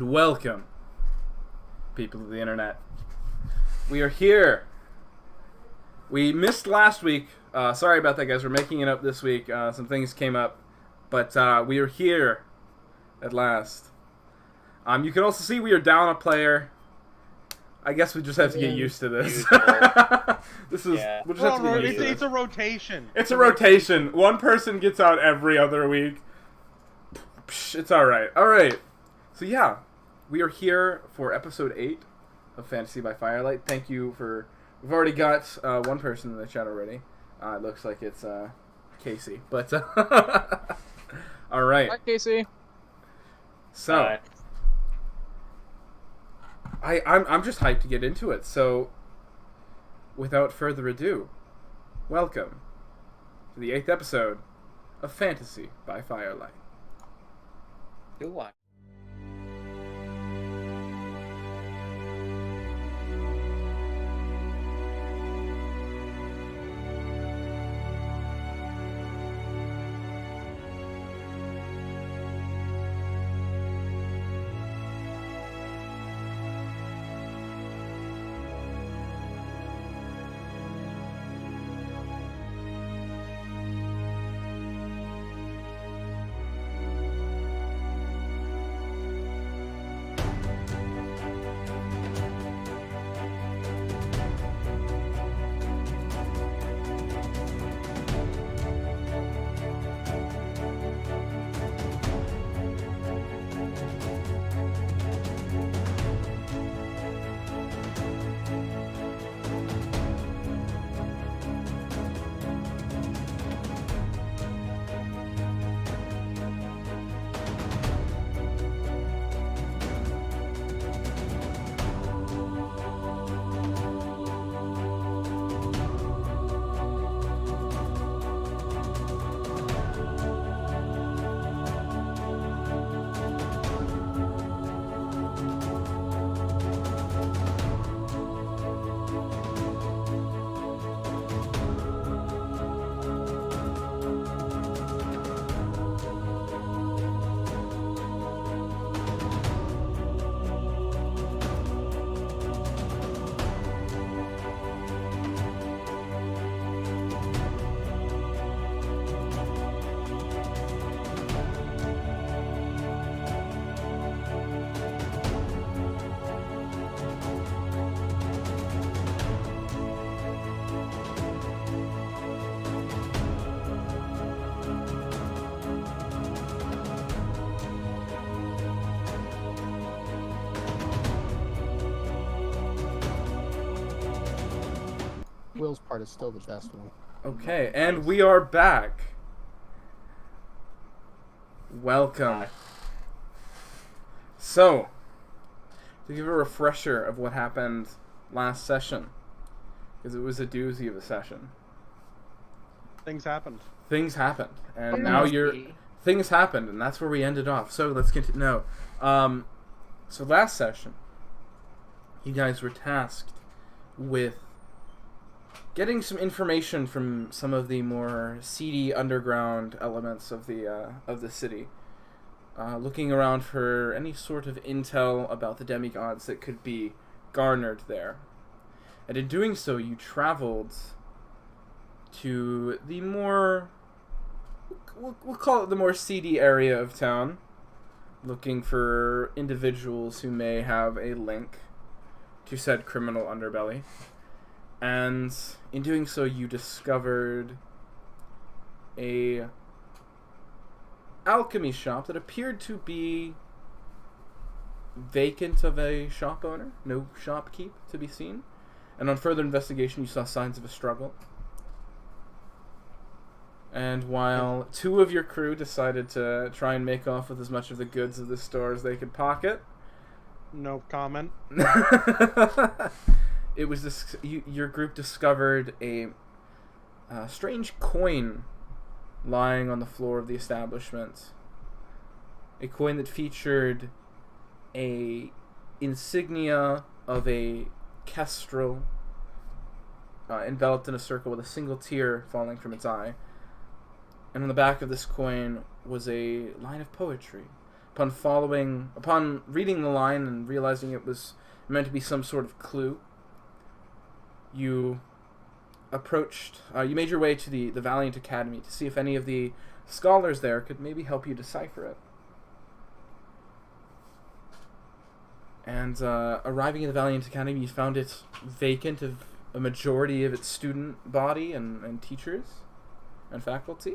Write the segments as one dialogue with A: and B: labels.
A: and welcome, people of the internet. We are here. We missed last week. Sorry about that, guys. We're making it up this week. Some things came up, but we are here at last. You can also see we are down a player. I guess we just have to get used to this. This is we'll just have to get used to
B: It's a rotation.
A: It's a rotation. One person gets out every other week. It's alright. Alright. So yeah, we are here for episode 8 of Fantasy by Firelight. Thank you for... We've already got one person in the chat already. It looks like it's Casey. But, alright.
C: Hi, Casey.
A: So, I'm just hyped to get into it. So, without further ado, welcome to the 8th episode of Fantasy by Firelight.
C: Do what?
D: Will's part is still the best one.
A: Okay, and we are back. Welcome. So, to give a refresher of what happened last session, because it was a doozy of a session.
B: Things happened.
A: Things happened, and now things happened, and that's where we ended off. So let's continue. No, so last session, you guys were tasked with getting some information from some of the more seedy underground elements of the city, looking around for any sort of intel about the demigods that could be garnered there. And in doing so, you traveled to the more, we'll call it the more seedy area of town, looking for individuals who may have a link to said criminal underbelly. And in doing so, you discovered a alchemy shop that appeared to be vacant of a shop owner. No shopkeep to be seen. And on further investigation, you saw signs of a struggle. And while two of your crew decided to try and make off with as much of the goods of the store as they could pocket...
B: No comment.
A: It was this. Your group discovered a strange coin lying on the floor of the establishment. A coin that featured a insignia of a Kestrel, enveloped in a circle with a single tear falling from its eye. And on the back of this coin was a line of poetry upon reading the line and realizing it was meant to be some sort of clue, you made your way to the Valiant Academy to see if any of the scholars there could maybe help you decipher it. And arriving at the Valiant Academy, you found it vacant of a majority of its student body and teachers and faculty.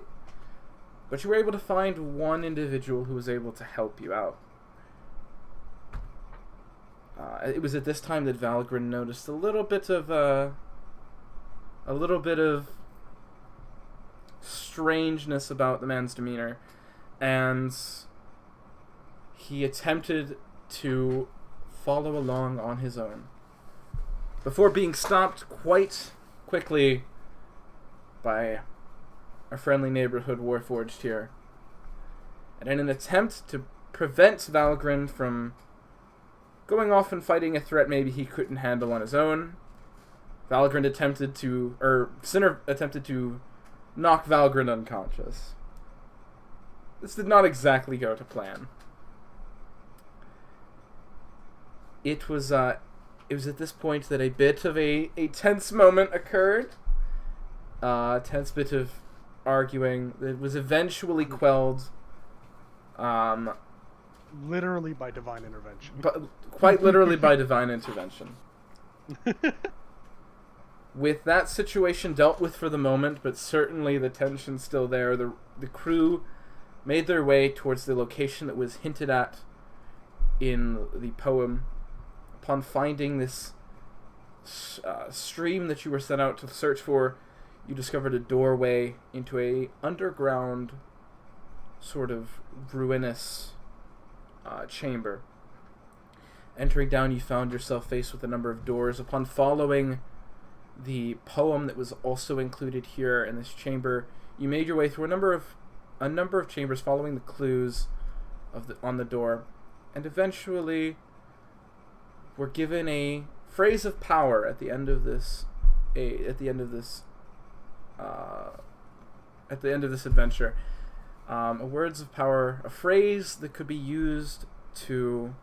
A: But you were able to find one individual who was able to help you out. It was at this time that Valgrind noticed a little bit of strangeness about the man's demeanor, and he attempted to follow along on his own before being stopped quite quickly by our friendly neighborhood warforged here. And in an attempt to prevent Valgrind from going off and fighting a threat maybe he couldn't handle on his own, Sinner attempted to knock Valgrind unconscious. This did not exactly go to plan. It was at this point that a bit of a tense moment occurred. A tense bit of arguing that was eventually quelled.
B: Literally by divine intervention.
A: But quite literally by divine intervention. With that situation dealt with for the moment, but certainly the tension still there, the crew made their way towards the location that was hinted at in the poem. Upon finding this stream that you were set out to search for, you discovered a doorway into a underground sort of ruinous chamber. Entering down, you found yourself faced with a number of doors. Upon following the poem that was also included here in this chamber, you made your way through a number of chambers, following the clues on the door, and eventually were given a phrase of power at the end of this adventure. Words of power, a phrase that could be used to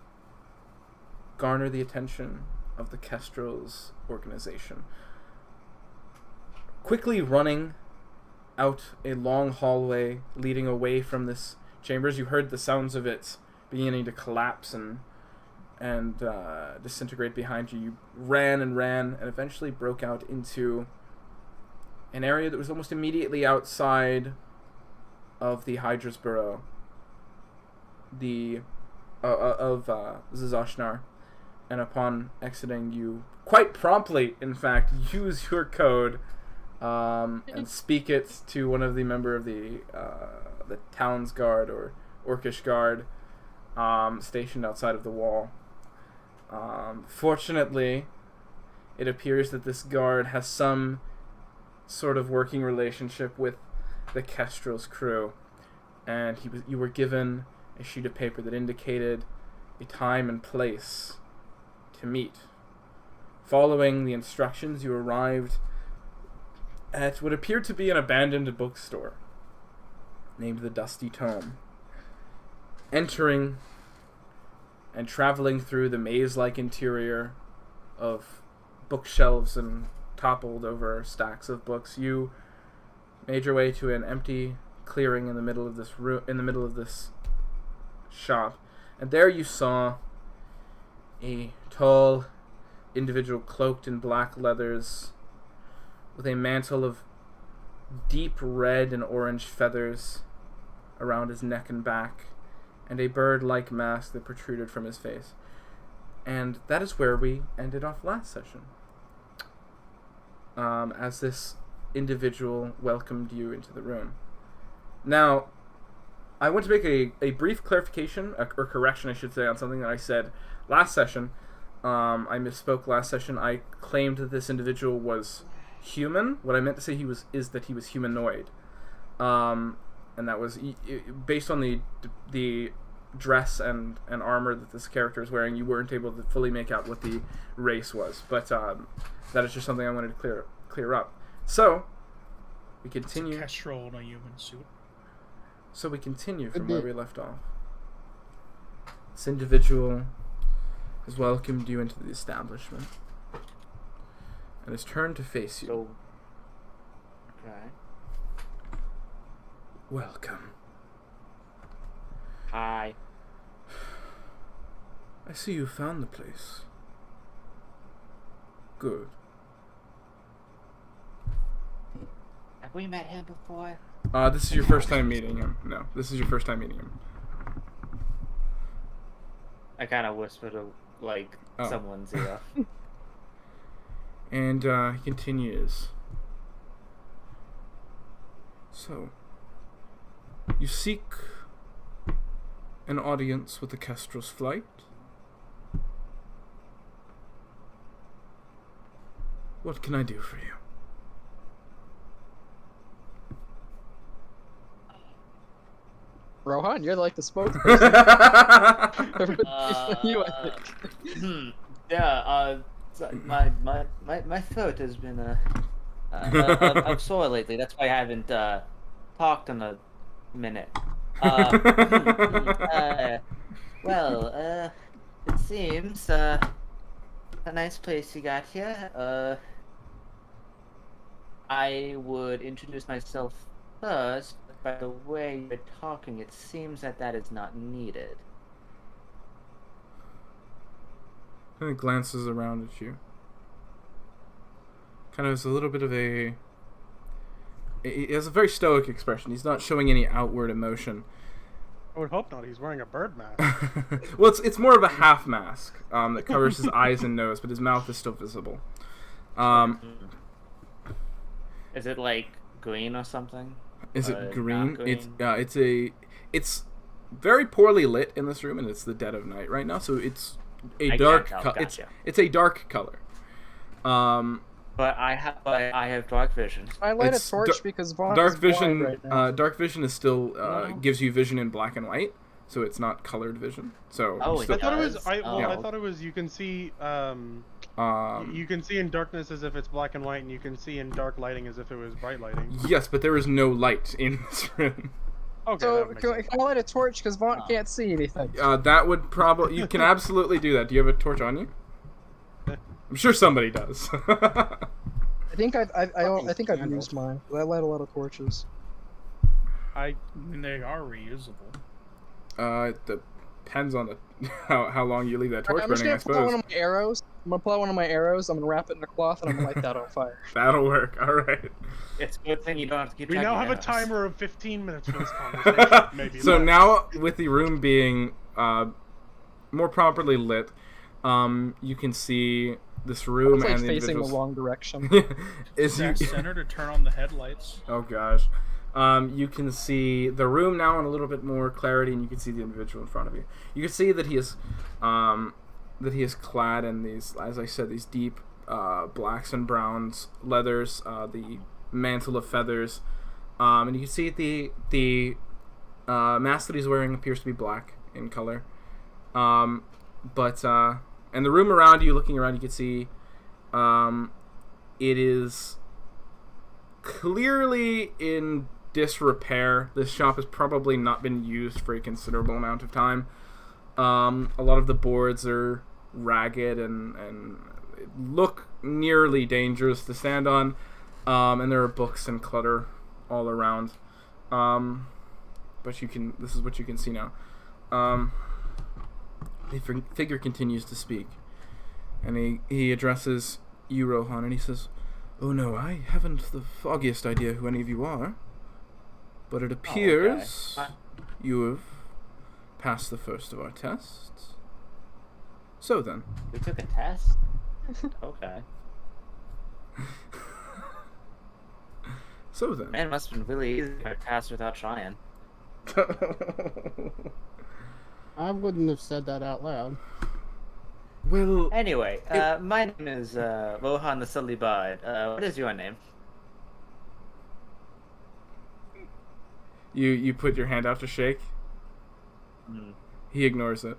A: garner the attention of the Kestrel's organization. Quickly running out a long hallway leading away from this chamber, as you heard the sounds of it beginning to collapse and disintegrate behind you, you ran and eventually broke out into an area that was almost immediately outside of the Hydra's burrow, of Zazashnar. And upon exiting, you quite promptly, in fact, use your code and speak it to one of the member of the town's guard or Orcish guard stationed outside of the wall. Fortunately, it appears that this guard has some sort of working relationship with the Kestrel's crew, and you were given a sheet of paper that indicated a time and place to meet. Following the instructions, you arrived at what appeared to be an abandoned bookstore named the Dusty Tome. Entering and traveling through the maze-like interior of bookshelves and toppled over stacks of books, you made your way to an empty clearing in the middle of this shop, and there you saw a tall individual cloaked in black leathers, with a mantle of deep red and orange feathers around his neck and back, and a bird-like mask that protruded from his face. And that is where we ended off last session. As this individual welcomed you into the room. Now, I want to make a brief clarification, or correction, I should say, on something that I said last session. I misspoke last session. I claimed that this individual was human. What I meant to say is that he was humanoid. And that was based on the dress and armor that this character is wearing. You weren't able to fully make out what the race was, but that is just something I wanted to clear up. So we continue.
E: It's a Kestrel in a human suit.
A: So we continue from where we left off. This individual has welcomed you into the establishment and has turned to face you.
C: So, okay.
A: Welcome.
C: Hi.
A: I see you found the place. Good.
C: Have we met him before?
A: This is your first time meeting him. No, this is your first time meeting him.
C: I kind of whisper to, like, someone's ear.
A: And he continues. So, you seek an audience with the Kestrel's flight? What can I do for you?
D: Rohan, you're like the spokesperson. You, I think.
C: So my throat has been I'm sore lately. That's why I haven't talked in a minute. Well, it seems a nice place you got here. I would introduce myself first. By the way you're talking, it seems that is not needed.
A: Kind of glances around at you. Kind of has a little bit of a... He has a very stoic expression. He's not showing any outward emotion.
B: I would hope not. He's wearing a bird mask.
A: Well, it's more of a half mask that covers his eyes and nose, but his mouth is still visible.
C: Is it like green or something?
A: Is it green?
C: Green?
A: It's very poorly lit in this room, and it's the dead of night right now, so it's a dark color.
C: Gotcha.
A: It's a dark color.
C: But I have dark vision.
D: I light a torch because Vaughn
A: dark
D: is
A: vision.
D: blind right now.
A: Dark vision is still gives you vision in black and white, so it's not colored vision. So
C: Oh,
A: still,
C: it
B: I thought it was.
C: does?
B: I
C: Oh.
B: thought it was. You can see. You can see in darkness as if it's black and white, and you can see in dark lighting as if it was bright lighting.
A: yes, but there is no light in this room.
B: Okay.
D: So
B: that makes sense.
D: can I light a torch because Vaughn can't see anything?
A: That would probably. You can absolutely do that. Do you have a torch on you? I'm sure somebody does.
D: I think I've used mine. I light a lot of torches.
E: I mean, they are reusable.
A: It depends on how long you leave that torch
D: I'm just
A: burning, I
D: gonna pull out one
A: suppose.
D: of my arrows. I'm gonna pull out one of my arrows. I'm gonna wrap it in a cloth and I'm gonna light that on fire.
A: That'll work. All right.
C: It's a good thing you don't have to keep
B: We
C: track
B: now
C: of
B: have a
C: arrows.
B: timer of 15 minutes for this conversation. Maybe
A: So
B: less.
A: now, with the room being more properly lit, you can see this room
D: It's like
A: and the
D: facing the
A: individuals.
D: wrong direction.
A: Is you,
E: Press center to turn on the headlights.
A: oh gosh. You can see the room now in a little bit more clarity, and you can see the individual in front of you. You can see that he is clad in these, as I said, these deep blacks and browns leathers, the mantle of feathers, and you can see the mask that he's wearing appears to be black in color. And the room around you, looking around, you can see it is clearly in disrepair. This shop has probably not been used for a considerable amount of time. A lot of the boards are ragged and look nearly dangerous to stand on, and there are books and clutter all around. But this is what you can see now. The figure continues to speak, and he addresses you, Rohan, and he says, "Oh no, I haven't the foggiest idea who any of you are, but it appears you have passed the first of our tests. So then."
C: We took a test? Okay.
A: So then.
C: Man, it must have been really easy to pass without trying.
D: I wouldn't have said that out loud.
A: Well,
C: Anyway, my name is Rohan the Sully Bard. What is your name?
A: you put your hand out to shake. He ignores it.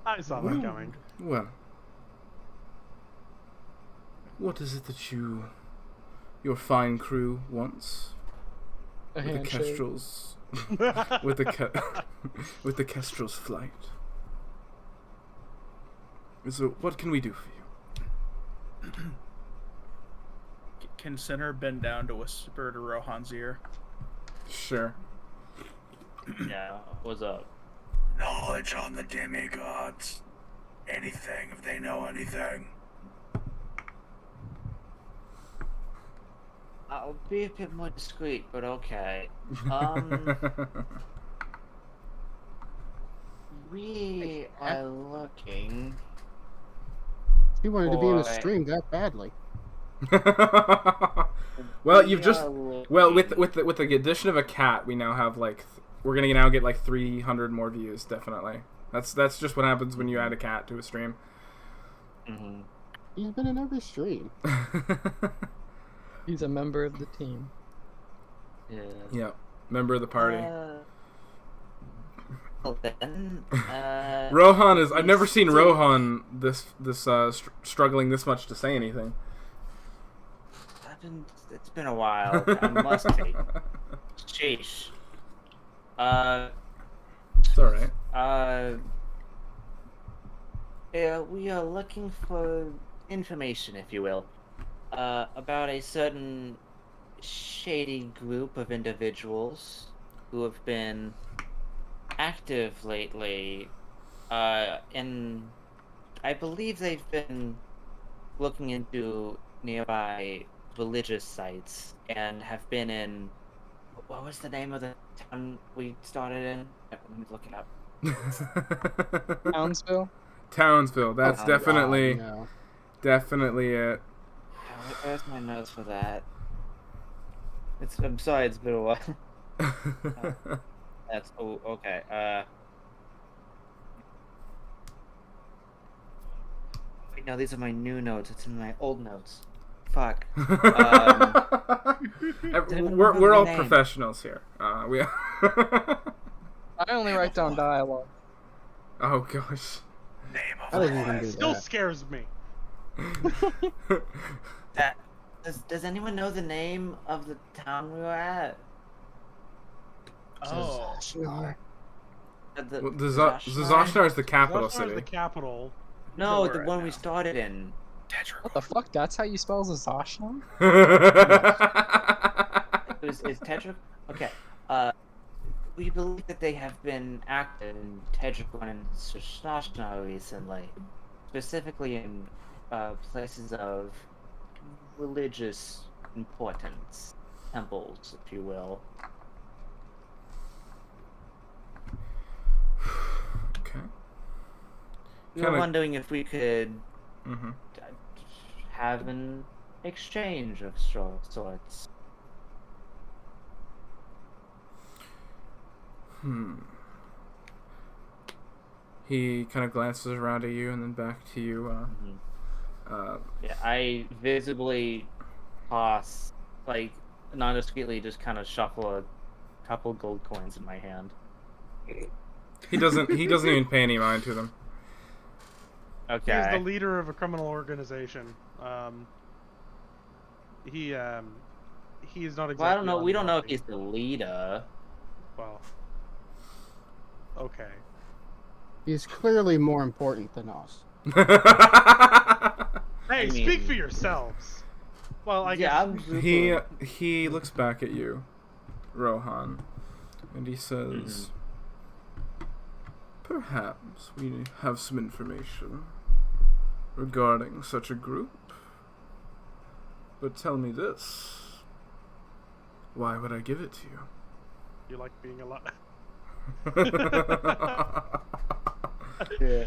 B: I saw that coming.
A: Well, what is it that your fine crew wants?
D: A
A: With the
D: handshake.
A: Kestrels with with the Kestrel's flight. So, what can we do for you?
E: Can Sinner bend down to whisper to Rohan's ear?
A: Sure.
C: Yeah, what's up?
F: Knowledge on the demigods. Anything, if they know anything.
C: I'll be a bit more discreet, but okay. We are looking.
G: He wanted to be in a stream that badly.
A: Well, you've just with the addition of a cat, we now have like we're gonna now get like 300 more views. Definitely, that's just what happens when you add a cat to a stream.
C: Mm-hmm.
G: He's been in every stream.
D: He's a member of the team.
C: Yeah.
A: Yeah, member of the party.
C: Well then,
A: Rohan is. I've never seen Rohan struggling this much to say anything.
C: It's been a while. I must be. Sheesh.
A: It's alright.
C: Yeah, we are looking for information, if you will, about a certain shady group of individuals who have been active lately, and I believe they've been looking into nearby religious sites and have been in. What was the name of the town we started in? Let me look it up.
D: Townsville?
A: Townsville. That's definitely
G: No.
A: definitely it.
C: Where's my notes for that? I'm sorry, it's been a while. That's okay. Wait, no, these are my new notes. It's in my old notes. Fuck.
A: We're all professionals here. We.
D: I only write down dialogue.
A: Oh gosh.
F: Name
G: I
F: of
G: didn't even do
B: Still
G: that.
B: scares me.
C: Does anyone know the name of the town we were at?
E: Oh.
G: Sure.
A: Zazashnar is the capital
B: That's not
A: city.
B: the capital.
C: No,
E: Where
C: the
E: we're
C: one
E: at
C: we
E: now.
C: started in.
D: What the fuck? That's how you spell Zazashna?
C: Is Tetra? Okay. We believe that they have been active in Tetragon and Sashna recently, specifically in places of religious importance, temples, if you will.
A: Okay.
C: We were
A: Kinda-
C: wondering if we could
A: Mm-hmm.
C: have an exchange of sorts.
A: He kind of glances around at you and then back to you.
C: Yeah, I visibly toss, like, non-discreetly just kind of shuffle a couple gold coins in my hand.
A: He doesn't even pay any mind to them.
C: Okay.
B: He's the leader of a criminal organization. He is not exactly.
C: Well, I don't know. We don't know if
B: unwealthy.
C: he's the leader.
B: Well. Okay.
G: He's clearly more important than us.
B: Hey,
C: I
B: speak
C: mean-
B: for yourselves. Well, I
C: Yeah,
B: guess.
C: I'm
A: He looks back at you, Rohan, and he says, "Perhaps we have some information regarding such a group. But tell me this: why would I give it to you?"
B: You like being alive.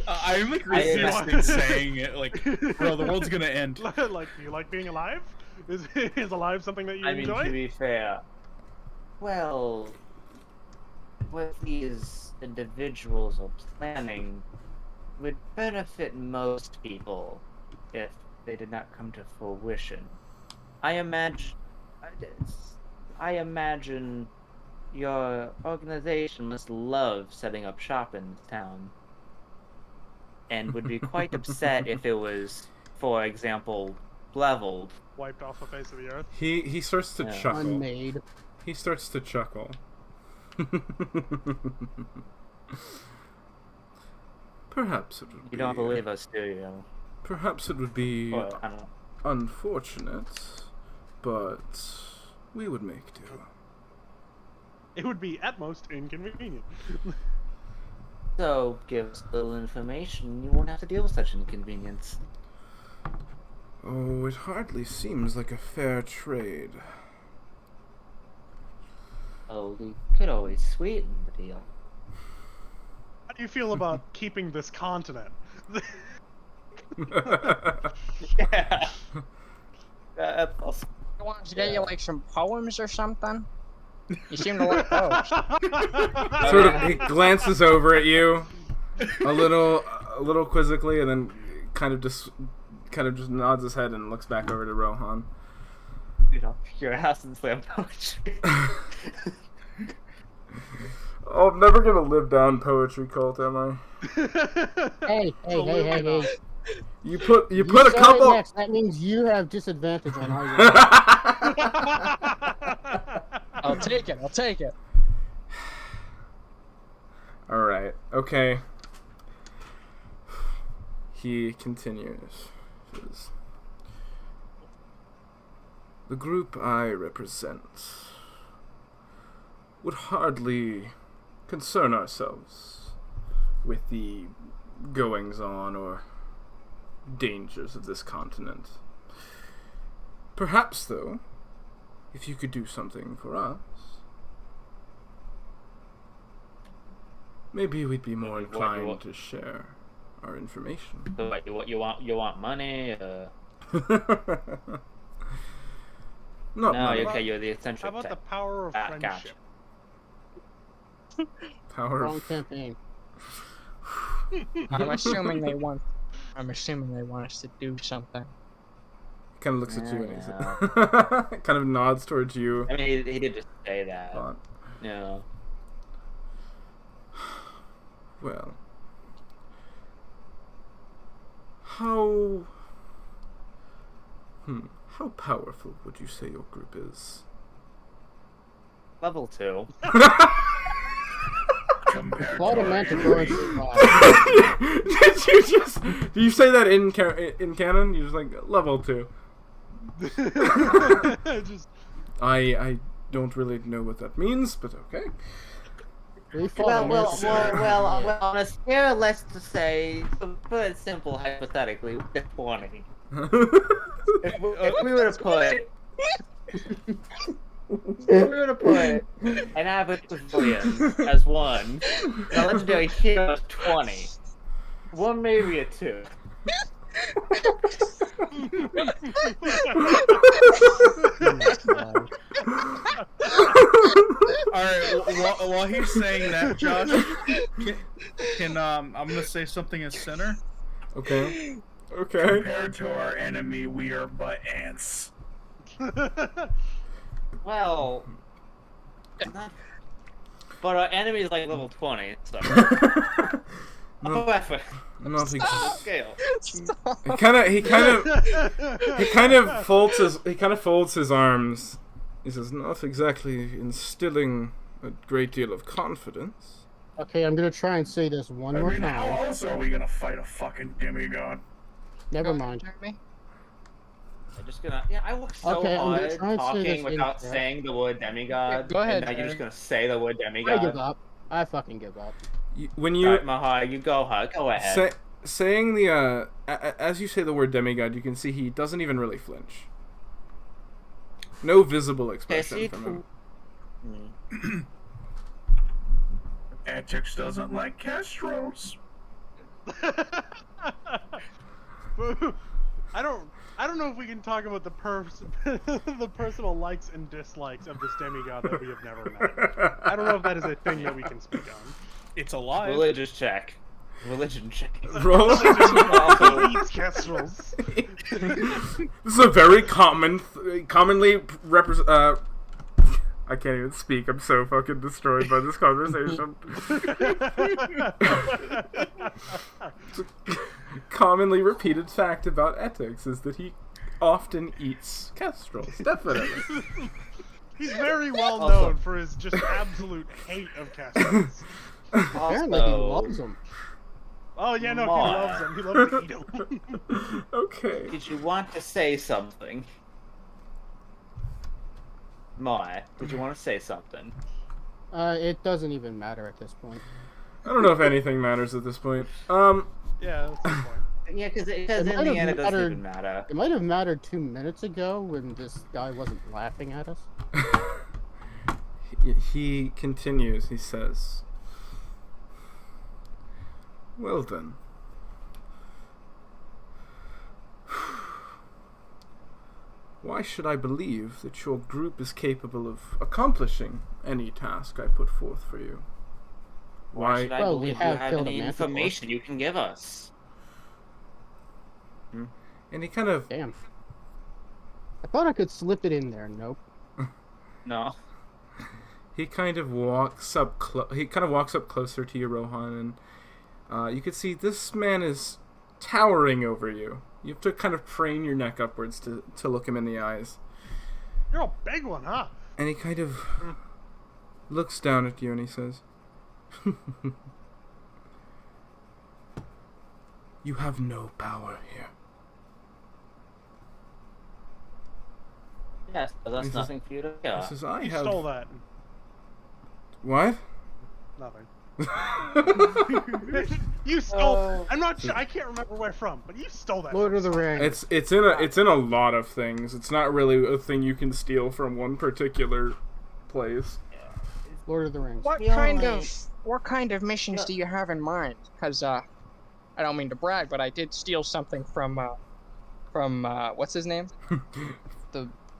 E: I'm like
B: I-
E: resisting saying it. Like, bro, the world's gonna end.
B: Like, do you like being alive? Is alive something that you
C: I mean,
B: enjoy?
C: to be fair, well, what these individuals are planning would benefit most people if they did not come to fruition. I imagine your organization must love setting up shop in town, and would be quite upset if it was, for example, leveled.
B: Wiped off the face of the earth.
A: He starts to
C: Yeah.
A: chuckle.
G: Unmade.
A: He starts to chuckle, Perhaps it would
C: You
A: be...
C: don't believe us, do you?
A: Perhaps it would be
C: Well, I don't know.
A: unfortunate, but we would make do.
B: It would be at most inconvenient.
C: So, give us a little information, you won't have to deal with such inconvenience.
A: Oh, it hardly seems like a fair trade.
C: Oh, we could always sweeten the deal.
B: How do you feel about keeping this continent?
C: Yeah. That's awesome.
H: I wanted to get you like some poems or something. You seem to like those.
A: Sort of, he glances over at you, a little quizzically, and then kind of just nods his head and looks back over to Rohan.
C: You know, your ass and slam poetry.
A: Oh, I'm never gonna live down poetry cult, am I?
G: Hey.
A: You put
G: You
A: a
G: said it
A: couple.
G: next. That means you have disadvantage on how
H: I'll take it.
A: All right. Okay. He continues. The group I represent would hardly concern ourselves with the goings-on or dangers of this continent. Perhaps, though, if you could do something for us, maybe we'd be more inclined to share our information.
C: So what you want money?
A: Not
C: No,
A: money.
C: okay, you're the eccentric
B: How about the
C: type.
B: power of
C: Ah,
B: friendship?
A: Power
G: Wrong
A: of...
G: campaign.
H: I'm assuming they want us to do something.
A: Kind of looks at you and he's
C: Yeah.
A: kind of nods towards you.
C: I mean, he did just say that.
A: But,
C: Yeah.
A: well, how powerful would you say your group is?
C: Level 2.
F: Compared
G: Blood
F: to
G: of
F: our
G: Manticore.
F: enemy.
A: Did you say that in canon? You're just like level 2.
B: Just
A: I don't really know what that means, but okay.
G: We fought
C: Well,
G: a
C: well,
G: Manticore.
C: well, well, well, on a scale, let's just say, to put it simple, hypothetically, we did 20. If we were to put... If we were to put an average civilian as 1, and a legendary hero as 20, 1 maybe a 2.
E: Alright, while he's saying that, Josh, can I'm gonna say something as center.
A: Okay.
F: Compared to our enemy, we are but ants.
C: Well... But our enemy is like level 20, so... However,
A: Not exactly.
C: scale.
A: He kind of folds his arms. He says, "Not exactly instilling a great deal of confidence."
G: Okay, I'm gonna try and say this one
F: I
G: more
F: mean, how
G: time.
F: else are we gonna fight a fucking demigod?
G: Never mind.
C: I'm just gonna... Yeah, I work so
G: Okay, I'm gonna
C: hard
G: try and say
C: talking
G: this
C: without
G: incorrect.
C: saying the word demigod.
H: Yeah, go ahead,
C: And now you're just
H: Jared.
C: gonna say the word
G: I give
C: demigod.
G: up. I fucking give up.
A: When you
C: Alright, Mahar, you go ahead.
A: saying the as you say the word demigod, you can see he doesn't even really flinch. No visible expression
C: you
A: from him.
F: Etix doesn't like Kestrels.
B: I don't know if we can talk about the the personal likes and dislikes of this demigod that we have never met. I don't know if that is a thing that we can speak on.
E: It's alive.
C: Religious check. Religion check.
A: Roll.
B: He eats kestrels.
A: This is a very commonly I can't even speak. I'm so fucking destroyed by this conversation. It's a commonly repeated fact about Etix is that he often eats kestrels. Definitely.
B: He's very well known for his just absolute hate of Kestrels.
G: Apparently he loves them.
B: Oh yeah, no,
C: Mar.
B: he loves them. He loves to eat them.
A: Okay.
C: Did you want to say something? Moy, did you want to say something?
G: It doesn't even matter at this point.
A: I don't know if anything matters at this point.
B: Yeah, that's the point.
C: Yeah, because in
G: might
C: the
G: have
C: end it doesn't
G: mattered-
C: even matter.
G: It might have mattered 2 minutes ago when this guy wasn't laughing at us.
A: He continues. He says, "Well then. Why should I believe that your group is capable of accomplishing any task I put forth for you?
C: Why should I
G: Well, we
C: believe you
G: have
C: have
G: killed a
C: any
G: manticore.
C: information you can give us?
A: And he kind of
G: Damn. I thought I could slip it in there. Nope.
C: No.
A: He kind of walks up. Closer to you, Rohan, and you can see this man is towering over you. You have to kind of crane your neck upwards to look him in the eyes.
B: You're a big one, huh?
A: And he kind of looks down at you and he says, "You have no power here."
C: Yes, but that's
A: He says-
C: nothing for you to
A: He
C: care.
A: says, "I
B: You
A: have
B: stole that.
A: what?"
B: Nothing. You stole. I'm not sure. I can't remember where from, but you stole that.
G: Lord
B: from
G: of the
B: somewhere.
G: Rings.
A: It's in a lot of things. It's not really a thing you can steal from one particular place.
G: Lord of the Rings.
H: What
C: The
H: kind
C: only-
H: of missions do you have in mind? Because I don't mean to brag, but I did steal something from what's his name?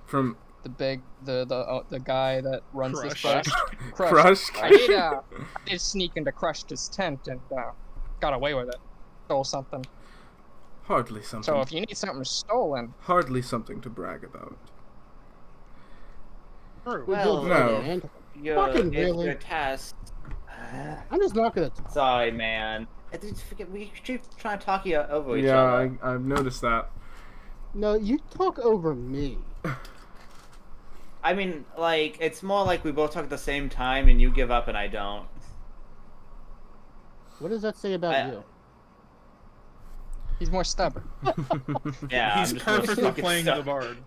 A: From
H: The guy that runs this
E: Crush.
H: place.
A: Crush.
H: I did sneak into Crush's tent and got away with it. Stole something.
A: Hardly something.
H: So if you need something stolen,
A: Hardly something to brag about.
B: True.
C: Well,
A: No.
G: Man,
C: Your
G: really?
C: your task.
G: I'm just not gonna talk.
C: Sorry, man. I did forget. We keep trying to talk you over each
A: Yeah,
C: other.
A: I've noticed that.
G: No, you talk over me.
C: I mean, like, it's more like we both talk at the same time and you give up and I don't.
G: What does that say about
C: I-
G: you?
H: he's more stubborn.
C: Yeah,
E: He's
C: I'm just really
E: perfectly
C: fucking
E: playing
C: stuck.
E: the bard.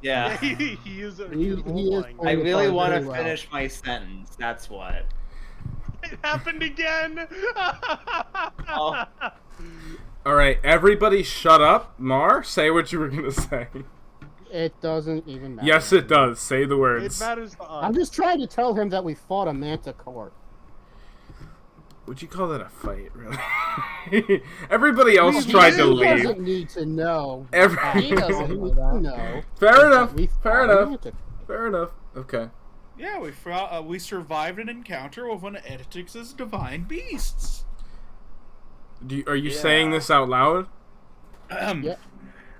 C: Yeah.
B: he is.
G: He is
B: role-playing.
C: I
G: the
C: really
G: bard
C: want
G: very
C: to
G: well.
C: finish my sentence. That's what.
B: It happened again.
C: Oh.
A: All right, everybody, shut up. Mar, say what you were gonna say.
G: It doesn't even matter.
A: Yes, it does. Say the
B: It
A: words.
B: matters to us.
G: I'm just trying to tell him that we fought a manticore.
A: Would you call that a fight, really? Everybody else
G: He
A: tried to
G: doesn't
A: leave.
G: need to know.
A: Every-
H: He doesn't
G: He
H: know
G: needs to
H: that.
G: know
A: Fair
G: that
A: enough.
G: we
A: Fair
G: fought a
A: enough.
G: manticore.
A: Fair enough. Okay.
E: Yeah, we survived an encounter with one of Editix's divine beasts.
A: Are you saying this out loud?
G: Yeah.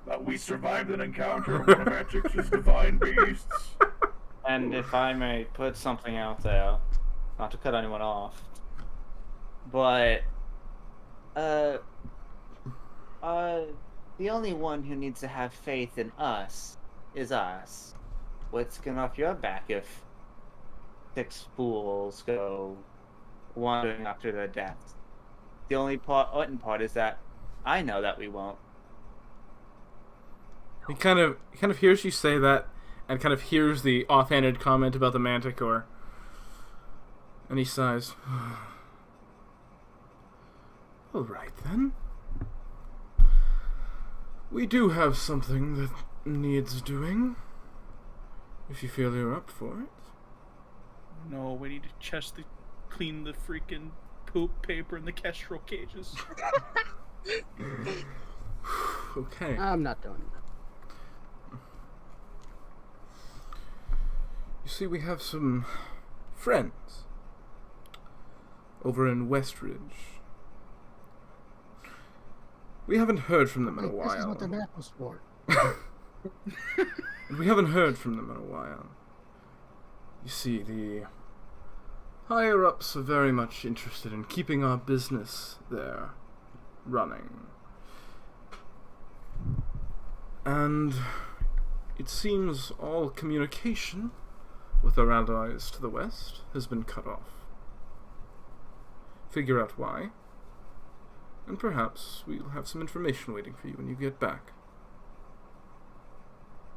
F: That we survived an encounter with one of Etix's divine beasts.
C: And if I may put something out there, not to cut anyone off, but the only one who needs to have faith in us is us. What's going off your back if 6 fools go wandering after their deaths? The only important part is that I know that we won't.
A: He kind of hears you say that, and kind of hears the offhanded comment about the manticore, and he sighs. All right then. We do have something that needs doing. If you feel you're up for it.
E: No, we need to clean the freaking poop paper in the Kestrel cages.
A: Okay.
G: I'm not doing that.
A: You see, we have some friends over in Westridge. We haven't heard from them in a
G: Wait, this is
A: while.
G: what the map was for.
A: We haven't heard from them in a while. You see, the higher-ups are very much interested in keeping our business there running. And it seems all communication with our allies to the west has been cut off. Figure out why, and perhaps we'll have some information waiting for you when you get back.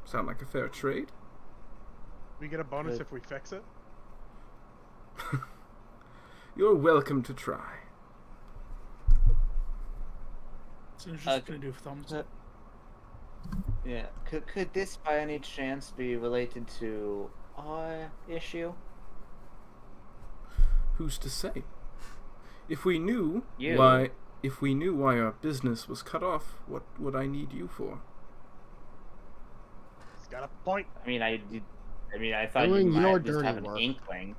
A: Sound like a fair trade?
B: We get a bonus if we fix it?
A: You're welcome to try.
E: So I'm just gonna do thumbs up.
C: Yeah. Could this by any chance be related to our issue?
A: Who's to say? If we knew
C: You.
A: why our business was cut off, what would I need you for?
B: He's got a point.
C: I thought
G: Doing
C: you
G: your
C: might just
G: dirty
C: have an
G: work.
C: inkling.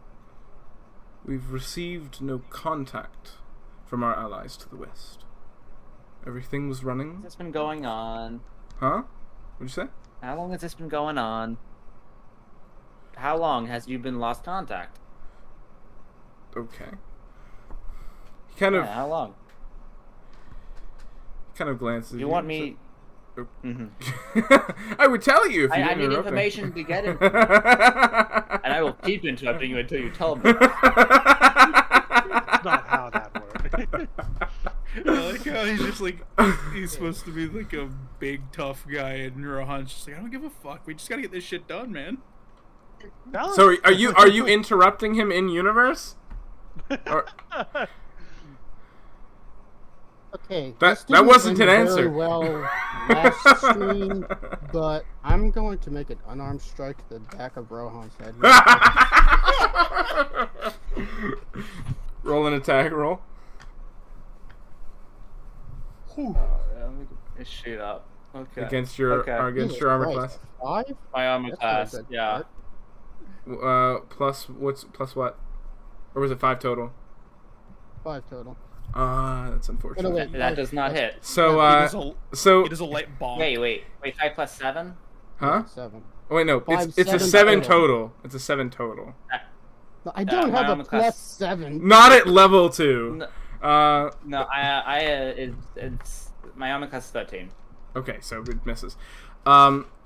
A: We've received no contact from our allies to the west. Everything was running.
C: What's been going on?
A: Huh? What'd you say?
C: How long has this been going on? How long has you been lost contact?
A: Okay. He kind of
C: Yeah, how long?
A: glances. at
C: You want me?
A: so-
C: Mhm.
A: I would tell you if you
C: I need
A: interrupt me.
C: information to get it, and I will keep interrupting you until you tell me.
B: That's not how that works.
E: I like how he's just like, he's supposed to be like a big tough guy, and Rohan's just like, I don't give a fuck. We just gotta get this shit done, man.
A: So are you interrupting him in universe? Or,
G: Okay.
A: That-
G: this
A: that
G: didn't
A: wasn't
G: end
A: an
G: very
A: answer.
G: Well, last stream, but I'm going to make an unarmed strike to the back of Rohan's head.
A: Roll an attack roll.
C: Shoot up. Okay.
A: Against your
C: Okay.
A: against your armor
G: Christ,
A: class.
G: 5?
C: My armor
G: That's not a
C: class.
G: good
C: Yeah.
G: start.
A: Plus what? Or was it 5 total?
G: 5 total.
A: That's unfortunate.
G: Wait,
C: That does not hit.
A: So
E: It is a light bomb.
C: Wait. 5 plus 7?
A: huh?
G: 7.
A: Oh, wait, no.
G: Five,
A: It's a 7
G: 7
A: total. It's a 7 total.
G: No, I don't
C: my
G: have
C: armor
G: a
C: class-
G: plus 7.
A: Not at level 2.
C: No,
A: Uh,
C: it's my armor class is 13.
A: okay, so it misses.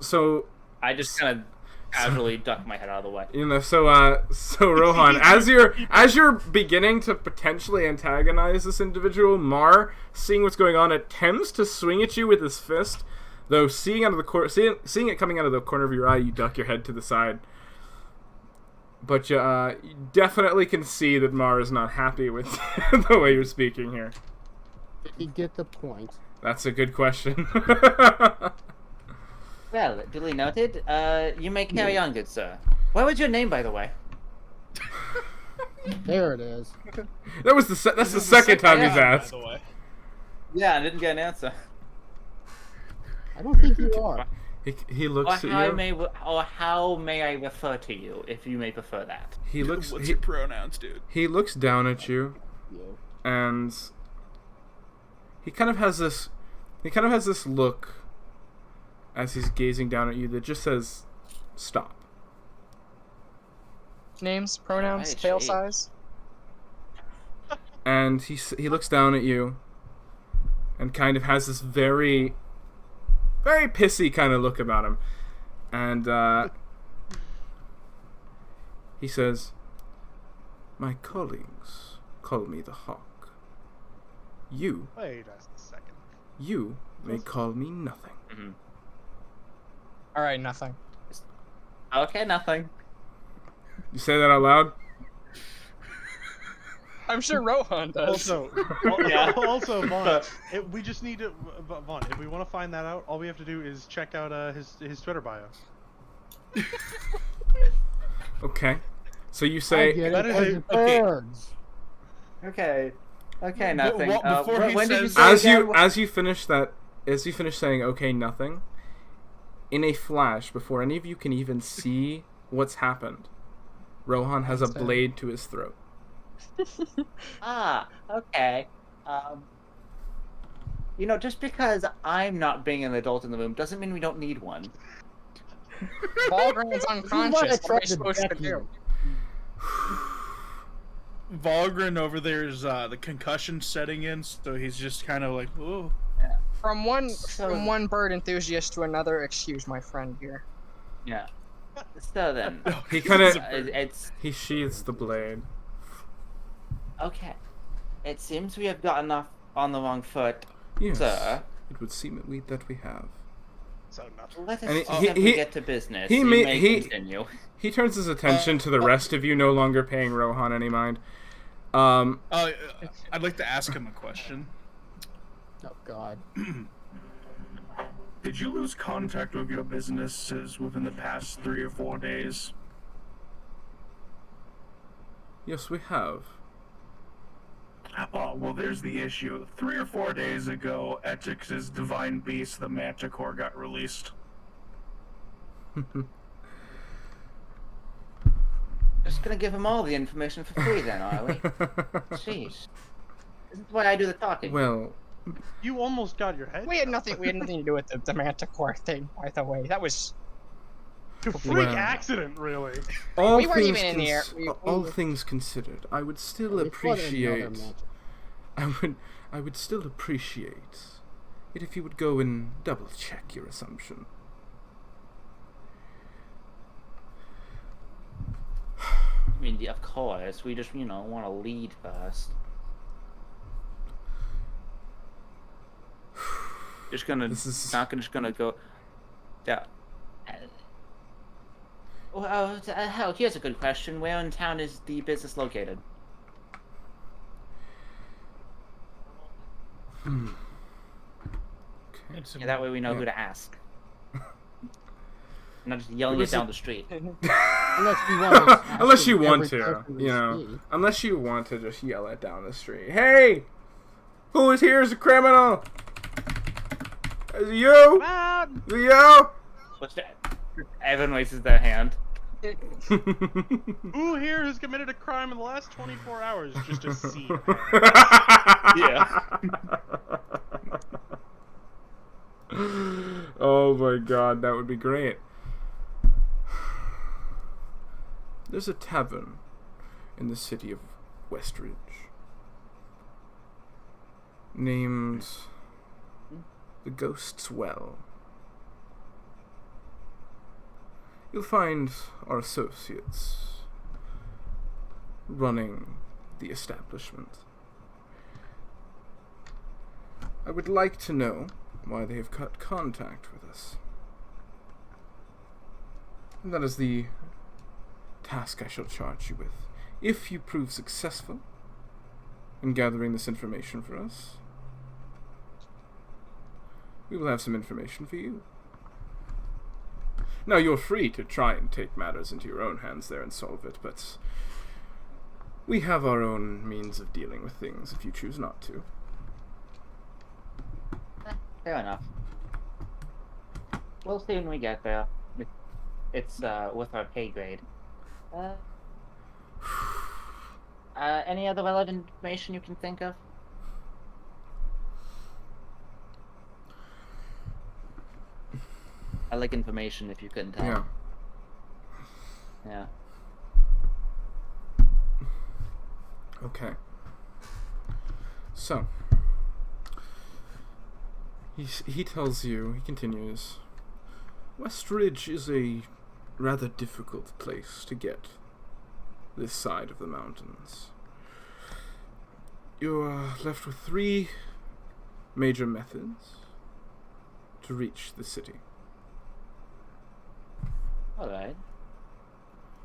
A: So
C: I just kind of casually duck my head out of the way.
A: so Rohan, as you're beginning to potentially antagonize this individual, Mar, seeing what's going on, attempts to swing at you with his fist, though seeing it coming out of the corner of your eye, you duck your head to the side. But you definitely can see that Mar is not happy with the way you're speaking here.
G: Did you get the point?
A: That's a good question.
C: Well, duly noted. You may carry on, good sir. What was your name, by the way?
G: There it is.
A: That's the second time he's asked.
E: By the way.
C: Yeah, I didn't get an answer.
G: I don't think you are.
A: He looks at you.
C: How may I refer to you, if you may prefer that?
A: He looks.
E: What's your pronouns, dude?
A: He looks down at you,
G: You.
A: and he kind of has this look as he's gazing down at you that just says, "Stop."
H: Names, pronouns,
C: Alright,
H: tail
C: shit.
H: size.
A: And he looks down at you, and kind of has this very, very pissy kind of look about him, and he says, "My colleagues call me the Hawk. You
B: Wait a second.
A: may call me nothing."
C: Mm-hmm.
H: All right, nothing.
C: Okay, nothing.
A: You say that out loud?
H: I'm sure Rohan does.
B: Also, Vaughn, we just need to, Vaughn, if we want to find that out, all we have to do is check out his Twitter bio.
A: Okay. So you
G: I
A: say
G: get
B: that
G: it
B: is
G: as
B: a-
G: it
E: okay.
G: burns.
C: Okay, nothing.
E: Before he
C: when did you
E: says-
C: say again?
A: as you finish saying okay nothing, in a flash before any of you can even see what's happened, Rohan has a blade to his throat.
C: Ah, okay. Just because I'm not being an adult in the room doesn't mean we don't need one.
H: Volgren's unconscious. What are we
G: to
H: supposed to
G: deck
H: do?
G: you.
E: Volgren over there is the concussion setting in, so he's just kind of like, oh.
H: From one bird enthusiast to another, excuse my friend here.
C: Yeah. So then,
A: He kind of
C: it's
A: he sheathes the blade.
C: okay. It seems we have gotten off on the wrong foot,
A: Yes,
C: sir.
A: it would seem that we have.
B: So nothing.
C: Let us
A: And
C: just
A: he-
C: simply
A: he-
C: get to business.
A: he
C: You
A: may-
C: may
A: he-
C: continue.
A: He turns his attention to the rest of you, no longer paying Rohan any mind.
E: I'd like to ask him a question.
G: Oh God.
F: Did you lose contact with your businesses within the past 3 or 4 days?
A: Yes, we have.
F: Well, there's the issue. 3 or 4 days ago, Etix's divine beast, the Manticore, got released.
C: Just gonna give him all the information for free, then, are we? Jeez. This is why I do the talking.
A: Well,
B: You almost got your head.
H: We had nothing to do with the Manticore thing, by the way. That was
B: A freak
A: Well.
B: accident, really.
A: all
H: We weren't
A: things
H: even in the air.
A: all things considered, I would still
G: We fought another
A: appreciate.
G: magic.
A: I would still appreciate it if you would go and double check your assumption.
C: I mean, of course. We just, want to lead first. Just gonna,
A: This is-
C: not gonna, just gonna go. Yeah. Well, hell, here's a good question. Where in town is the business located?
A: Okay.
E: It's
C: Yeah, that way we know
A: Yeah.
C: who to ask. Not just yelling
A: It
C: it
A: was
C: down the street.
G: Unless you want. us
A: Unless you
G: asking
A: want
G: every
A: to,
G: person we
A: you know.
G: see.
A: Unless you want to just yell it down the street. Hey! Who is here is a criminal? Is it you?
B: Come out!
A: Is it you?
C: What's that? Everyone raises their hand.
B: Who here has committed a crime in the last 24 hours? Just a sea.
C: Yeah.
A: Oh my god, that would be great. There's a tavern in the city of Westridge named the Ghost's Well. You'll find our associates running the establishment. I would like to know why they have cut contact with us. And that is the task I shall charge you with. If you prove successful in gathering this information for us, we will have some information for you. Now, you're free to try and take matters into your own hands there and solve it, but we have our own means of dealing with things if you choose not to.
C: Fair enough. We'll see when we get there. It's with our pay grade. Any other relevant information you can think of? I like information if you couldn't tell.
A: Yeah.
C: Yeah.
A: Okay. So, he tells you, he continues, Westridge is a rather difficult place to get this side of the mountains. You are left with 3 major methods to reach the city.
C: Alright.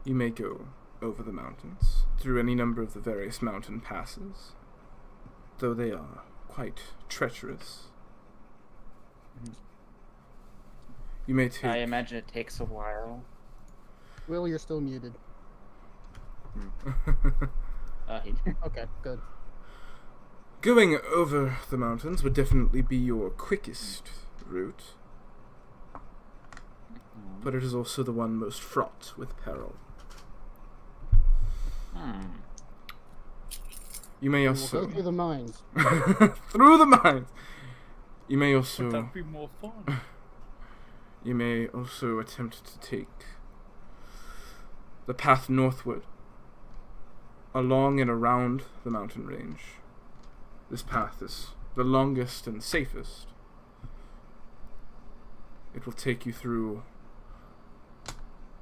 A: You may go over the mountains, through any number of the various mountain passes, though they are quite treacherous. You may take...
C: I imagine it takes a while.
G: Will, you're still muted. Okay, good.
A: Going over the mountains would definitely be your quickest route, but it is also the one most fraught with peril. You may
G: We'll
A: also...
G: go through the mines.
A: Through the mines! You may also...
E: That'd be more fun.
A: You may also attempt to take the path northward, along and around the mountain range. This path is the longest and safest. It will take you through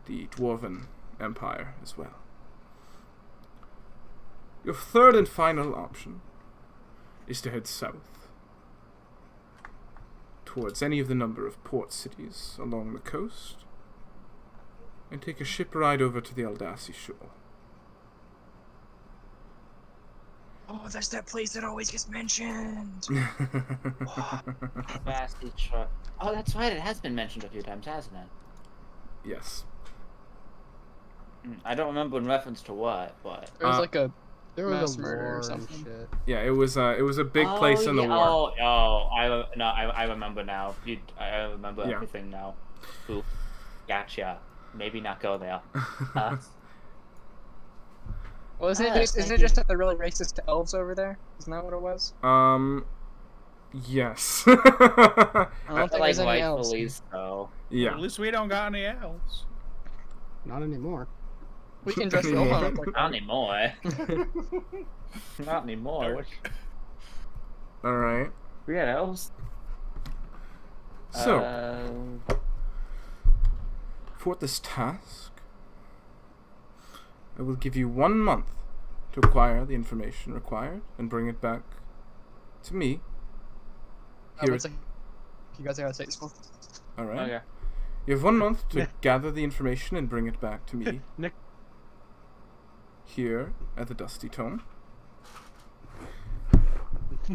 A: the Dwarven Empire as well. Your third and final option is to head south towards any of the number of port cities along the coast and take a ship ride over to the Aldasi shore.
H: Oh, that's that place that always gets mentioned.
C: Vastly short. Oh, that's right. It has been mentioned a few times, hasn't it?
A: Yes.
C: I don't remember in reference to what, but
H: There was like a
G: There
H: mass
G: was a
H: murder or
G: war and
H: something.
G: shit.
A: Yeah, it was a big place in the war.
C: I remember now. I remember
A: Yeah.
C: everything now. Oof. Gotcha. Maybe not go there.
H: Well, isn't
C: Ah,
H: it
C: thank
H: it just that they're really racist to elves over there? Isn't that what it was?
A: Yes.
H: I don't think
C: like
H: there's any elves.
C: rightfully so.
A: Yeah.
E: At least we don't got any elves.
G: Not anymore.
H: We can dress Rohan up like
C: Not anymore. Not anymore.
A: All right.
C: We had elves.
A: So, for this task, I will give you 1 month to acquire the information required and bring it back to me. Here.
H: one second. You guys gotta take this one.
A: All right.
C: Okay.
A: You have 1 month to gather the information and bring it back to me.
B: Nick.
A: Here at the Dusty Tome.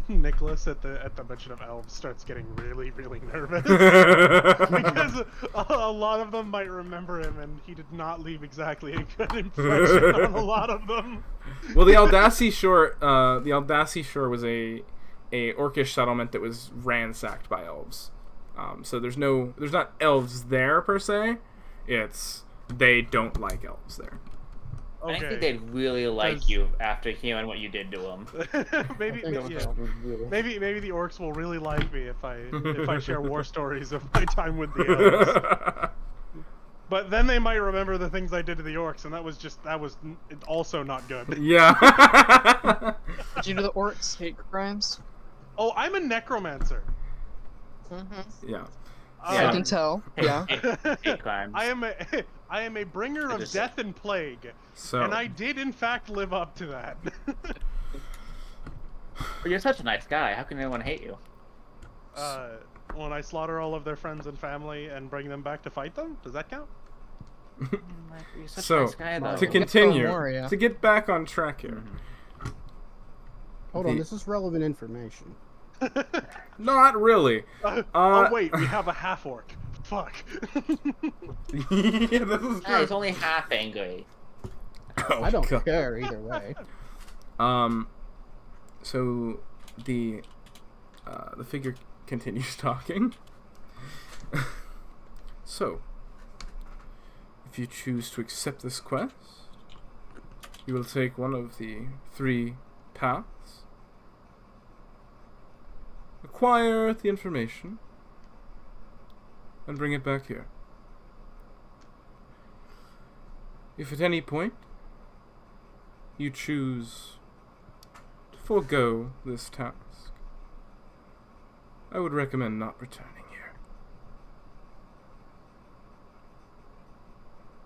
B: Nicholas at the mention of elves starts getting really, really nervous because a lot of them might remember him, and he did not leave exactly a good impression on a lot of them.
A: Well, the Aldasi Shore was a orcish settlement that was ransacked by elves. So there's not elves there per se. It's they don't like elves there.
C: I
B: Okay.
C: think they'd really like you after hearing what you did to them.
B: maybe
G: I think
B: the orcs will really like me if I share war stories of my time with the elves. But then they might remember the things I did to the orcs, and that was also not good.
A: Yeah.
H: Did you know the orcs hate crimes?
B: Oh, I'm a necromancer.
A: Yeah.
H: I can tell. Yeah.
C: Hate crimes.
B: I am a bringer of
C: just-
B: death and plague,
A: So
B: and I did in fact live up to that.
C: But you're such a nice guy. How can anyone hate you?
B: When I slaughter all of their friends and family and bring them back to fight them, does that count?
C: You're such
A: So,
C: a nice guy, though.
A: to
H: Don't
A: continue,
H: worry, yeah.
A: to get back on track here.
G: Hold on,
A: The-
G: this is relevant information.
A: Not really.
B: Oh wait, we have a half orc. Fuck.
A: Yeah, this is
C: Yeah, he's
A: true.
C: only half angry.
A: Oh,
G: I don't
A: God.
G: care either way.
A: So the figure continues talking. So, if you choose to accept this quest, you will take one of the 3 paths, acquire the information, and bring it back here. If at any point you choose to forego this task, I would recommend not returning here.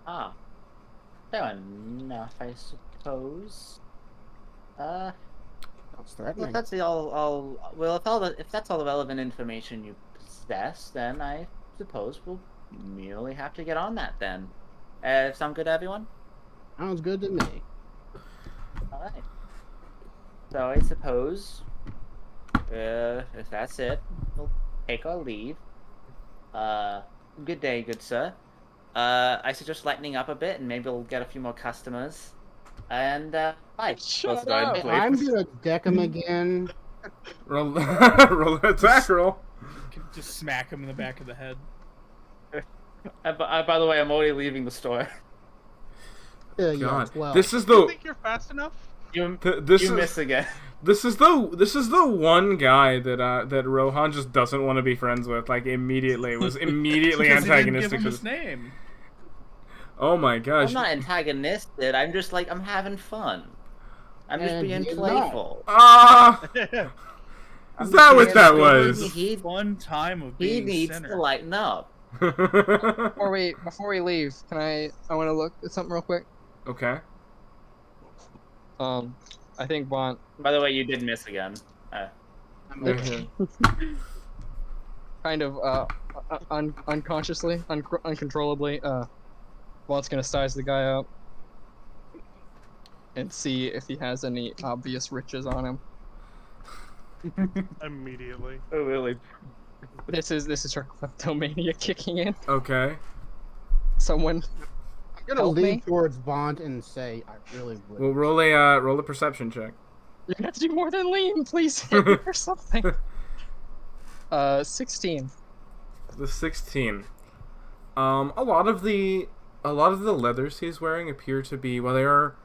C: Ah. Fair enough, I suppose.
G: That's
C: Well,
G: threatening.
C: if that's if that's all the relevant information you possess, then I suppose we'll merely have to get on that then. Sound good to everyone?
G: Sounds good to me.
C: Alright. So I suppose, if that's it, we'll take our leave. Good day, good sir. I suggest lightening up a bit, and maybe we'll get a few more customers. And, bye.
H: Shut
C: Let's go ahead and
H: up.
C: play.
G: I'm gonna deck him again.
A: Roll, roll an attack roll.
E: Can just smack him in the back of the head.
C: By the way, I'm already leaving the store.
G: Yeah,
A: God,
G: 12.
A: this is
B: You
A: the
B: think you're fast enough?
C: You,
A: this
C: you
A: is
C: miss again.
A: this is the one guy that Rohan just doesn't want to be friends with. Like immediately was immediately
E: Because he didn't give
A: antagonistic.
E: him
A: to
E: his name.
A: Oh my gosh!
C: I'm not antagonistic. I'm just like, I'm having fun. I'm just
G: And
C: being
G: he's
C: playful.
A: Ah,
C: I'm
A: is that what
C: just
A: that
C: being
A: was?
C: He
E: One time of
C: he
E: being
C: needs
E: sinner.
C: to lighten up.
H: Before we leave, I want to look at something real quick.
A: Okay.
H: I think Vaughn.
C: By the way, you did miss again.
H: Kind of unconsciously, uncontrollably, Vaughn's gonna size the guy up and see if he has any obvious riches on him.
B: Immediately.
C: Oh, really?
H: This is her kleptomania kicking in.
A: Okay.
H: Someone.
G: I'm gonna
H: Help
G: lean
H: me?
G: towards Vaughn and say, I really would.
A: We'll roll a perception check.
H: You're gonna have to do more than lean, please hit me or something. 16.
A: The 16. A lot of the leathers he's wearing appear to be, well, they are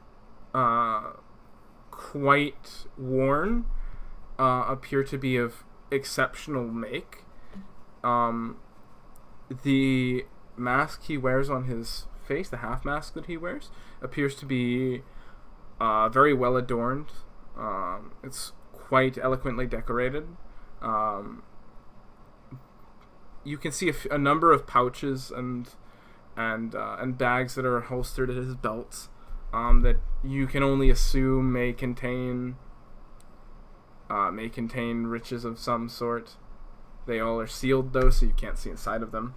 A: quite worn, appear to be of exceptional make. The mask he wears on his face, the half mask that he wears, appears to be very well adorned. It's quite eloquently decorated. You can see a number of pouches and bags that are holstered at his belts that you can only assume may contain riches of some sort. They all are sealed though, so you can't see inside of them.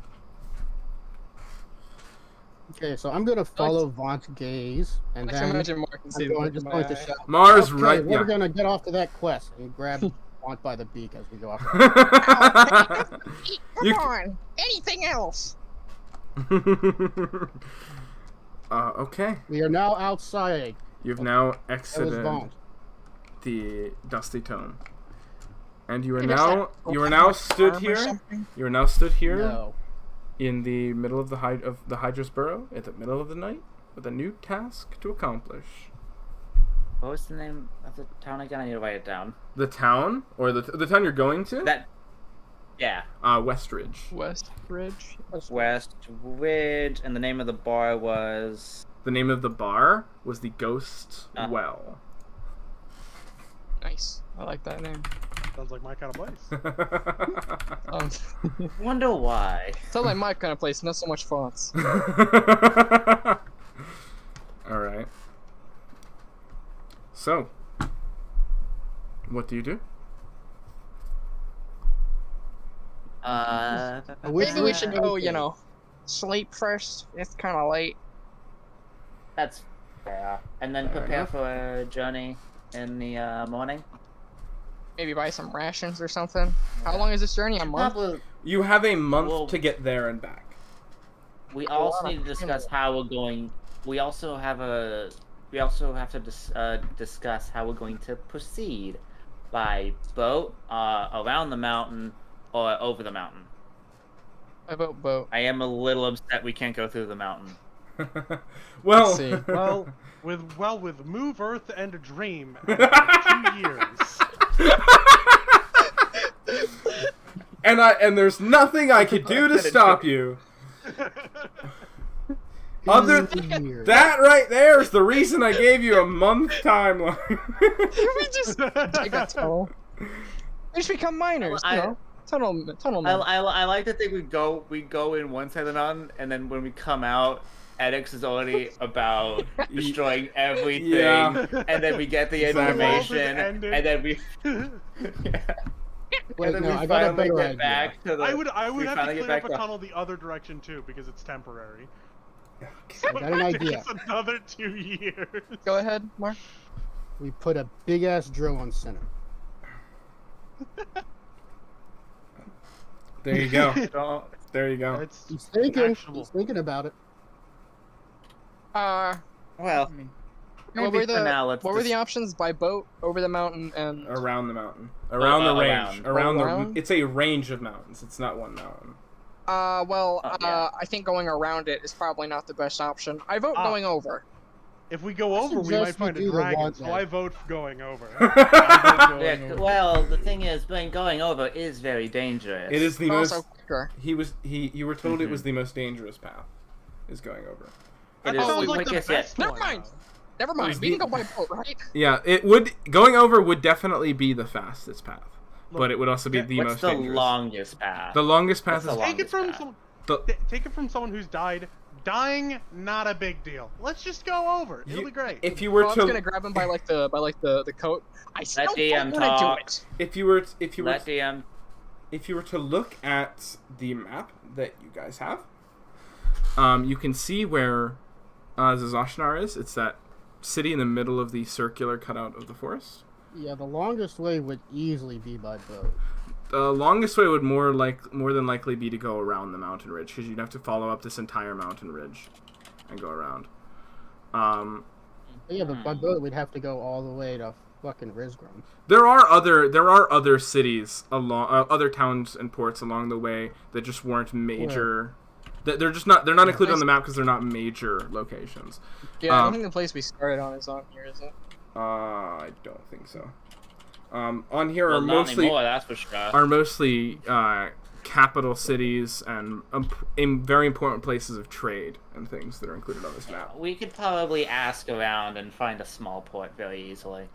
G: Okay, so I'm gonna follow Vaughn's gaze, and
H: I can
G: then
H: imagine Mark can see
G: I'm
H: the
G: going,
H: look in
G: just
H: my
G: going to
H: eye.
G: shout,
A: Mars,
G: okay,
A: right?
G: we're
A: Yeah.
G: gonna get off to that quest and grab Vaughn by the beak as we go off.
H: Come
A: You-
H: on! Anything else?
A: Okay.
G: We are now outside.
A: You've now
G: That was
A: exited
G: Vaughn.
A: the Dusty Tome, and you are
H: Maybe it's
A: now
H: that
A: you are
H: open
A: now
H: arm
A: stood
H: or
A: here.
H: something?
A: You are now stood here
G: No.
A: in the middle of the Hydra's burrow at the middle of the night with a new task to accomplish.
C: What was the name of the town again? I need to write it down.
A: The town, or the town you're going to?
C: Yeah.
A: Westridge.
H: Westridge.
C: West Ridge, and the name of the bar was...
A: The name of the bar was the Ghost
C: Uh-huh.
A: Well.
H: Nice. I like that name.
B: Sounds like my kind of place.
C: Wonder why.
H: Sounds like my kind of place, not so much fonts.
A: All right. So, what do you do?
H: Maybe we should go, sleep first. It's kind of late.
C: That's fair. And then
A: Fair
C: prepare
A: enough.
C: for a journey in the morning.
H: Maybe buy some rations or something. How long is this journey? A month?
C: Probably,
A: You have a month
C: Well-
A: to get there and back.
C: we also need to discuss how we're going. We also have to discuss how we're going to proceed by boat, around the mountain, or over the mountain.
H: I vote boat.
C: I am a little upset we can't go through the mountain.
A: Well,
H: Let's see.
B: Well, with Move Earth and a Dream, after 2 years.
A: and there's nothing I could do to stop you. Other
G: Weird.
A: that right there is the reason I gave you a month timeline.
H: we just take a tunnel. We just become miners,
C: Well,
H: Tunnel men.
C: I like to think we go in one side of the mountain, and then when we come out, Edix is already about destroying everything,
A: Yeah.
C: and then we get the
A: Exactly.
C: information,
B: ended.
C: and then we
G: Wait,
C: and then
G: no,
C: we
G: I got a
C: finally
G: better
C: get
G: idea.
C: back to the.
B: I would
C: we
B: have to
C: finally get
B: clear up
C: back
B: a
C: to-
B: tunnel the other direction too because it's temporary.
G: I got an idea.
B: It's another 2 years.
H: Go ahead, Mark.
G: We put a big ass drill on center.
A: There you go.
C: Don't-
A: There you go.
B: It's
G: He's thinking.
B: actionable.
G: He's thinking about it.
C: Well,
H: what
C: maybe
H: were
C: for now, let's
H: what were
C: just-
H: the options? By boat, over the mountain, and
A: Around the mountain. Around the range.
C: around.
H: Around?
A: It's a range of mountains. It's not one mountain.
C: Yeah.
H: I think going around it is probably not the best option. I vote going over.
B: If we go over, we
G: suggest
B: might
G: we
B: find a
G: do the
B: dragon,
G: one
B: so
G: thing.
B: I vote for going over.
C: Yeah, well, the thing is, going over is very dangerous.
A: It is the
H: Also
A: most.
H: quicker.
A: You were told it was the most dangerous path. Is going over.
B: That
C: It is
B: sounds
C: the
B: like the
C: quickest
B: best
H: Never
B: one.
H: mind. Never
A: was
H: mind. We can
A: the-
H: go by boat, right?
A: Yeah, it would. Going over would definitely be the fastest path, but it would also be the
C: What's
A: most
C: the
A: dangerous.
C: longest path?
A: The longest path
C: What's
A: is
C: the
B: Take it from
C: longest path?
B: Take it from someone who's died. Dying, not a big deal. Let's just go over. It'll be great.
A: If you were
H: I'm
A: to
H: gonna grab him by the coat. I still
C: Let
H: don't
C: DM
H: want to do
C: talk.
H: it.
A: if you were
C: Let DM.
A: if you were to look at the map that you guys have, you can see where Zazashnar is. It's that city in the middle of the circular cutout of the forest.
G: Yeah, the longest way would easily be by boat.
A: The longest way would more than likely be to go around the mountain ridge, because you'd have to follow up this entire mountain ridge and go around.
G: Yeah, but by boat we'd have to go all the way to fucking Rizgrim.
A: There are other cities along other towns and ports along the way that just weren't major. They're not included on the map because they're not major locations.
H: Yeah, I don't think the place we started on is on here, is it?
A: I don't think so. On here
C: Well,
A: are
C: not
A: mostly
C: anymore, that's for sure.
A: capital cities and in very important places of trade and things that are included on this map.
C: We could probably ask around and find a small port very easily.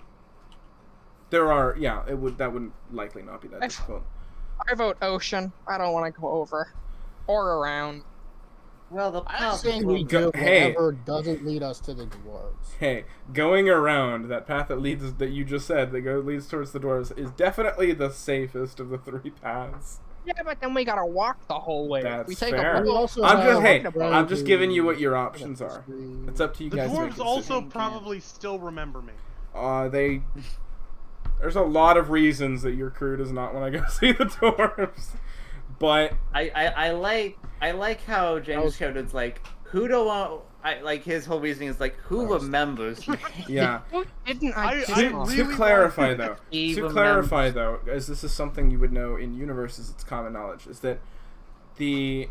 A: There are, that wouldn't likely not be that difficult.
H: I vote ocean. I don't want to go over or around.
C: Well, the
G: I'm saying we do whatever doesn't lead us to the dwarves.
A: Hey, going around that path that you just said leads towards the dwarves is definitely the safest of the three paths.
H: Yeah, but then we gotta walk the whole way.
A: That's
H: we take
A: fair. I'm just giving you what your options are. It's up to you
B: The
A: guys.
B: dwarves also probably still remember me.
A: There's a lot of reasons that your crew does not want to go see the dwarves, but
C: I like how James Sheridan's like, who don't want. Like his whole reasoning is like, who remembers me?
A: Yeah.
H: Who didn't
A: To clarify though, as this is something you would know in universes, it's common knowledge, is that the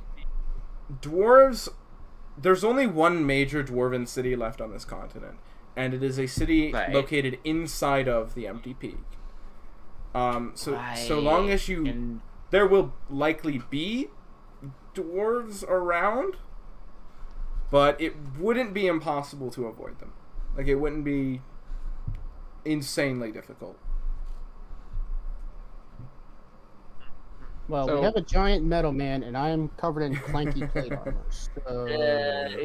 A: dwarves, there's only one major dwarven city left on this continent, and it is a city located inside of the Empty Peak. So long as there will likely be dwarves around, but it wouldn't be impossible to avoid them. Like, it wouldn't be insanely difficult.
G: Well, we have a giant metal man, and I am covered in clanky plate armor. So...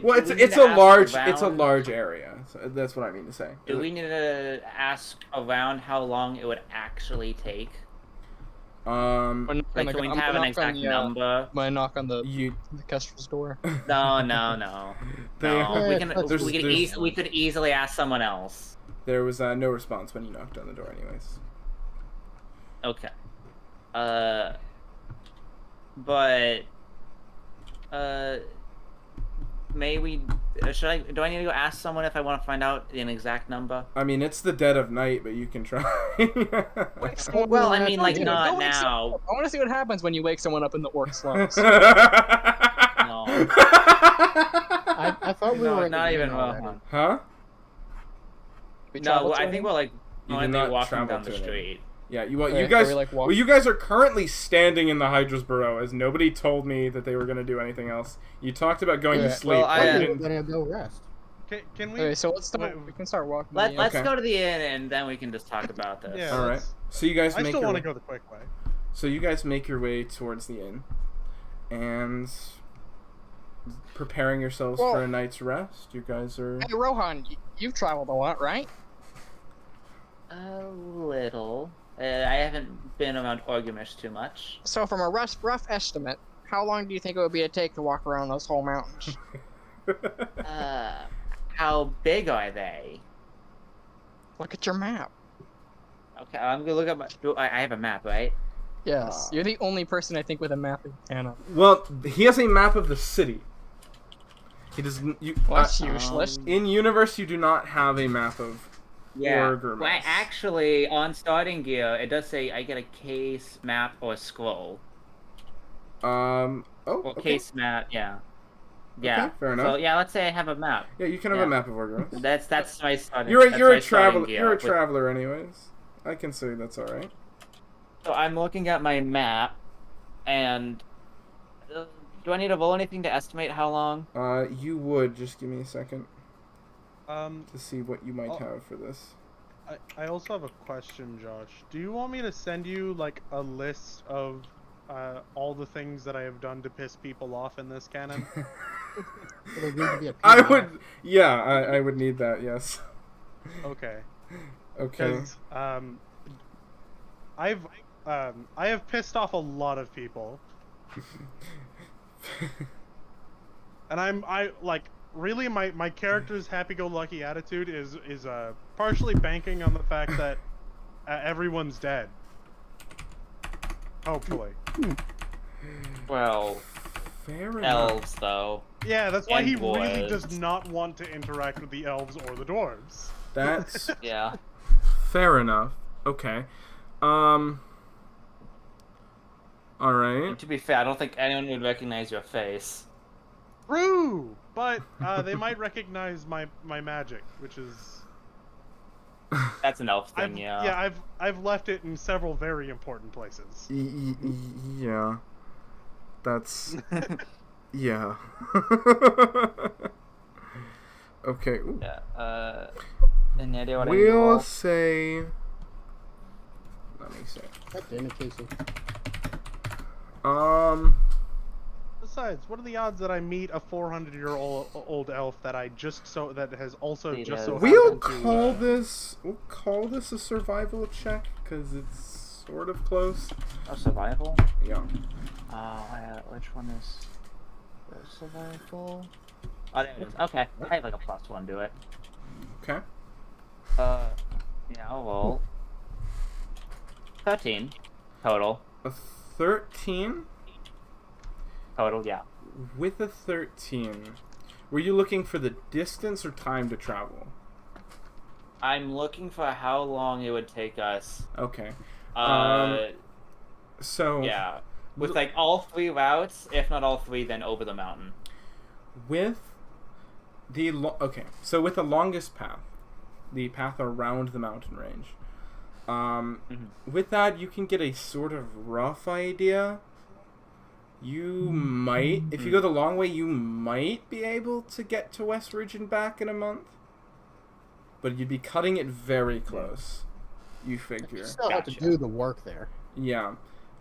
A: well, it's a large area. So that's what I mean to say.
C: Do we need to ask around how long it would actually take?
H: Can
C: we have an exact number?
H: When I knock on the Kestrel's door.
C: No. We could easily ask someone else.
A: There was no response when you knocked on the door, anyways.
C: Okay. May we? Do I need to go ask someone if I want to find out an exact number?
A: I mean, it's the dead of night, but you can try.
C: Well, I mean, like, not now.
H: I want to see what happens when you wake someone up in the orc slums.
C: No.
G: I thought we were
C: not even Rohan.
A: Huh?
C: No, I think we're like
A: you did not
C: walking down the street.
A: Yeah, you guys are currently standing in the Hydra's burrow, as nobody told me that they were going to do anything else. You talked about going to sleep.
C: Well,
G: we're going to go rest.
B: Can we?
H: Okay, so let's start. We can start walking.
C: Let's go to the inn, and then we can just talk about this.
B: Yeah,
A: all right. So you guys.
B: I still want to go the quick way.
A: So you guys make your way towards the inn, and preparing yourselves for a night's rest. You guys are.
H: Hey, Rohan, you've traveled a lot, right?
C: A little. I haven't been around Orgamish too much.
H: So, from a rough estimate, how long do you think it would be to take to walk around those whole mountains?
C: How big are they?
H: Look at your map.
C: Okay, I'm gonna look at my. I have a map, right?
H: Yes, you're the only person I think with a map in Canada.
A: Well, he has a map of the city. He doesn't.
H: That's useless.
A: In universe, you do not have a map of.
C: Yeah, well, actually, on starting gear, it does say I get a case, map, or scroll. Case map, yeah. Yeah.
A: Okay, fair enough.
C: So yeah, let's say I have a map.
A: Yeah, you can have a map of Orgros.
C: That's my starting.
A: You're a traveler. You're a traveler, anyways. I can say that's all right.
C: So I'm looking at my map, and do I need to roll anything to estimate how long?
A: You would. Just give me a second.
B: To
A: see what you might have for this.
B: I also have a question, Josh. Do you want me to send you like a list of all the things that I have done to piss people off in this canon?
G: It'll need to be a
A: I
G: PDF.
A: would, yeah, I would need that. Yes.
B: Okay.
A: Okay.
B: 'Cause, I have pissed off a lot of people, and I like really my character's happy-go-lucky attitude is partially banking on the fact that everyone's dead. Hopefully.
C: Well,
A: Fair enough.
C: elves though.
B: Yeah, that's why
C: And
B: he really
C: dwarves.
B: does not want to interact with the elves or the dwarves.
A: That's
C: Yeah.
A: fair enough. Okay. All right.
C: And to be fair, I don't think anyone would recognize your face.
B: True, but they might recognize my magic, which is
C: That's an elf thing, yeah.
B: I've left it in several very important places.
A: Yeah. That's yeah. Okay. Ooh.
C: Yeah. Any idea what I
A: We'll
C: roll?
A: say. Let me say.
G: God damn it, Casey.
B: Besides, what are the odds that I meet a 400-year-old elf that has also
C: He
B: just so
C: does.
A: We'll
B: happened to,
A: call this a survival check because it's sort of close.
C: Oh, survival?
A: Yeah.
C: Which one is survival? Oh, there it is. Okay, I have like a +1 to it.
A: Okay.
C: Yeah, I'll roll. 13 total.
A: A 13.
C: Total, yeah.
A: With a 13, were you looking for the distance or time to travel?
C: I'm looking for how long it would take us.
A: Okay.
C: So yeah, with like all 3 routes, if not all 3, then over the mountain.
A: With the so with the longest path, the path around the mountain range. With that, you can get a sort of rough idea. You might, if you go the long way, you might be able to get to West Ridge and back in a month. But you'd be cutting it very close. You figure.
G: You still have to do the work there.
A: Yeah.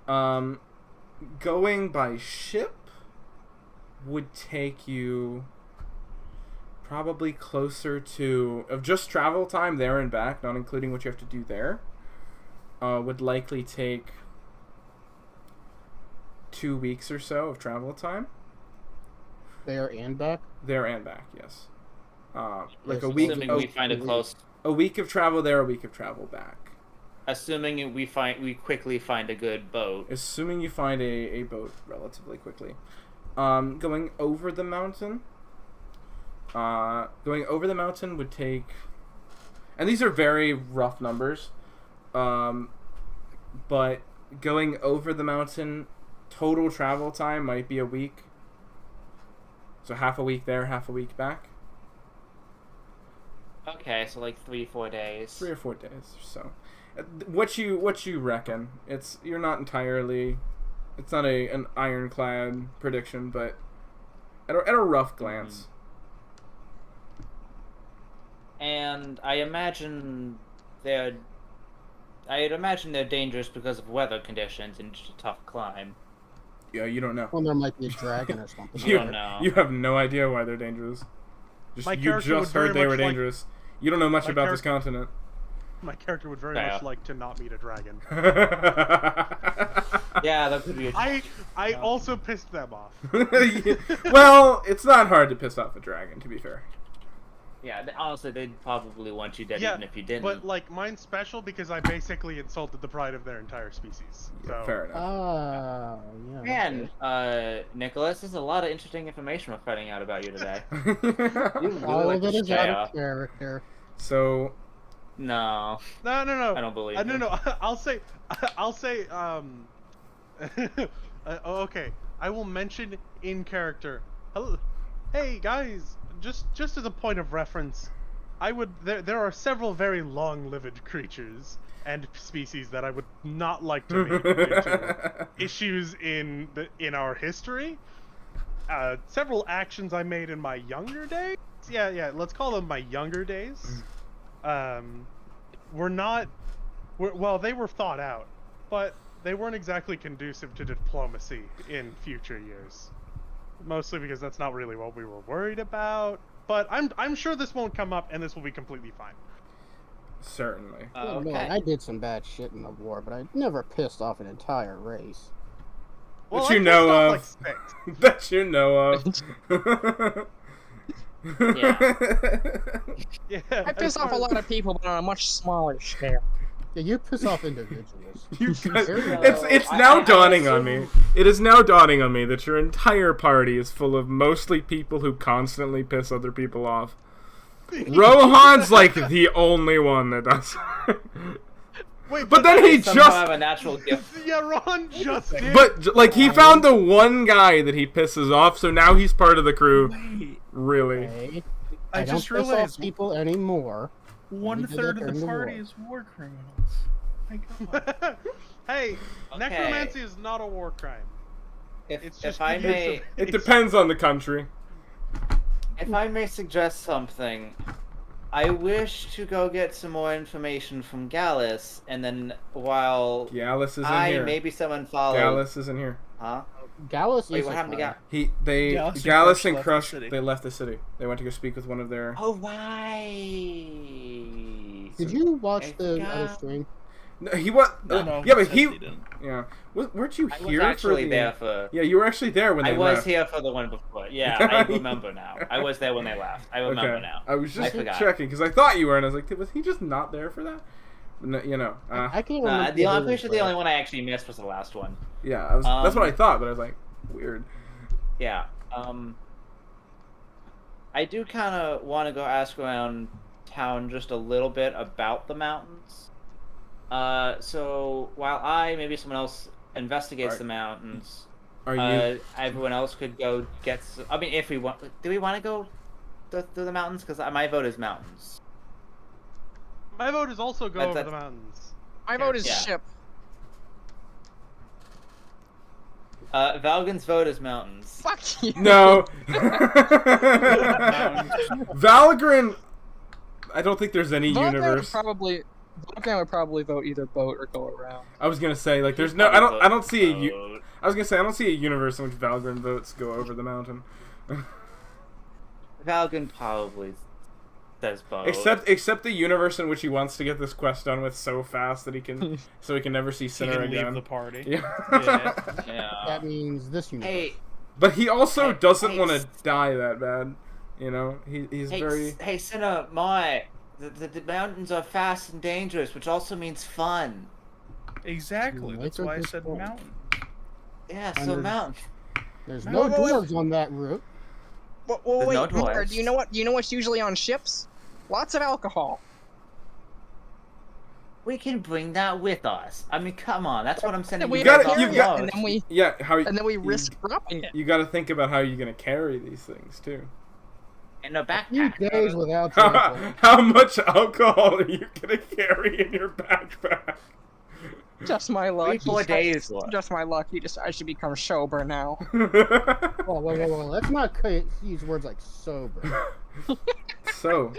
A: Going by ship would take you probably closer to, of just travel time there and back, not including what you have to do there, would likely take 2 weeks or so of travel time.
G: There and back?
A: There and back, yes. Like
G: Yes,
A: a week.
C: Assuming we find it close.
A: A week of travel there, a week of travel back.
C: Assuming we quickly find a good boat.
A: Assuming you find a boat relatively quickly. Going over the mountain. Going over the mountain would take, and these are very rough numbers. But going over the mountain, total travel time might be a week. So half a week there, half a week back.
C: Okay, so like 3-4 days.
A: 3 or 4 days or so. What you reckon? You're not entirely. It's not an ironclad prediction, but at a rough glance.
C: And I'd imagine they're dangerous because of weather conditions and just a tough climb.
A: Yeah, you don't know.
G: Well, there might be a dragon or something.
C: You don't know.
A: You have no idea why they're dangerous. You just heard they were dangerous. You don't know much about this continent.
B: My character would very much like to not meet a dragon.
C: Yeah, that could be a...
B: I also pissed them off.
A: Well, it's not hard to piss off a dragon, to be fair.
C: Yeah, honestly, they'd probably want you dead even if you didn't.
B: But, like, mine's special because I basically insulted the pride of their entire species. So.
A: Fair enough.
G: Yeah.
C: Man, Nicholas, there's a lot of interesting information we're finding out about you today. You really
G: All
C: like
G: of
C: to
G: it is
C: stay
G: out
C: up.
G: of character.
A: So...
C: No.
B: No.
C: I don't believe you.
B: No. I'll say, okay. I will mention in character. Hello. Hey, guys. Just as a point of reference, there are several very long-lived creatures and species that I would not like to meet due to issues in our history. Several actions I made in my younger days. Yeah. Let's call them my younger days. They were thought out, but they weren't exactly conducive to diplomacy in future years. Mostly because that's not really what we were worried about. But I'm sure this won't come up, and this will be completely fine.
A: Certainly.
G: Yeah,
C: Okay.
G: man, I did some bad shit in the war, but I never pissed off an entire race.
B: Well,
A: That you
B: I
A: know
B: pissed
A: of.
B: off, like, 6.
A: That you know of.
C: Yeah.
B: Yeah.
H: I piss off a lot of people, but on a much smaller scale.
G: Yeah, you piss off individuals.
A: You guys,
C: So,
A: it's now
C: I
A: dawning on me.
C: assume-
A: It is now dawning on me that your entire party is full of mostly people who constantly piss other people off. Rohan's like the only one that does.
B: Wait,
A: But then he
C: Somehow
A: just
C: have a natural gift.
B: Yeah, Ron just did.
A: But like he found the one guy that he pisses off, so now he's part of the crew.
E: Wait,
A: Really?
G: Okay?
E: I
G: don't
E: just
G: piss off
E: realized
G: people anymore.
E: 1/3 of
G: during
E: the
G: the
E: party
G: war.
E: is war criminals. My God.
B: Hey,
C: Okay.
B: necromancy is not a war crime.
C: If,
B: It's
C: if
B: just
C: I
B: the use
C: may,
B: of-
A: It depends on the country.
C: if I may suggest something, I wish to go get some more information from Gallus, and then while
A: Gallus is in
C: I
A: here.
C: maybe someone follow.
A: Gallus is in here.
C: Huh?
G: Gallus
C: Wait,
G: is
C: what
G: a
C: happened to
G: guy.
C: Gallus?
A: Gallus and
E: left the
A: Crush,
E: city.
A: they left the city. They went to go speak with one of their.
C: Oh right.
G: Did you watch
C: I
G: the
C: forgot.
G: other stream?
A: No, he was.
E: No,
A: yeah, but
E: said
A: he.
E: didn't.
A: Yeah. Weren't you
C: I was
A: here for
C: actually
A: the?
C: there for.
A: Yeah, you were actually there when
C: I
A: they
C: was
A: left.
C: here for the one before. Yeah, I remember now. I was there when they left. I remember
A: Okay.
C: now.
A: I was just
C: forgot.
A: checking because I thought you were, and I was like, was he just not there for that? No, you know.
G: I can't remember.
C: I'm pretty sure the only one I actually missed was the last one.
A: Yeah, that's what I thought, but I was like, weird.
C: Yeah. I do kind of want to go ask around town just a little bit about the mountains. So while maybe someone else investigates the mountains,
A: Are you?
C: everyone else could go get. I mean, if we want, do we want to go through the mountains? Because my vote is mountains.
B: My vote is also go over
C: That's-
B: the mountains.
H: My vote is
C: Yeah.
H: ship.
C: Valgan's vote is mountains.
H: Fuck you.
A: No. Valgren. I don't think there's any
H: Vulcan
A: universe.
H: Vulcan would probably vote either boat or go around.
A: I was gonna say like there's no. I don't see a. I was gonna say I don't see a universe in which Valgren votes go over the mountain.
C: Valgan probably says boat.
A: Except the universe in which he wants to get this quest done with so fast that he can never see
E: He
A: Sinner
E: can
A: again.
E: leave the party.
A: Yeah.
C: Yeah.
G: That means this universe.
C: Hey,
A: But he also doesn't
C: hey,
A: want to die that bad. You know, he's very.
C: Hey, Sinner, the mountains are fast and dangerous, which also means fun.
E: Exactly.
G: You
E: That's
G: like
E: why I
G: it
E: said
G: before.
E: mountain.
C: Yeah,
G: And
C: so
G: there's-
C: mountains.
G: There's
H: No,
G: no
H: wait, wait.
G: dwarves on that route.
H: Well,
C: There's
H: wait,
C: no
H: Miller,
C: dwarves.
H: do you know what? Do you know what's usually on ships? Lots of alcohol.
C: We can bring that with us. I mean, come on, that's what I'm sending
H: We
C: you
A: gotta-
C: guys
A: you've
C: off
A: got-
C: the
H: and
C: boat.
H: then we
A: Yeah,
H: risk dropping it.
A: You got to think about how you're gonna carry these things too.
C: in a
G: Few
C: backpack.
G: days without alcohol.
A: How much alcohol are you gonna carry in your backpack?
H: Just my luck.
C: 3-4 days.
H: Just my luck. I should become sober now.
G: Whoa, let's not use words like sober.
A: So,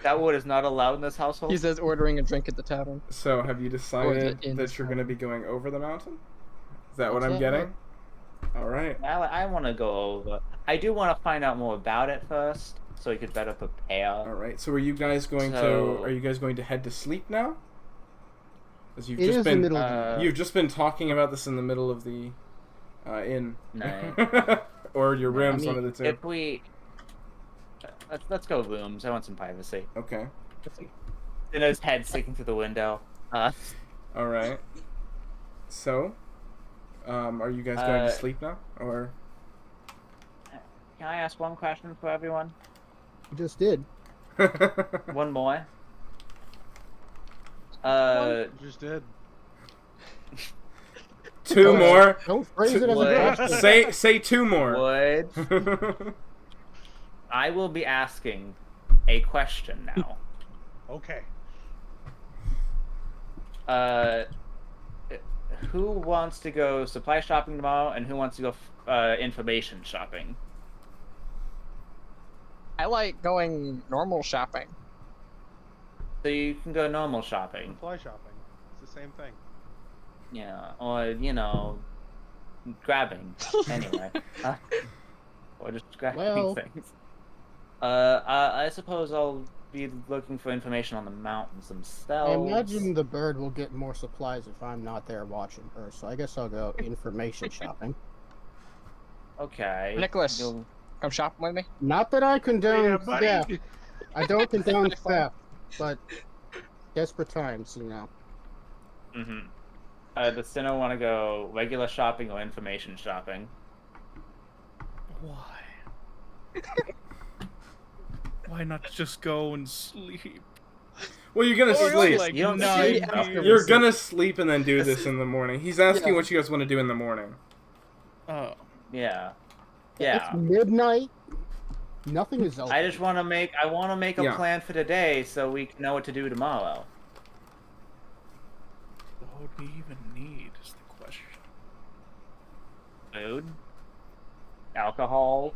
C: That word is not allowed in this household.
H: He says ordering a drink at the tavern.
A: have you decided
H: in
A: that you're
H: town.
A: gonna be going over the mountain? Is that what
G: That's
A: I'm
G: it,
A: getting? All right.
C: I want to go over. I do want to find out more about it first, so we could better prepare.
A: All right. So, are you guys going to head to sleep now? As you've
G: It
A: just
G: is the
A: been
G: middle of the
A: you've just been talking about this in the middle of the inn,
C: No.
A: or your rooms,
G: I mean,
A: one of the two.
C: If we let's go rooms. I want some privacy.
A: Okay.
C: Dinner's head sticking through the window.
A: All right. So, are you guys going to sleep now, or?
C: Can I ask one question for everyone?
G: You just did.
C: One more.
B: Just did.
A: Two more.
G: Don't phrase it as a
C: What?
G: question.
A: Say two more.
C: Would I will be asking a question now.
B: Okay.
C: Who wants to go supply shopping tomorrow, and who wants to go information shopping?
H: I like going normal shopping.
C: So you can go normal shopping.
B: Fly shopping. It's the same thing.
C: or grabbing anyway, or just grabbing
G: Well-
C: things. I suppose I'll be looking for information on the mountains
G: I
C: themselves.
G: imagine the bird will get more supplies if I'm not there watching her, so I guess I'll go information shopping.
C: Okay.
H: Nicholas.
C: You'll-
H: Come shopping with me.
G: Not that I condone
B: Yeah, buddy.
G: theft. I don't condone
H: Pretty fun.
G: theft, but desperate times,
C: Mhm. Does Sinnoh want to go regular shopping or information shopping?
E: Why? Why not just go and sleep?
A: Well, you're gonna
H: Or
A: sleep.
H: like
C: You don't
H: nine
C: sleep after
H: years.
A: You're gonna sleep and then do this in the morning. He's asking
H: Yeah.
A: what you guys want to do in the morning.
E: Oh.
C: Yeah.
G: It's
C: Yeah.
G: midnight. Nothing is open.
C: I just want to make a
A: Yeah.
C: plan for today so we can know what to do tomorrow.
E: What would we even need is the question.
C: Food, alcohol,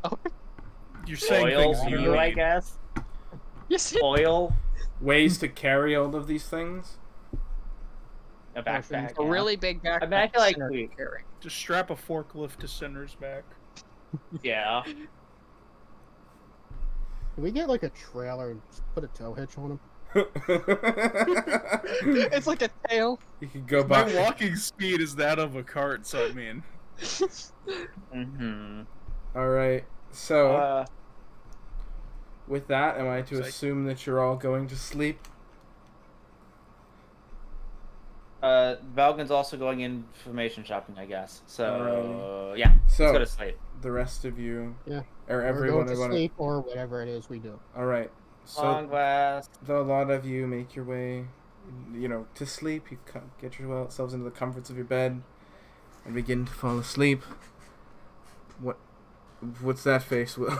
E: You're saying
C: oil
E: things
C: for
E: you
C: you, I
E: need.
C: guess.
H: Yes.
C: Oil,
A: Ways to carry all of these things.
C: a backpack.
H: A
C: yeah.
H: really big backpack.
C: I mean, I feel like
H: Sinner
C: we-
H: can carry.
E: Just strap a forklift to Sinner's back.
C: Yeah.
G: Can we get like a trailer and just put a tow hitch on him?
H: It's like a tail.
A: You could go
E: My
A: by.
E: walking speed is that of a cart, so I mean.
C: Mm-hmm.
A: All right. So,
C: Uh,
A: with that, am I to
E: Psych.
A: assume that you're all going to sleep?
C: Valgan's also going information shopping, I guess. So,
A: Alright.
C: yeah,
A: So,
C: let's go to sleep.
A: the rest of you,
G: Yeah.
A: or
G: Or
A: everyone,
G: go to
A: wanna...
G: sleep, or whatever it is we do.
A: All right. So,
C: Long glass.
A: the lot of you make your way, to sleep. You get yourselves into the comforts of your bed and begin to fall asleep. What's that face, Will?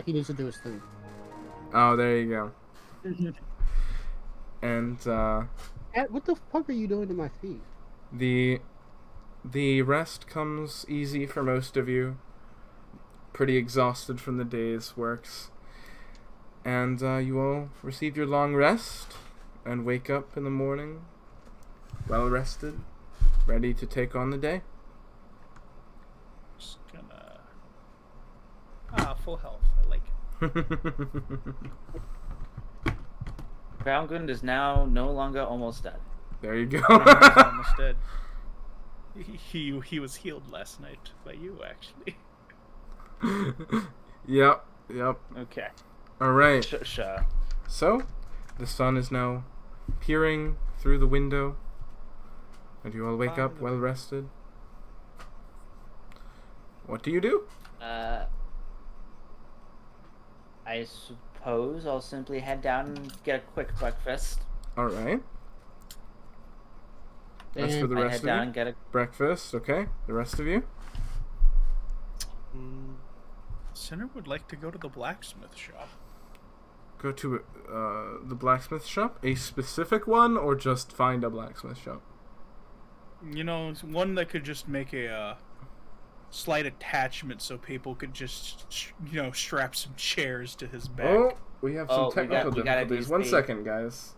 G: He needs to do his thing.
A: Oh, there you go. And
G: What the fuck are you doing to my feet?
A: the rest comes easy for most of you. Pretty exhausted from the day's works. And you all receive your long rest and wake up in the morning well rested, ready to take on the day.
E: Just gonna. Full health. I like it.
C: Valgan is now no longer almost dead.
A: There you
E: He's
A: go.
E: almost dead. He was healed last night by you, actually.
A: Yep.
C: Okay.
A: All right.
C: Sure.
A: So, the sun is now peering through the window, and you all wake up well rested. What do you do?
C: I suppose I'll simply head down and get a quick breakfast.
A: All right. That's for the
C: I
A: rest
C: head
A: of
C: down
A: you.
C: and get a.
A: Breakfast. Okay. The rest of you.
E: Sinner would like to go to the blacksmith shop.
A: Go to the blacksmith shop. A specific one, or just find a blacksmith shop.
E: One that could just make a slight attachment so people could just, strap some chairs to his back.
A: Oh, we have some
C: Oh,
A: technical
C: we gotta
A: difficulties.
C: use
A: 1
C: the-
A: second, guys.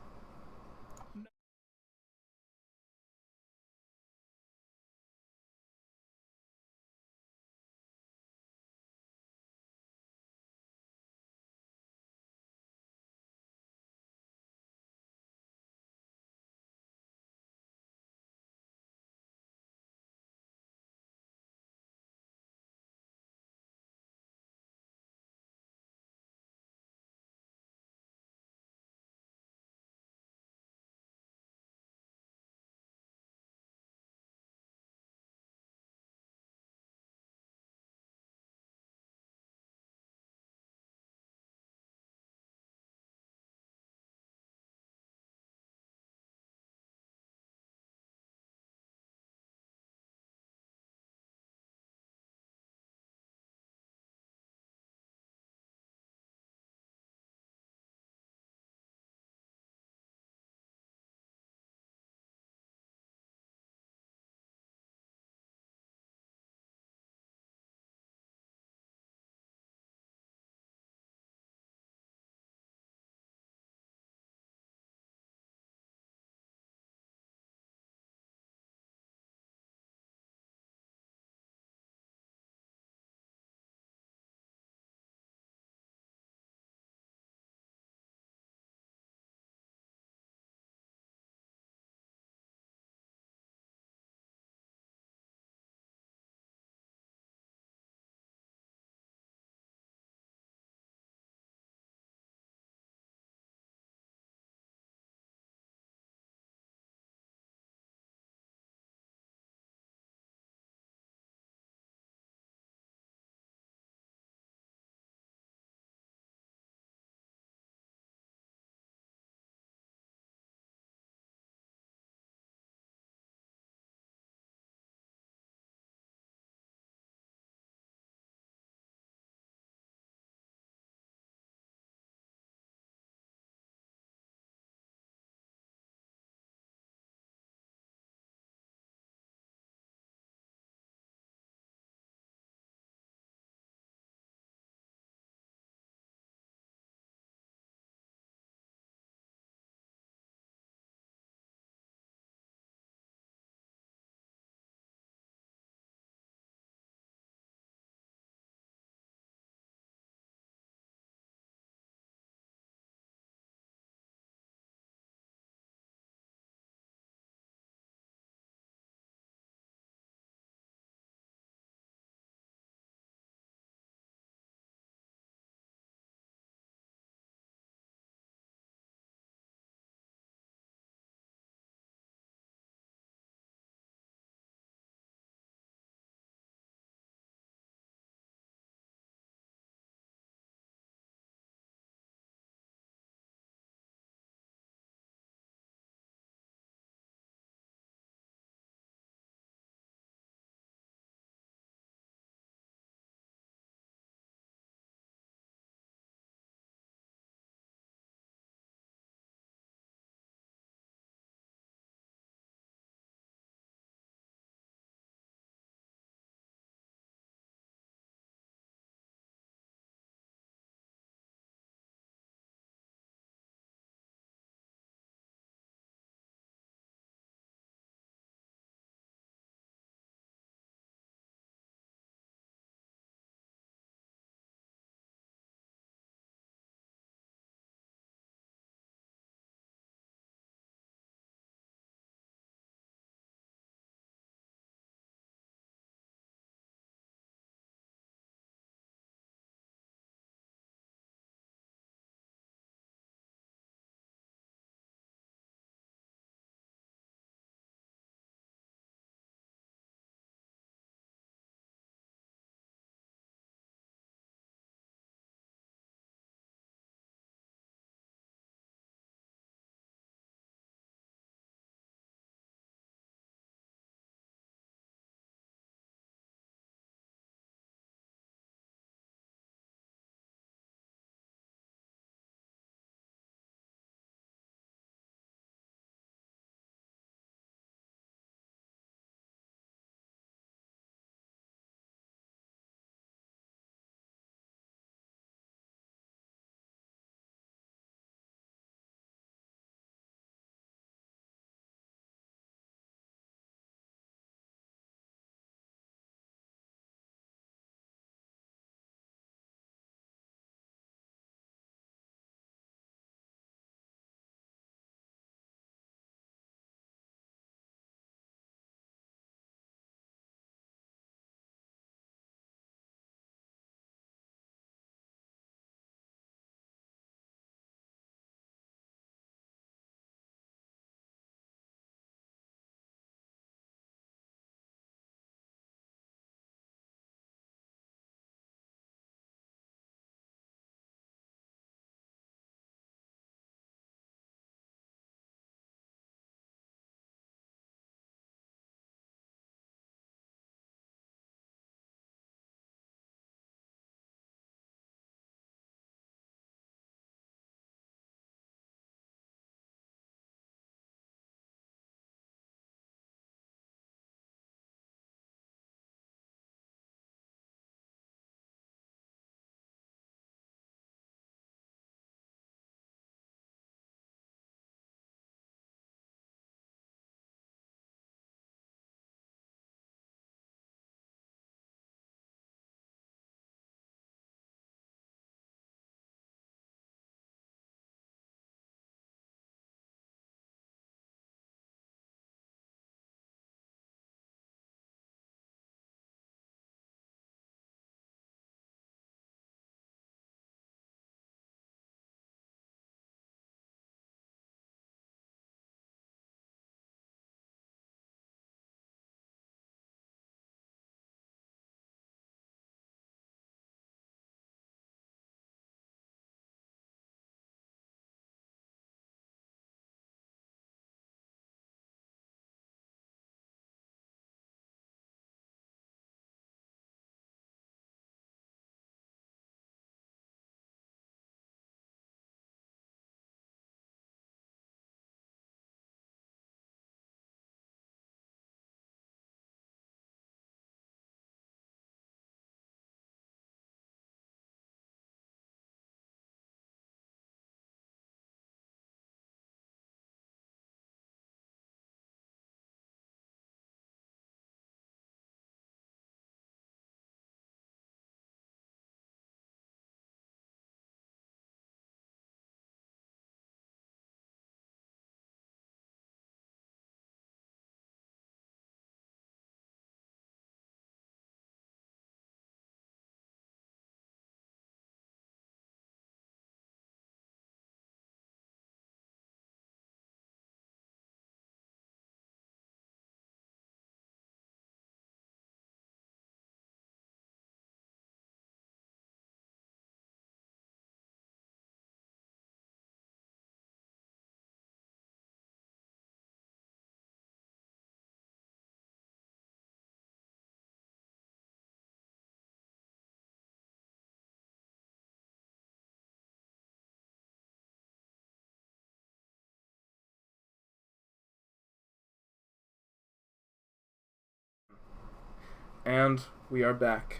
A: And we are back.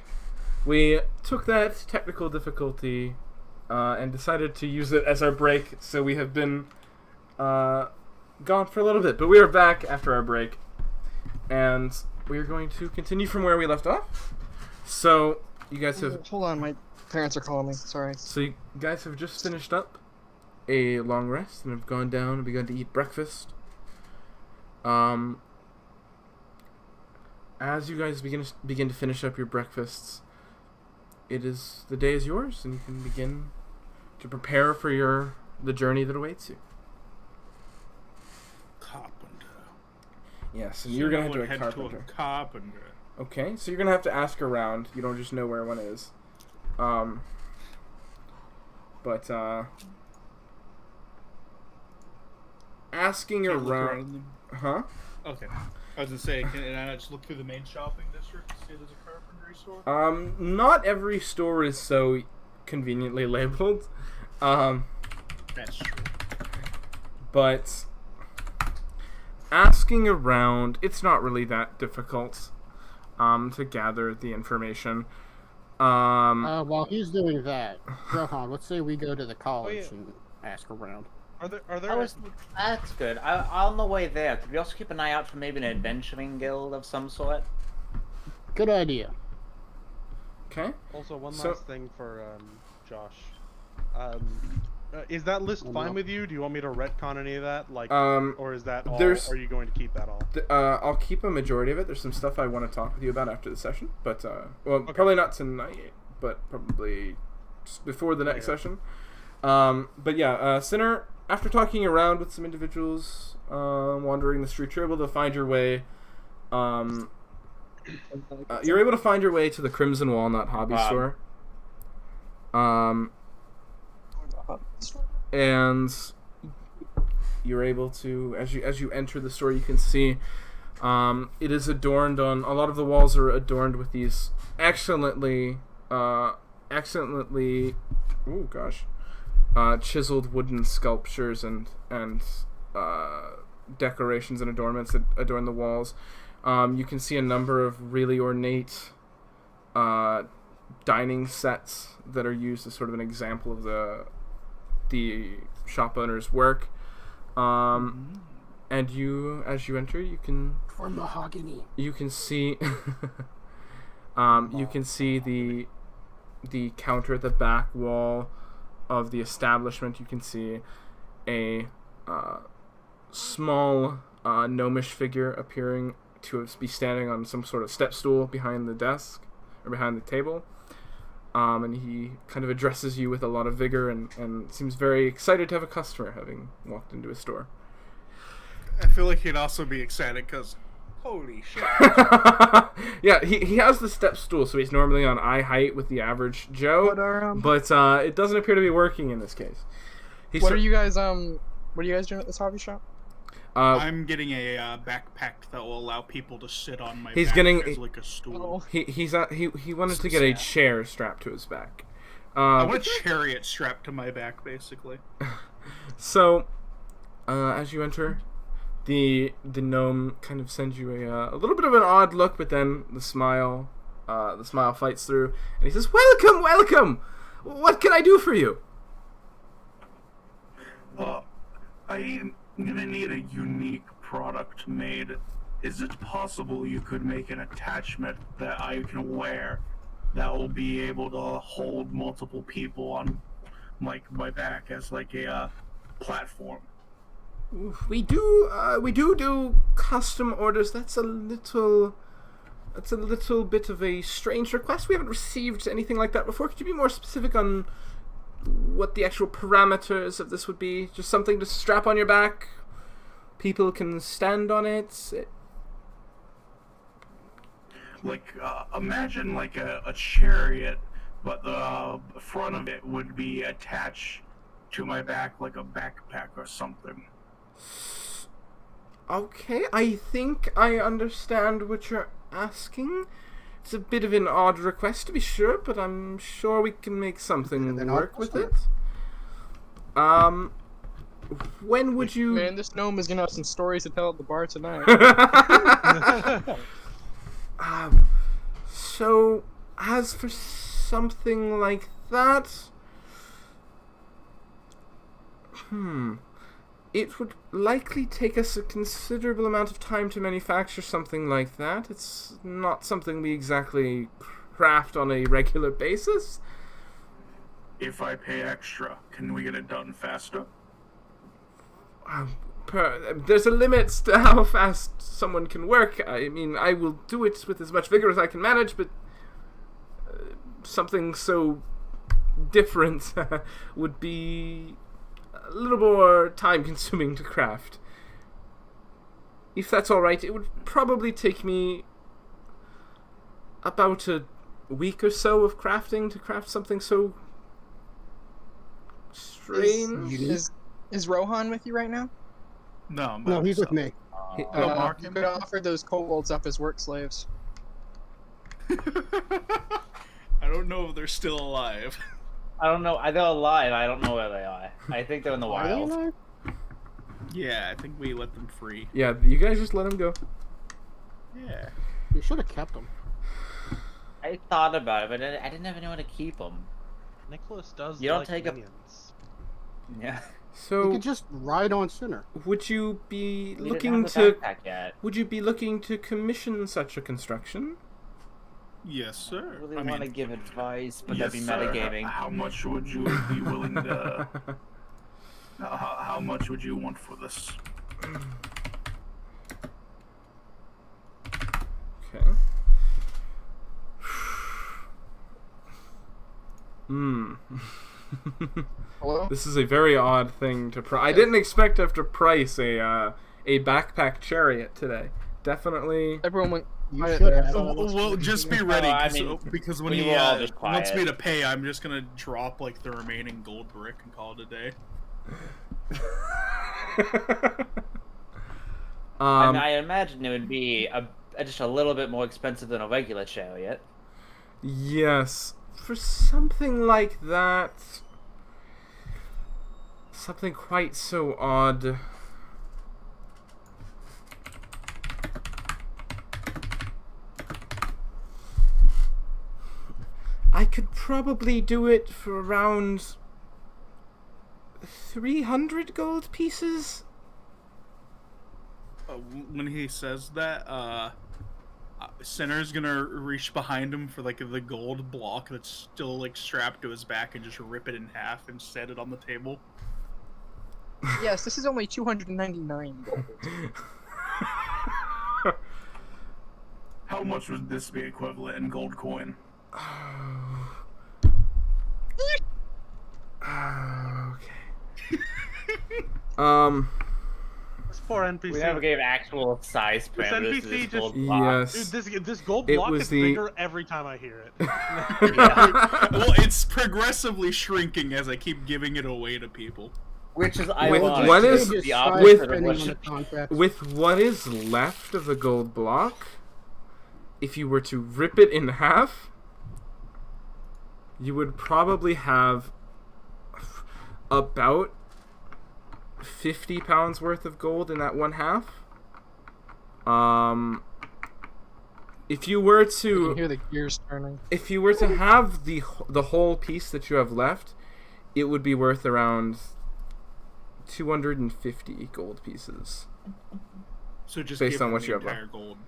A: We took that technical difficulty and decided to use it as our break, so we have been gone for a little bit. But we are back after our break, and we are going to continue from where we left off. So, you guys have...
H: Hold on, my parents are calling me. Sorry.
A: So you guys have just finished up a long rest and have gone down and begun to eat breakfast. As you guys begin to finish up your breakfasts, the day is yours, and you can begin to prepare for the journey that awaits you.
E: Carpenter.
A: Yes, and
E: So
A: you're gonna
E: no
A: head to
E: one
A: a carpenter.
E: To a carpenter.
A: Okay, so you're gonna have to ask around. You don't just know where one is. But asking
E: Can't look
A: around, huh?
E: Okay. I was gonna say, can I just look through the main shopping district to see if there's a carpentry store?
A: Not every store is so conveniently labeled.
E: That's true.
A: But asking around, it's not really that difficult to gather the information.
G: While he's doing that, Rohan, let's say we go to the college and ask around.
B: Are there?
C: That's good. On the way there, could we also keep an eye out for maybe an adventuring guild of some sort?
G: Good idea.
A: Okay.
B: Also, one last thing for Josh. Is that list fine with you? Do you want me to retcon any of that? Or is that all? Are you going to keep that all?
A: I'll keep a majority of it. There's some stuff I want to talk with you about after the session, but probably not tonight, but probably just before the next session. But yeah, Sinner, after talking around with some individuals, wandering the streets, you're able to find your way. You're able to find your way to the Crimson Walnut Hobby Store. And you're able to, as you enter the store, you can see it is adorned on a lot of the walls are adorned with these excellently chiseled wooden sculptures and decorations and adornments that adorn the walls. You can see a number of really ornate dining sets that are used as sort of an example of the shop owner's work. And as you enter, you can
G: For mahogany.
A: You can see you can see the counter at the back wall of the establishment. You can see a small gnomish figure appearing to be standing on some sort of step stool behind the desk or behind the table. And he kind of addresses you with a lot of vigor and seems very excited to have a customer having walked into his store.
E: I feel like he'd also be excited because, holy shit.
A: Yeah, he has the step stool, so he's normally on eye height with the average Joe, but it doesn't appear to be working in this case.
H: What are you guys doing at this hobby shop?
E: I'm getting a backpack that will allow people to sit on my back as like a stool.
A: He wanted to get a chair strapped to his back.
E: I want a chariot strapped to my back, basically.
A: So, as you enter, the gnome kind of sends you a little bit of an odd look, but then the smile fights through, and he says, "Welcome, welcome! What can I do for you?"
F: I'm gonna need a unique product made. Is it possible you could make an attachment that I can wear that will be able to hold multiple people on like my back as like a platform?
A: We do custom orders. That's a little bit of a strange request. We haven't received anything like that before. Could you be more specific on what the actual parameters of this would be? Just something to strap on your back? People can stand on it?
F: Like, imagine like a chariot, but the front of it would be attached to my back like a backpack or something.
A: Okay, I think I understand what you're asking. It's a bit of an odd request to be sure, but I'm sure we can make something work with it. When would you...
H: Man, this gnome is gonna have some stories to tell at the bar tonight.
A: So, as for something like that... It would likely take us a considerable amount of time to manufacture something like that. It's not something we exactly craft on a regular basis.
F: If I pay extra, can we get it done faster?
A: There's a limit to how fast someone can work. I mean, I will do it with as much vigor as I can manage, but something so different would be a little more time-consuming to craft. If that's alright, it would probably take me about a week or so of crafting to craft something so strange.
H: Is Rohan with you right now?
G: No, he's with me.
H: You could offer those kobolds up as work slaves.
E: I don't know if they're still alive.
C: I don't know. They're alive. I don't know where they are. I think they're in the wild.
E: Yeah, I think we let them free.
A: Yeah, you guys just let him go.
E: Yeah.
G: You should have kept them.
C: I thought about it, but I didn't have anyone to keep them.
B: Nicholas does.
C: You don't
B: like
C: take
B: minions.
C: Yeah.
A: So
G: You could just ride on sooner.
A: would you be
C: We
A: looking
C: didn't have the
A: to
C: backpack yet.
A: would you be looking to commission such a construction?
E: Yes,
C: I
E: sir.
C: really
E: I
C: want to
E: mean,
C: give advice, but
F: Yes,
C: that'd be
F: sir.
C: metagaming.
F: How much would you be willing to... how much would you want for this?
A: Okay.
H: Hello?
A: This is a very odd thing to I didn't expect to have to price a backpack chariot today. Definitely.
H: Everyone went
G: You
H: quiet
G: should
H: there.
G: have.
E: well, just be ready,
C: I
E: 'cause-
C: mean,
E: because when
C: we
E: he
C: were all just
E: wants me
C: quiet.
E: to pay, I'm just gonna drop like the remaining gold brick and call it a day.
C: And I imagine it would be just a little bit more expensive than a regular chariot.
A: Yes. For something like that, something quite so odd. I could probably do it for around 300 gold pieces.
E: When he says that, Sinner's gonna reach behind him for like the gold block that's still like strapped to his back and just rip it in half and set it on the table.
H: Yes, this is only 299 gold.
F: How much would this be equivalent in gold coin?
A: Okay.
B: This poor NPC.
C: We never gave actual size
B: This
C: parameters
B: NPC
C: to this
B: just-
C: gold block.
A: Yes.
B: Dude, this gold
A: It
B: block
A: was
B: is
A: the-
B: bigger every time I hear it.
E: Well, it's progressively shrinking as I keep giving it away to people.
C: Which is
A: With
C: ironic.
A: what
C: because
A: is-
C: it's the
A: with-
C: opposite of
G: Depending
C: what
G: on the
C: should-
G: contract.
A: With what is left of the gold block, if you were to rip it in half, you would probably have about 50 pounds worth of gold in that one half. If you were
H: You can
A: to
H: hear the gears turning.
A: have the whole piece that you have left, it would be worth around 250 gold pieces.
E: So just
A: Based
E: give
A: on
E: him
A: what
E: the
A: you have
E: entire gold.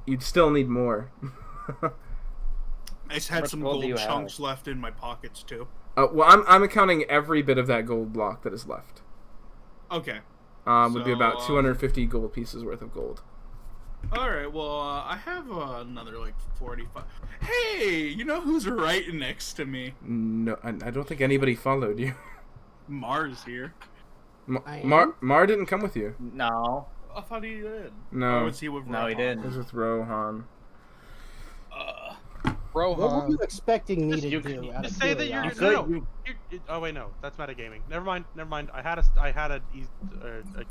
A: You'd still need more.
E: I just had
C: much
E: some
C: gold do
E: gold
C: you
E: chunks left in my pockets too.
A: Well, I'm accounting every bit of that gold block that is left.
E: Okay.
A: Would be
E: So,
A: about 250 gold pieces worth of gold.
E: All right. Well, I have another like 45. Hey, you know who's right next to me?
A: No, I don't think anybody followed you.
E: Mars here.
G: I
A: Mar didn't come with you.
C: No.
E: I thought he did.
A: No.
E: Or was he with
C: No, he
E: Rohan?
C: didn't.
A: It was with Rohan.
G: What were
H: Rohan.
G: you expecting me to
C: You-
G: do? out of
B: Just say that
G: curiosity?
B: you're
C: could-
B: oh wait, no, that's metagaming. Never mind. I had a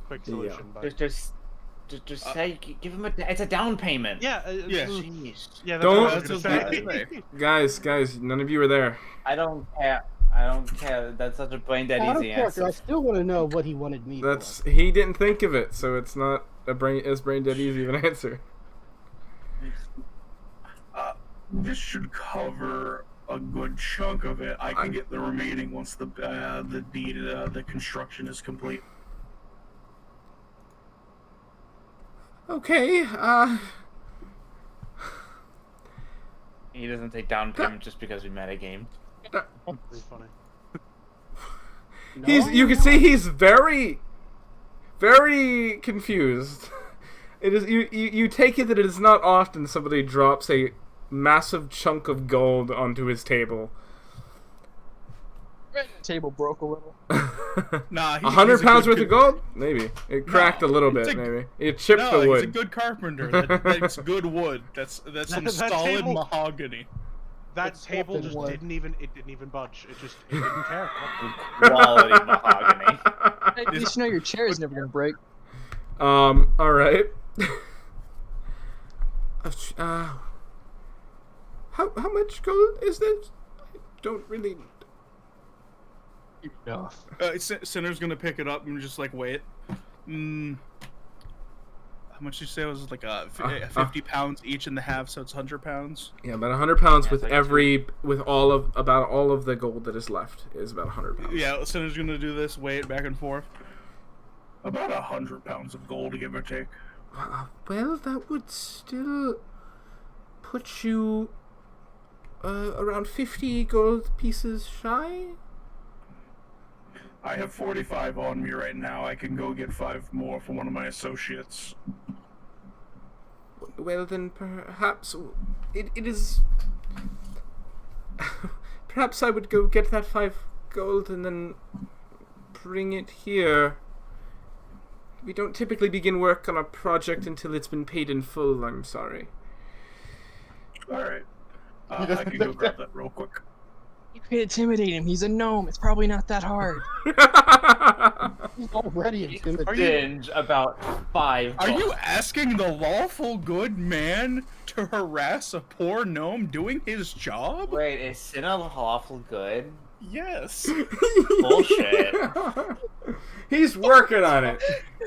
B: quick solution, but
C: Just say, give him it's a down payment.
B: yeah,
E: Yeah.
C: Jeez.
B: yeah. That's
A: Don't-
B: what I was gonna
E: That's
B: say.
A: Guys, none of you were there.
C: I don't care. I don't care. That's such a brain dead
G: Out of
C: easy
G: character, I
C: answer.
G: still want to know what he wanted me
A: He didn't think of it, so it's not as brain dead easy of an answer.
F: this should cover a good chunk of it. I can get the remaining once the construction is complete.
A: Okay,
C: He doesn't take down payment just because we metagame.
B: Pretty funny.
A: you can see he's very, very confused. It is you take it that it is not often somebody drops a massive chunk of gold onto his table.
H: Table broke a little.
E: Nah,
A: 100 pounds worth of gold? Maybe. It cracked a little bit, maybe. It chipped the wood.
E: He's a good carpenter. That's good wood. That's some solid
B: table-
E: mahogany.
B: That
G: It's
B: table
G: fucking
B: just
G: wood.
B: didn't even budge. It didn't care.
C: Quality mahogany.
H: At least you know your chair is never gonna break.
A: Alright. How much gold is this? I don't really...
H: Enough.
E: Sinner's gonna pick it up and just like wait. How much did you say it was? Like 50 pounds each in the half, so it's 100 pounds.
A: Yeah, about 100 pounds
C: Yeah,
A: with
C: it's like
A: about all of the gold that is left is about 100 pounds.
E: Yeah, Sinner's gonna do this, weigh it back and forth.
F: About 100 pounds of gold, give or take.
A: Well, that would still put you around 50 gold pieces shy.
F: I have 45 on me right now. I can go get 5 more for one of my associates.
A: Well, then perhaps it is. Perhaps I would go get that 5 gold and then bring it here. We don't typically begin work on a project until it's been paid in full, I'm sorry.
F: Alright. I can go grab that real quick.
H: You can intimidate him. He's a gnome. It's probably not that hard.
G: He's already intimidated.
C: Binge about 5.
E: Are you asking the lawful good man to harass a poor gnome doing his job?
C: Wait, is Sinner lawful good?
E: Yes.
C: Bullshit.
A: He's working on it.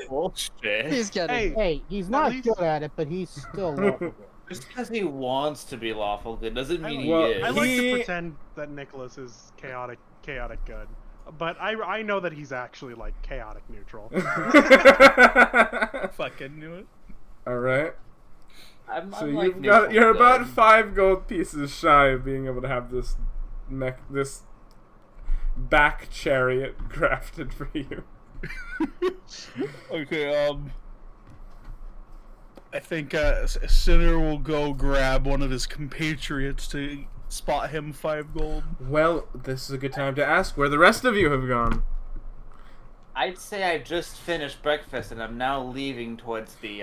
C: Bullshit.
H: He's getting.
G: Hey, he's not
B: least-
G: good at it, but he's still lawful good.
C: Just because he wants to be lawful good doesn't mean
A: Well,
C: he is.
B: I like
A: He-
B: to pretend that Nicholas is chaotic good, but I know that he's actually like chaotic neutral.
E: Fucking knew it.
A: Alright.
C: I'm
A: So
C: like
A: you're about
C: good.
A: 5 gold pieces shy of being able to have this this back chariot crafted for you.
E: Okay, I think Sinner will go grab one of his compatriots to spot him 5 gold.
A: Well, this is a good time to ask where the rest of you have gone.
C: I'd say I just finished breakfast and I'm now leaving towards the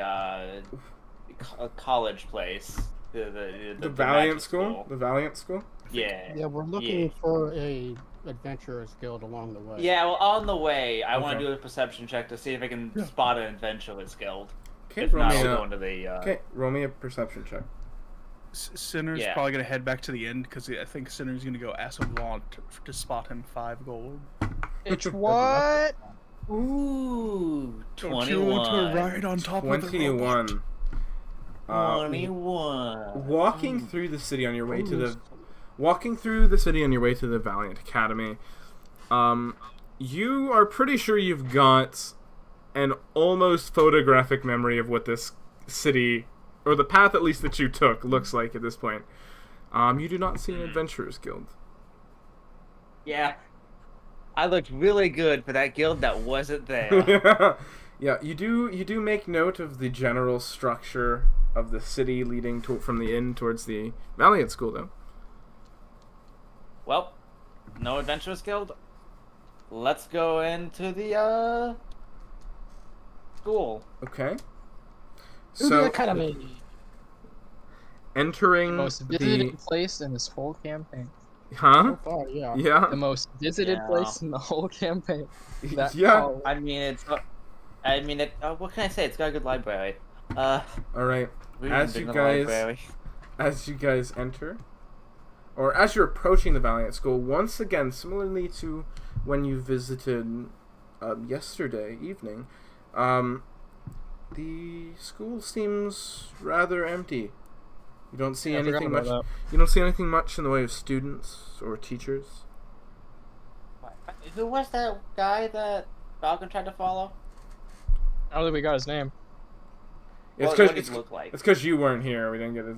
C: college place. The
A: Valiant
C: magic
A: school? The Valiant school?
C: Yeah.
G: Yeah, we're looking
C: Yeah.
G: for a adventurer's guild along the way.
C: Yeah, well, on the way, I want
A: Okay.
C: to do a perception check to see if I can spot an adventurer's guild.
A: Okay,
C: If
A: roll
C: not,
A: me
C: I'll
A: a,
C: go into the.
A: okay, roll me a perception check.
E: Sinner's
C: Yeah.
E: probably gonna head back to the end because I think Sinner's gonna go ask Savant to spot him 5 gold.
H: It's what?
C: Ooh,
E: Don't you want to
C: 21.
E: ride on top of the robot?
A: 21.
C: 21.
A: Walking through the city on your way to the Valiant Academy, you are pretty sure you've got an almost photographic memory of what this city, or the path at least that you took, looks like at this point. You do not see an adventurers guild.
C: Yeah. I looked really good for that guild that wasn't there.
A: Yeah, you do make note of the general structure of the city leading from the inn towards the Valiant School, though.
C: Well, no adventurers guild. Let's go into the school.
A: Okay.
G: To the
A: So
G: academy.
A: entering
H: The most visited place in this whole campaign.
A: huh?
G: So far, yeah.
A: Yeah.
H: The most visited
C: Yeah.
H: place in the whole campaign. That
A: Yeah.
H: college.
C: I mean, what can I say? It's got a good library.
A: All right.
C: We've
A: As
C: been
A: you
C: to the
A: guys-
C: library.
A: As you guys enter, or as you're approaching the Valiant School, once again, similarly to when you visited yesterday evening, the school seems rather empty. You don't see
H: Yeah, I forgot
A: anything much.
H: about
A: You don't see anything much in the way of students or teachers.
C: Who was that guy that Falcon tried to follow?
H: I don't think we got his name.
A: It's
C: What did he look like?
A: It's because you weren't here. We didn't get his.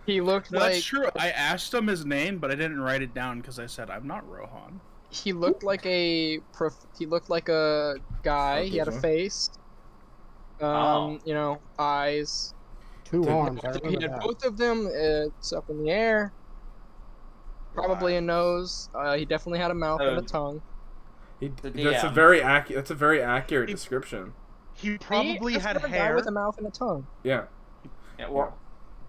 H: He looked
E: No,
H: like
E: that's true. I asked him his name, but I didn't write it down because I said I'm not Rohan.
H: he looked like a guy. He had a face.
C: Oh.
H: You know, eyes.
G: 2 arms. I
H: He
G: remember
H: had
G: that.
H: both of them. It's up in the air. Probably a nose. He definitely had a mouth and a tongue.
A: That's a
C: DM.
A: very accurate. That's a very accurate description.
B: He probably
H: That's
B: had
H: what a guy
B: hair.
H: with a mouth and a tongue.
A: Yeah.
C: Yeah, well,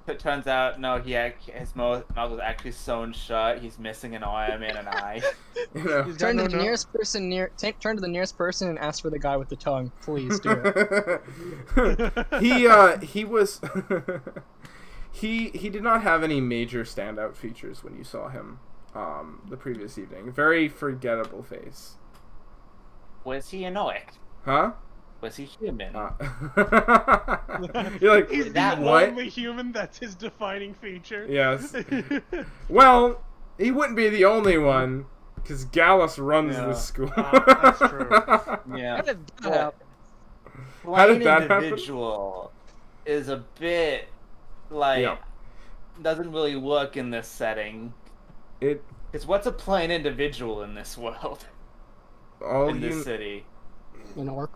C: it turns out no, his mouth was actually sewn shut. He's missing an arm and an eye.
A: You know.
B: He's got
H: Turn to
B: no
H: the
B: nose.
H: nearest person turn to the nearest person and ask for the guy with the tongue. Please do it.
A: he was he did not have any major standout features when you saw him the previous evening. Very forgettable face.
C: Was he an orc?
A: Huh?
C: Was he human?
A: You're like,
B: He's
C: That
B: the
A: what?
B: only human that's his defining feature.
A: Yes. Well, he wouldn't be the only one, because Gallus runs
C: Yeah.
A: this school.
B: That's true.
C: Yeah.
H: How did that
C: Well,
H: happen?
A: How did
C: plain
A: that happen?
C: individual is a bit like
A: Yeah.
C: doesn't really work in this setting.
A: It
C: Because what's a plain individual in this world?
A: all
C: in this
A: you
C: city?
G: An orc.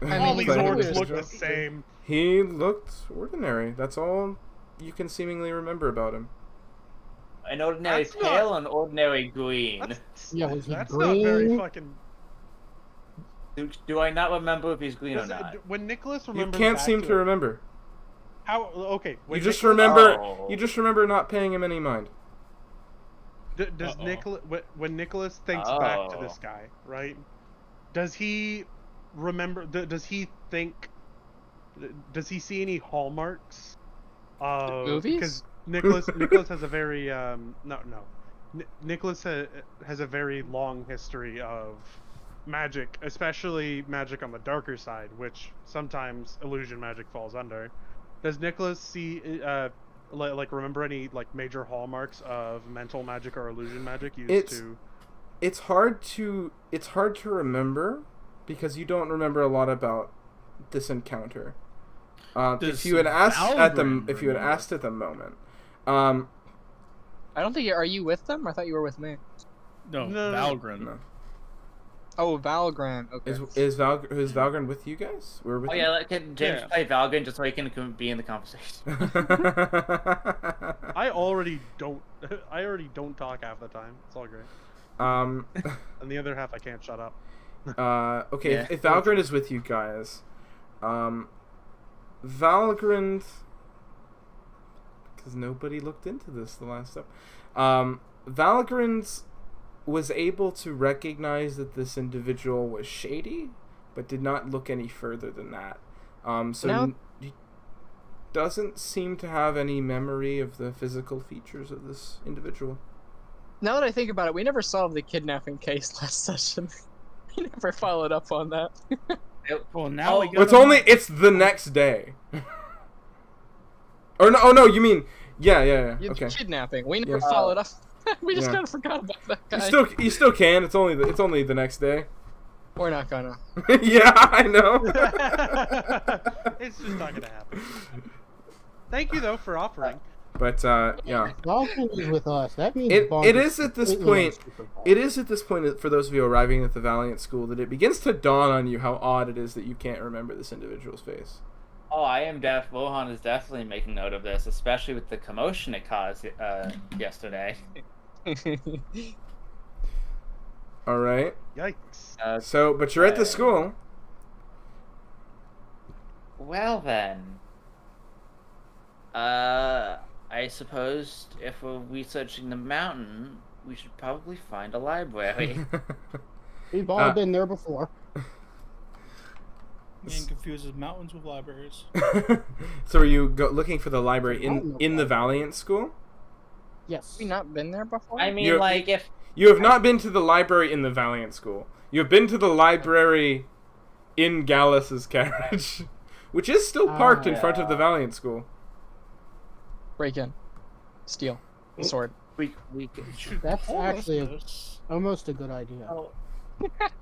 B: All these
A: Plain
B: orcs
A: individual.
B: look the same.
A: He looked ordinary. That's all you can seemingly remember about him.
C: An ordinary
B: That's not-
C: pale and ordinary green.
G: Yeah, was he
B: That's not very
G: green?
B: fucking.
C: Do I not remember if he's green or
B: Does
C: not?
B: when Nicholas
A: You
B: remembers
A: can't
B: back
A: seem to
B: it,
A: remember.
B: how okay. When
A: You just
B: Nicholas-
A: remember.
C: Oh.
A: You just remember not paying him any mind.
B: Does
E: Uh-oh.
B: Nicholas when Nicholas thinks back to
C: Oh.
B: this guy, right? Does he remember? Does he think? Does he see any hallmarks?
H: Movies?
B: Because Nicholas has a very Nicholas has a very long history of magic, especially magic on the darker side, which sometimes illusion magic falls under. Does Nicholas see like remember any like major hallmarks of mental magic or illusion magic used to?
A: It's hard to remember because you don't remember a lot about this encounter. If
E: Does
A: you had asked at the
E: Valgrind
A: if you had
E: remember?
A: asked at the moment,
H: I don't think. Are you with them? I thought you were with me.
E: No,
B: No.
E: Valgrind.
A: no.
H: Oh, Valgrind. Okay.
A: Is Valgrind with you guys? We're with
C: Oh
A: you?
C: yeah, can James
E: Yeah.
C: play Valgrind just so he can be in the conversation.
B: I already don't talk half the time. It's all great.
A: And
B: And the other half I can't shut up.
A: okay,
C: Yeah.
A: if Valgrind is with you guys, Valgrind, because nobody looked into this the last step. Valgrind was able to recognize that this individual was shady, but did not look any further than that. So
H: Now-
A: he doesn't seem to have any memory of the physical features of this individual.
H: Now that I think about it, we never solved the kidnapping case last session. We never followed up on that.
E: Well, now
C: Oh,
E: we got
A: It's the next day. Or no, oh no, you mean yeah.
H: It's
A: Okay.
H: kidnapping. We never
A: Yeah.
H: followed up. We just
A: Yeah.
H: kind of forgot about that guy.
A: You still can. It's only the next day.
H: We're not gonna.
A: Yeah, I know.
B: It's just not gonna happen. Thank you though for offering.
A: But yeah.
G: Valkyrie is with us. That means
A: It
G: Bond
A: is at this
G: completely
A: point.
G: unsupervised.
A: It is at this point for those of you arriving at the Valiant School that it begins to dawn on you how odd it is that you can't remember this individual's face.
C: Oh, I am Rohan is definitely making note of this, especially with the commotion it caused yesterday.
A: All right.
B: Yikes.
A: But you're at the school.
C: Well then, I suppose if we're researching the mountain, we should probably find a library.
G: We've all
A: Uh,
G: been there before.
E: Man confuses mountains with libraries.
A: So are you looking for the library
G: Mountain
A: in the
G: of
A: Valiant School?
G: Yes.
H: We not been there before?
C: I mean,
A: You're-
C: like if
A: You have not been to the library in the Valiant School. You have been to the library in Gallus's carriage, which is still parked in front of the
C: yeah.
A: Valiant School.
H: Break in. Steal. The sword.
C: We could.
G: That's
B: Almost
G: actually
B: this.
G: almost a good idea.
C: Oh.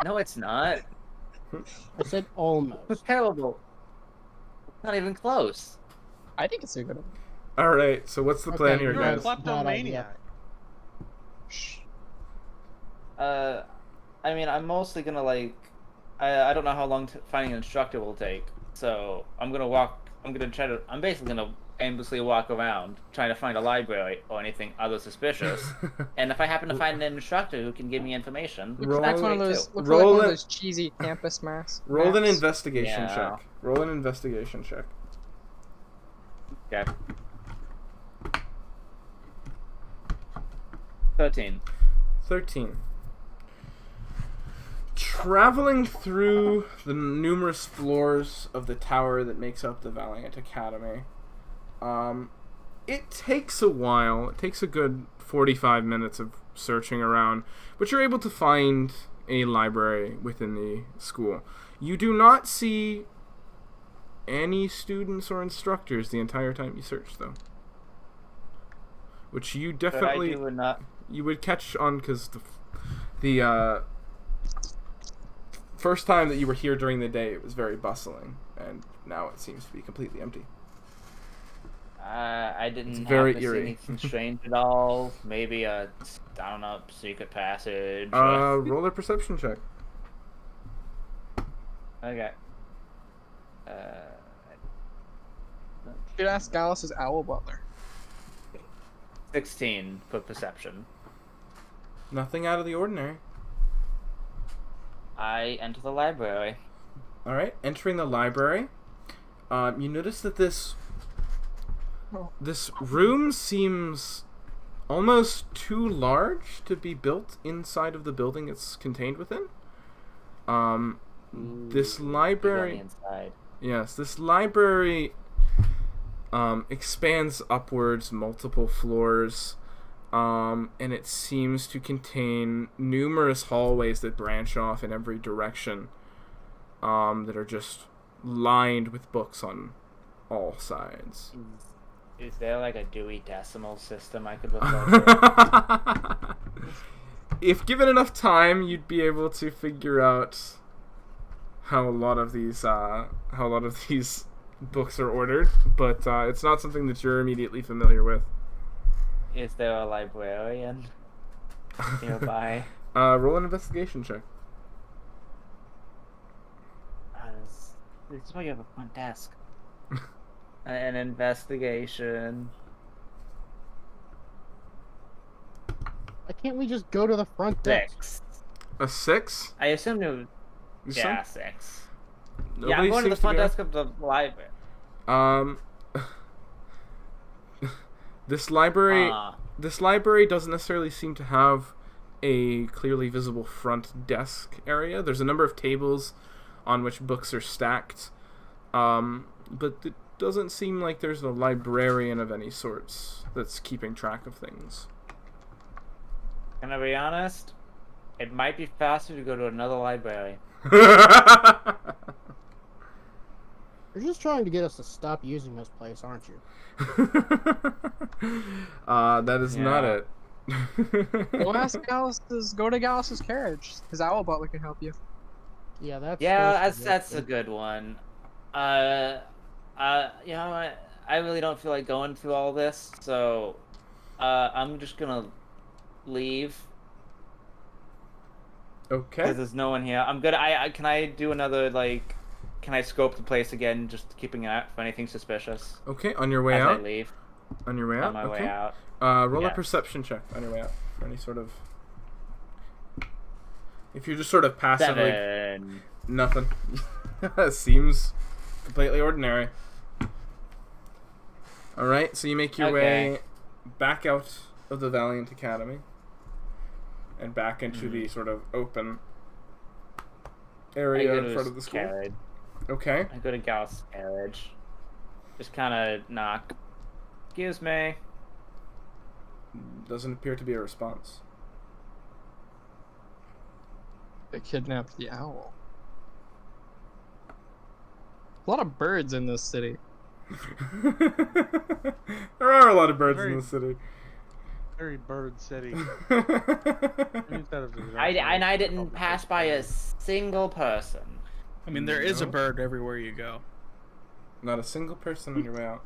C: No, it's not.
G: I said almost.
C: It's terrible. It's not even close.
H: I think it's a good.
A: All right. So what's the plan
G: Okay,
A: here,
B: You're a
A: guys?
B: kleptomaniac.
H: Shh.
C: I mean, I'm mostly gonna like. I don't know how long finding an instructor will take, so I'm gonna walk. I'm basically gonna aimlessly walk around trying to find a library or anything other suspicious. And if I happen to find an instructor who can give me information,
A: Roll-
C: that's
H: Looks like one of
C: great
H: those.
C: too.
H: Looks
A: Roll
H: like one
A: it-
H: of those cheesy campus masks.
A: Roll an investigation
C: Yeah.
A: check. Roll an investigation check.
C: Okay. 13.
A: 13. Traveling through the numerous floors of the tower that makes up the Valiant Academy, it takes a while. It takes a good 45 minutes of searching around, but you're able to find a library within the school. You do not see any students or instructors the entire time you search, though. Which you
C: But I
A: definitely...
C: do not.
A: You would catch on because the first time that you were here during the day, it was very bustling, and now it seems to be completely empty.
C: I didn't
A: It's
C: happen
A: very
C: to see
A: eerie.
C: anything strange at all. Maybe a, I don't know, secret passage.
A: Roll a perception check.
C: Okay.
H: Should ask Gallus' owl butler.
C: 16 for perception.
A: Nothing out of the ordinary.
C: I enter the library.
A: All right, entering the library, you notice that this room seems almost too large to be built inside of the building it's contained within. This library,
C: Inside.
A: yes, this library expands upwards multiple floors, and it seems to contain numerous hallways that branch off in every direction, that are just lined with books on all sides.
C: Is there like a Dewey Decimal System I could refer to?
A: If given enough time, you'd be able to figure out how a lot of these books are ordered, but it's not something that you're immediately familiar with.
C: Is there a librarian nearby?
A: Roll an investigation check.
C: This is why you have a front desk. An investigation.
G: Why can't we just go to the front desk?
C: 6.
A: A 6?
C: I assume it was...
A: You
C: Yeah,
A: said?
C: 6.
A: Nobody
C: Yeah, I'm going to the
A: seems
C: front
A: go?
C: desk of the library.
A: This library doesn't necessarily seem to have a clearly visible front desk area. There's a number of tables on which books are stacked, but it doesn't seem like there's a librarian of any sorts that's keeping track of things.
C: Can I be honest? It might be faster to go to another library.
G: You're just trying to get us to stop using this place, aren't you?
A: That is not
C: Yeah.
A: it.
H: Go to Gallus' carriage. His owl butler can help you.
G: Yeah, that's
C: That's a good one. You know what? I really don't feel like going through all this, so I'm just gonna leave
A: Okay.
C: because there's no one here. I'm good. Can I do another Can I scope the place again, just keeping an eye out for anything suspicious
A: Okay, on your way
C: as
A: out.
C: I leave
A: On your way out.
C: on my
A: okay.
C: way out?
A: Roll a
C: Yeah.
A: perception check on your way out for any sort of. If you're just sort of passively.
C: 7.
A: Nothing. Seems completely ordinary. Alright, so you make your
C: Okay.
A: way back out of the Valiant Academy and back into
C: Mm-hmm.
A: the sort of open
C: I
A: area
C: go
A: in
C: to
A: front
C: his
A: of the school.
C: carriage.
A: Okay.
C: I go to Gallus' carriage. Just kind of knock. Excuse me.
A: Doesn't appear to be a response.
H: They kidnapped the owl. A lot of birds in this city.
A: There are a lot of birds in the city.
B: Very bird city.
C: I didn't pass by a single person.
E: I mean, there is a bird everywhere you go.
A: Not a single person on your way out.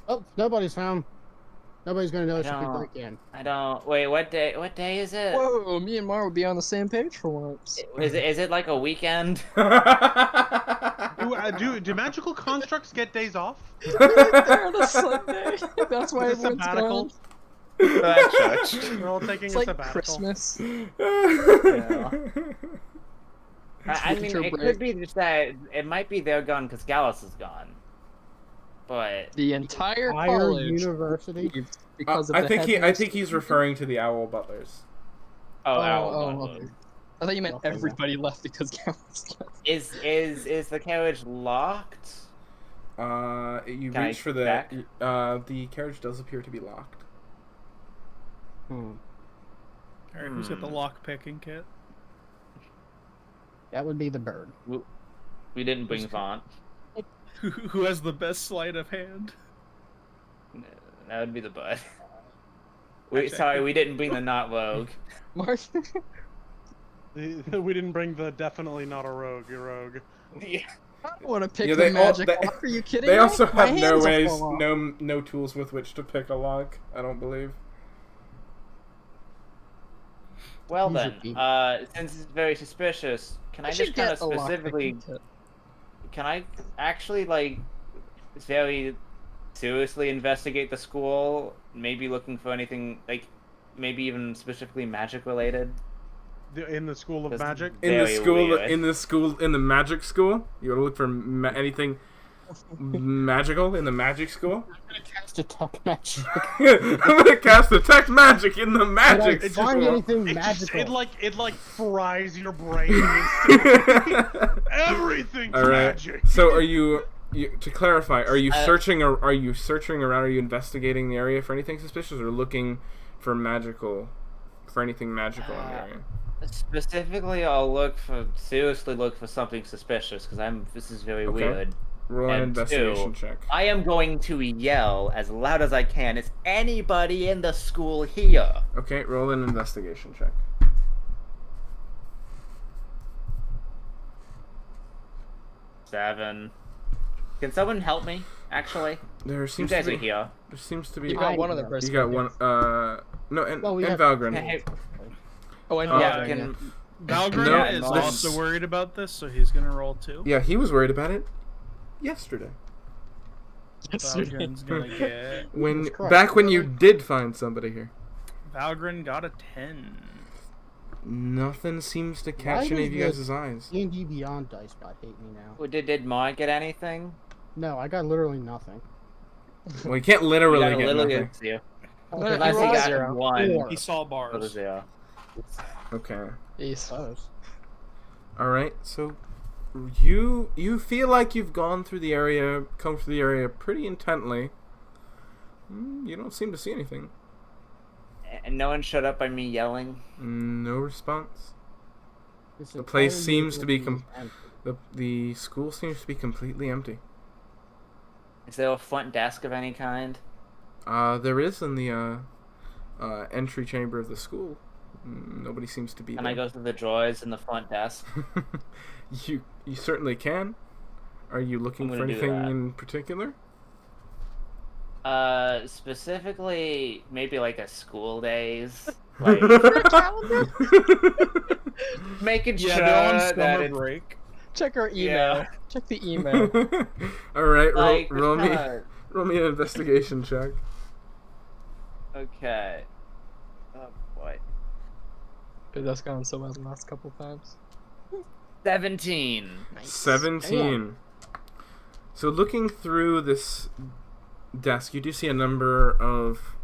G: Oh, nobody's found. Nobody's gonna notice if we break in.
C: I don't. Wait, what day? What day is it?
H: Whoa, me and Mar would be on the same page for once.
C: Is it like a weekend?
B: Do magical constructs get days off?
H: They're on a Sunday. That's why everyone's gone.
B: We're all taking
H: It's
B: a
H: like
B: sabbatical.
H: Christmas.
C: Yeah. I mean,
H: Winter
C: it
H: break.
C: could be just that it might be they're gone because Gallus is gone. But
H: The entire
G: Entire
H: college
G: university.
H: leaves because of
A: I
H: the
A: think
H: headmaster.
A: he's referring to the owl butlers.
H: Okay. I thought you meant everybody left because Gallus left.
C: Is the carriage locked?
A: You
C: Can I
A: reach for the
C: check?
A: the carriage does appear to be locked.
E: Alright, who's got the lock picking kit?
G: That would be the bird.
C: We didn't bring Vaughn.
E: Who has the best sleight of hand?
C: That would be the bud. Sorry, we didn't bring the not rogue.
H: Mark.
B: We didn't bring the definitely not a rogue. You're rogue.
C: Yeah.
H: I don't want to pick
A: Yeah,
H: the magic
A: they-
H: lock. Are you kidding
A: They
H: me?
A: also
H: My
A: have no
H: hands will
A: ways,
H: fall off.
A: no tools with which to pick a lock. I don't believe.
C: Well
G: Use
C: then,
G: your feet.
C: since it's very suspicious, can I
H: should
C: just kind
H: get
C: of
H: a lock
C: specifically?
H: picking kit.
C: Can I actually like very seriously investigate the school? Maybe looking for anything like, maybe even specifically magic related.
B: In the School of
C: That's
B: Magic?
A: In the
C: Very
A: school,
C: weird.
A: in the magic school, you want to look for anything magical in the magic school.
G: Cast detect magic.
A: I'm gonna cast detect magic in the magic
G: Did I
A: school.
G: find anything
B: It
G: magical?
B: fries your brain instantly. Everything's
A: All right.
B: magic.
A: So are you to clarify? Are you
C: Uh,
A: searching? Are you searching around? Are you investigating the area for anything suspicious, or looking for anything magical in the area?
C: Specifically, I'll seriously look for something suspicious because this is very
A: Okay.
C: weird.
A: Roll an
C: And
A: investigation
C: two,
A: check.
C: I am going to yell as loud as I can. Is anybody in the school here?
A: Okay, roll an investigation check.
C: Seven. Can someone help me? Actually,
A: There
C: you
A: seems
C: guys
A: to
C: are
A: be.
C: here.
A: There seems to be.
H: You got one other
G: You
H: person.
A: You got one. No, and
G: Well, we
A: and
G: have-
A: Valgren.
C: Hey,
H: Oh, and
C: yeah,
H: Valgren,
C: can
E: Valgren
A: No,
E: is
A: this-
E: also worried about this, so he's gonna roll too.
A: Yeah, he was worried about it yesterday.
E: Valgren's gonna get.
A: When
G: Jesus Christ,
A: back when you
G: really?
A: did find somebody here.
E: Valgren got a 10.
A: Nothing seems to
G: Why
A: catch any of you
G: does
A: guys' eyes.
G: D&D Beyond dice bot hate me now.
C: Did Maud get anything?
G: No, I got literally nothing.
A: Well, you can't literally
C: You got
A: get
C: literally
A: nothing.
C: zero.
H: No,
C: Unless
H: you
C: he
H: rolled
C: got
H: zero.
C: one.
G: Four.
E: He saw
C: Go to
E: bars.
C: zero.
A: Okay.
H: Jeez.
G: Suppose.
A: All right. So you feel like you've come through the area pretty intently. You don't seem to see anything.
C: And no one showed up by me yelling.
A: No response.
G: This
A: The place
G: entire
A: seems to be
G: university is empty.
A: The school seems to be completely empty.
C: Is there a front desk of any kind?
A: There is in the entry chamber of the school. Nobody seems to be
C: Can
A: there.
C: I go through the drawers in the front desk?
A: You certainly can. Are you looking
C: I'm
A: for
C: gonna do
A: anything
C: that.
A: in particular?
C: Specifically, maybe like a school days. Like, making
E: Yeah,
C: sure
E: they're on
C: that
E: summer
C: it's
E: break.
H: Check our email.
C: Yeah.
H: Check the email.
A: All right,
C: like
A: roll me
C: kinda-
A: roll me an investigation check.
C: Okay. Oh boy.
H: Dude, that's gone so well the last couple times.
C: 17.
A: 17. So looking through this desk, you do see a number of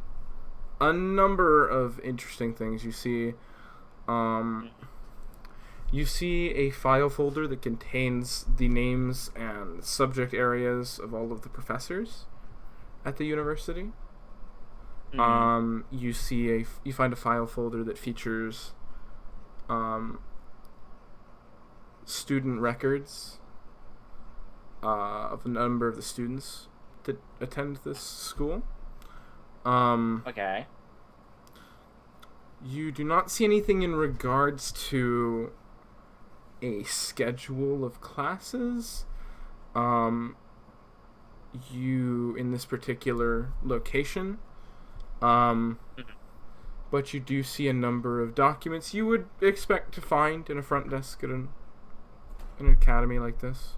A: interesting things. You see a file folder that contains the names and subject areas of all of the professors at the university. You find a file folder that features student records of a number of the students that attend this school.
C: Okay.
A: You do not see anything in regards to a schedule of classes. You in this particular location. But you do see a number of documents you would expect to find in a front desk at an academy like this.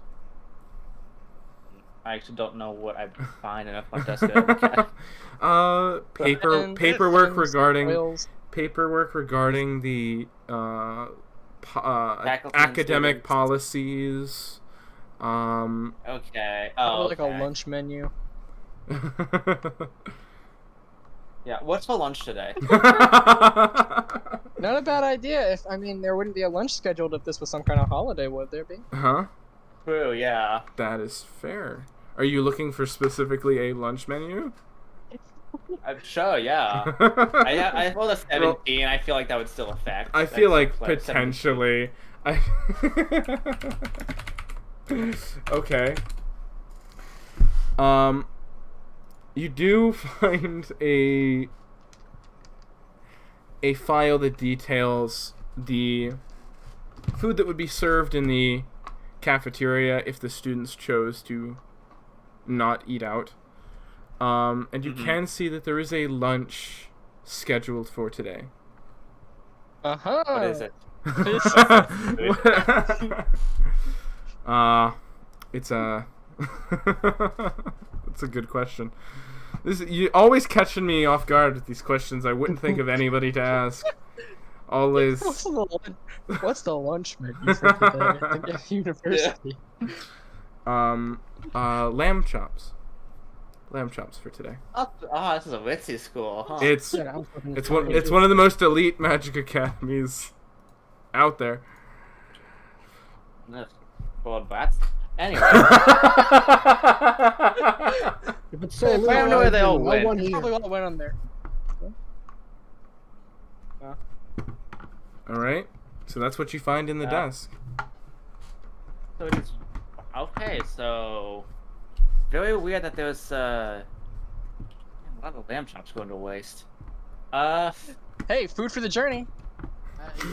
C: I actually don't know what I'd find in a front desk at an academy.
A: Paperwork regarding
H: Oils.
A: the
C: Faculty and
A: academic
C: students.
A: policies.
C: Okay.
H: Probably
C: Oh,
H: like a lunch menu.
C: Yeah. What's for lunch today?
H: Not a bad idea. There wouldn't be a lunch scheduled if this was some kind of holiday, would there be?
A: Huh?
C: True. Yeah.
A: That is fair. Are you looking for specifically a lunch menu?
C: I'm sure. Yeah. I rolled a 17. I feel like that would still affect.
A: I feel like
C: That's
A: potentially. Okay. You do find a file that details the food that would be served in the cafeteria if the students chose to not eat out. And you can see that there is a lunch scheduled for today.
H: Uh-huh.
C: What is it?
A: It's a it's a good question. You always catching me off guard with these questions. I wouldn't think of anybody to ask. Always.
H: What's the lunch menu for today at the university?
A: Lamb chops. Lamb chops for today.
C: Oh, this is a ritzy school, huh?
A: It's
H: Yeah,
A: it's one of the most elite magic academies out there.
C: Boiled bats. Anyway.
G: If it's so
C: I don't know where they all went.
G: one
H: They
G: here.
H: probably all went on there.
A: All right. So that's what you find in the desk.
C: So it is. Okay, so very weird that there's a lot of lamb chops going to waste.
H: Hey, food for the journey.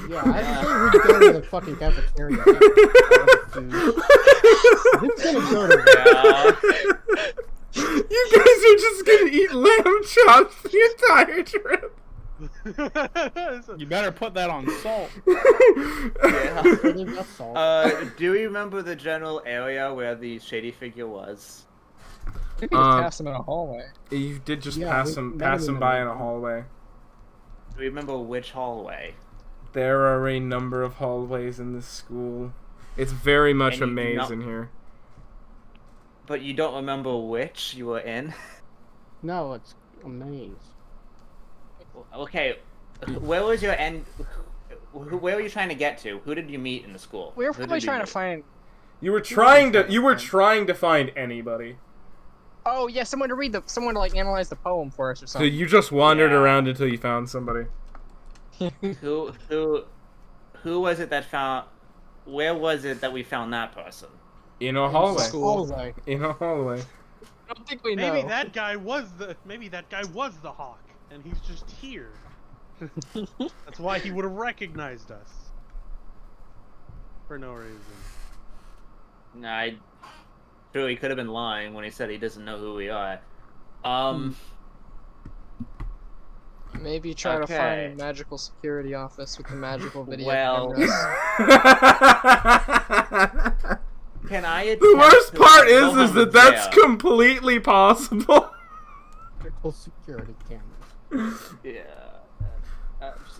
G: Yeah, I'd say we go to the fucking cafeteria. This is gonna go to
A: You guys are just gonna eat lamb chops the entire trip.
E: You better put that on salt.
C: Yeah.
G: They've got salt.
C: Do you remember the general area where the shady figure was?
H: We could just pass them in a hallway.
A: You did just
G: Yeah,
A: pass
G: we-
A: him by in a hallway.
C: Do you remember which hallway?
A: There are a number of hallways in this school. It's very much
C: And
A: a
C: you do
A: maze
C: not-
A: in here.
C: But you don't remember which you were in?
G: No, it's a maze.
C: Okay, where was your end? Where were you trying to get to? Who did you meet in the school?
H: We were
C: Who did
H: probably
C: you
H: trying to
C: meet?
H: find.
A: You were trying to find anybody.
H: Oh yeah, someone to like analyze the poem for us or
A: So
H: something.
A: you just wandered
C: Yeah.
A: around until you found somebody.
C: Who was it that found? Where was it that we found that person?
A: In a hallway.
H: School.
G: Hallway.
A: In a hallway.
H: I don't think we know.
B: Maybe that guy was the hawk, and he's just here. That's why he would have recognized us. For no reason.
C: Nah, true, he could have been lying when he said he doesn't know who we are.
H: Maybe try to
C: Okay.
H: find a magical security office with the magical video
C: Well-
H: cameras.
C: Can I?
A: The
C: attempt
A: worst
C: to
A: part
C: go
A: is
C: home
A: that that's
C: there?
A: completely possible.
G: Critical security cameras.
C: Yeah.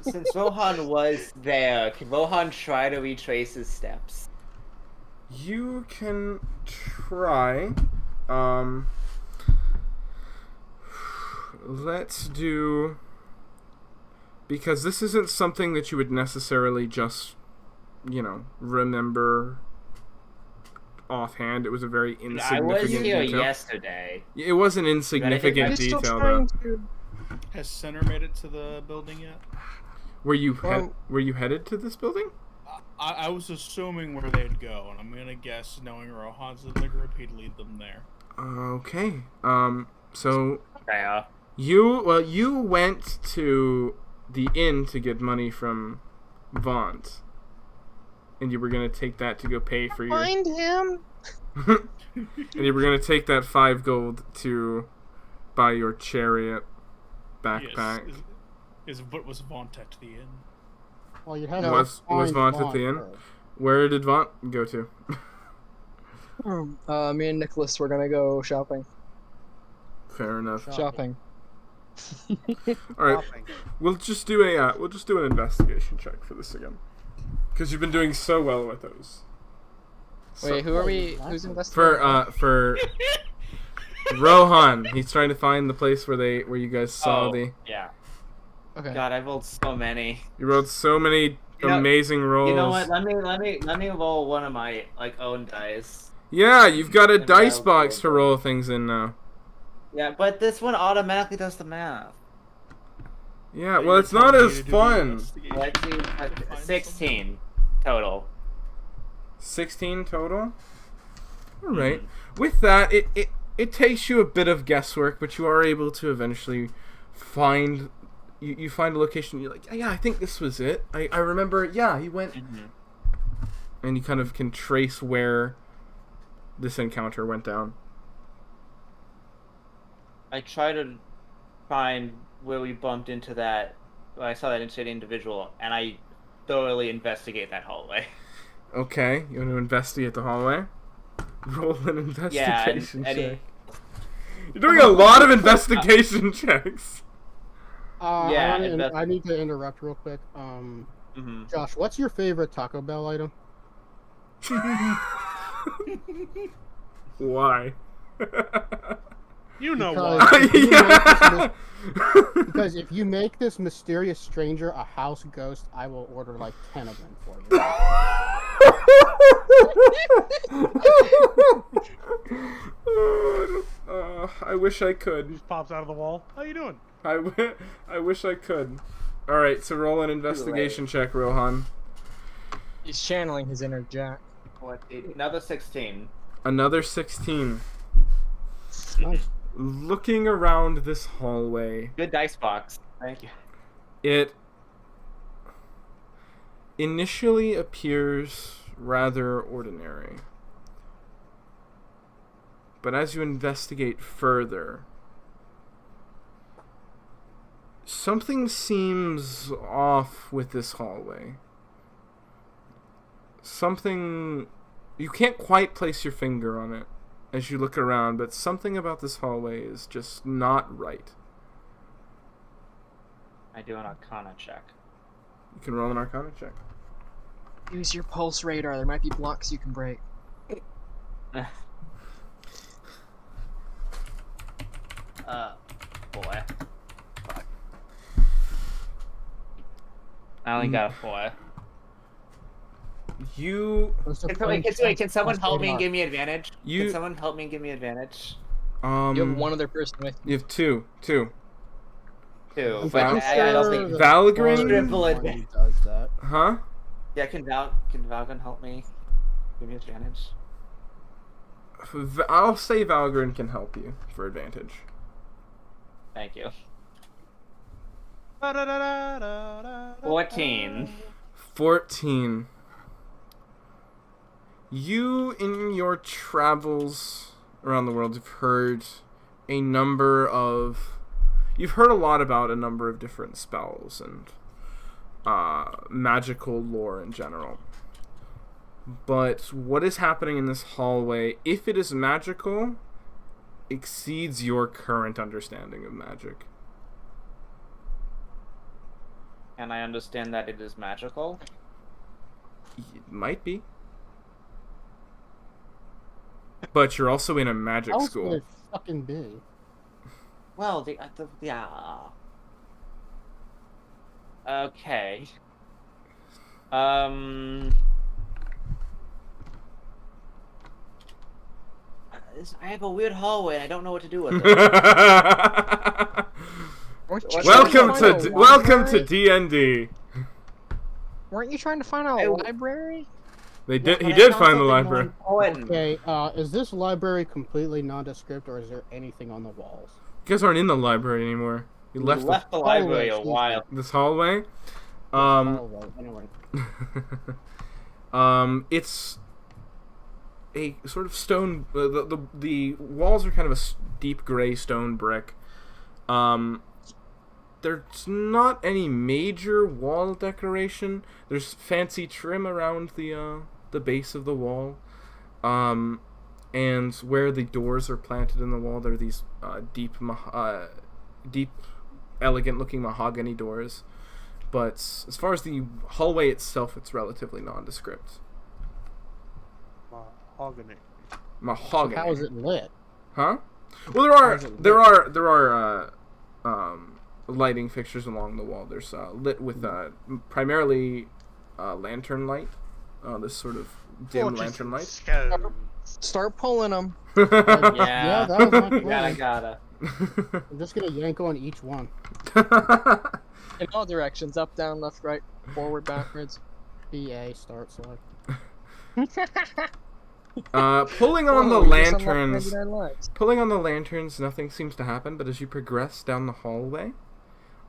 C: Since Rohan was there, can Rohan try to retrace his steps?
A: You can try. Let's do, because this isn't something that you would necessarily just, remember offhand. It was a very
C: I was
A: insignificant
C: here
A: detail.
C: yesterday.
A: It was an insignificant
H: Are you still
A: detail,
H: trying
A: though.
H: to?
E: Has Center made it to the building yet?
A: Were you
H: Well-
A: were you headed to this building?
E: I was assuming where they'd go, and I'm gonna guess, knowing Rohan's, that the group, he'd lead them there.
A: Okay. So
C: Okay,
A: you went to the inn to get money from Vaunt, and you were gonna take that to go pay for your.
H: Find him.
A: And you were gonna take that 5 gold to buy your chariot backpack.
E: Yes. What was Vaunt at the inn?
G: Well, you have
A: Was Vaunt at the inn?
G: first.
A: Where did Vaunt go to?
H: Me and Nicholas were gonna go shopping.
A: Fair enough.
H: Shopping.
A: All right, we'll just do an investigation check for this again, because you've been doing so well with those.
H: Wait, who are we? Who's investigating?
A: For Rohan, he's trying to find the place where you guys saw the.
C: Yeah.
H: Okay.
C: God, I rolled so many.
A: You rolled so many amazing rolls.
C: You know what? Let me roll one of my own dice.
A: Yeah, you've got a
C: And
A: dice
C: I'll
A: box to
C: roll.
A: roll things in now.
C: Yeah, but this one automatically does the math.
A: Yeah, well, it's not as fun.
C: Let's see, 16 total.
A: 16 total. All right. With that, it takes you a bit of guesswork, but you are able to eventually find. You find a location. You're like, yeah, I think this was it. I remember. Yeah, he went. And you kind of can trace where this encounter went down.
C: I try to find where we bumped into that. Well, I saw that interesting individual, and I thoroughly investigate that hallway.
A: Okay, you want to investigate the hallway? Roll an investigation check. You're doing a lot of investigation checks.
C: Yeah,
G: I need to interrupt real quick. Josh, what's your favorite Taco Bell item?
A: Why?
B: You know
G: Because
B: why.
G: because if you make this mysterious stranger a house ghost, I will order like 10 of them for you.
A: I wish I could.
B: Just pops out of the wall. How you doing?
A: I wish I could. Alright, so roll an investigation check, Rohan.
H: He's channeling his inner Jack.
C: Another 16.
A: Another 16.
G: Nice.
A: Looking around this hallway,
C: Good dice box. Thank you.
A: it initially appears rather ordinary. But as you investigate further, something seems off with this hallway. Something... You can't quite place your finger on it as you look around, but something about this hallway is just not right.
C: I do an Arcana check.
A: You can roll an Arcana check.
H: Use your pulse radar. There might be blocks you can break.
C: Boy. Fuck. I only got a 4.
A: You...
C: Can someone help me and give me advantage?
A: You-
C: Can someone help me and give me advantage?
H: You have one other person with you.
A: You have two.
C: Two.
G: I'm
C: But
G: pretty
C: I don't
G: sure
C: think...
G: the
A: Valgrind?
C: Triple
G: one
C: advantage.
G: does that.
A: Huh?
C: Yeah, can Valgon help me? Give me advantage.
A: I'll say Valgrind can help you for advantage.
C: Thank you. 14.
A: 14. You, in your travels around the world, have heard a number of... You've heard a lot about a number of different spells and magical lore in general. But what is happening in this hallway, if it is magical, exceeds your current understanding of magic.
C: And I understand that it is magical.
A: It might be. But you're also in a magic
G: How else
A: school.
G: would it fucking be?
C: Well, yeah. Okay. I have a weird hallway and I don't know what to do with it.
H: Weren't you
A: welcome
H: trying
A: to
H: find a
A: welcome to
H: library?
A: D&D.
H: weren't you trying to find a library?
A: He
C: But
A: did
C: I found
A: find the
C: something more
A: library.
C: important.
G: Okay, is this library completely nondescript, or is there anything on the walls?
A: You guys aren't in the library anymore. You
C: We
A: left
C: left the library a
G: excuse me.
C: while.
A: this hallway.
G: Anyway.
A: It's a sort of stone. The walls are kind of a deep gray stone brick. There's not any major wall decoration. There's fancy trim around the base of the wall. And where the doors are planted in the wall, there are these deep, elegant-looking mahogany doors. But as far as the hallway itself, it's relatively nondescript.
B: Mahogany.
A: Mahogany.
G: How is it lit?
A: Huh? Well, there are lighting fixtures along the wall. There's lit with primarily lantern light. This sort of dim lantern light.
H: Start pulling them.
C: Yeah,
G: that was my plan.
C: gotta.
G: I'm just gonna yank on each one.
H: In all directions, up, down, left, right, forward, backwards.
G: BA, start, select.
A: Pulling on the
H: Whoa, we just unlocked
A: lanterns.
H: 99 lives.
A: Pulling on the lanterns, nothing seems to happen. But as you progress down the hallway,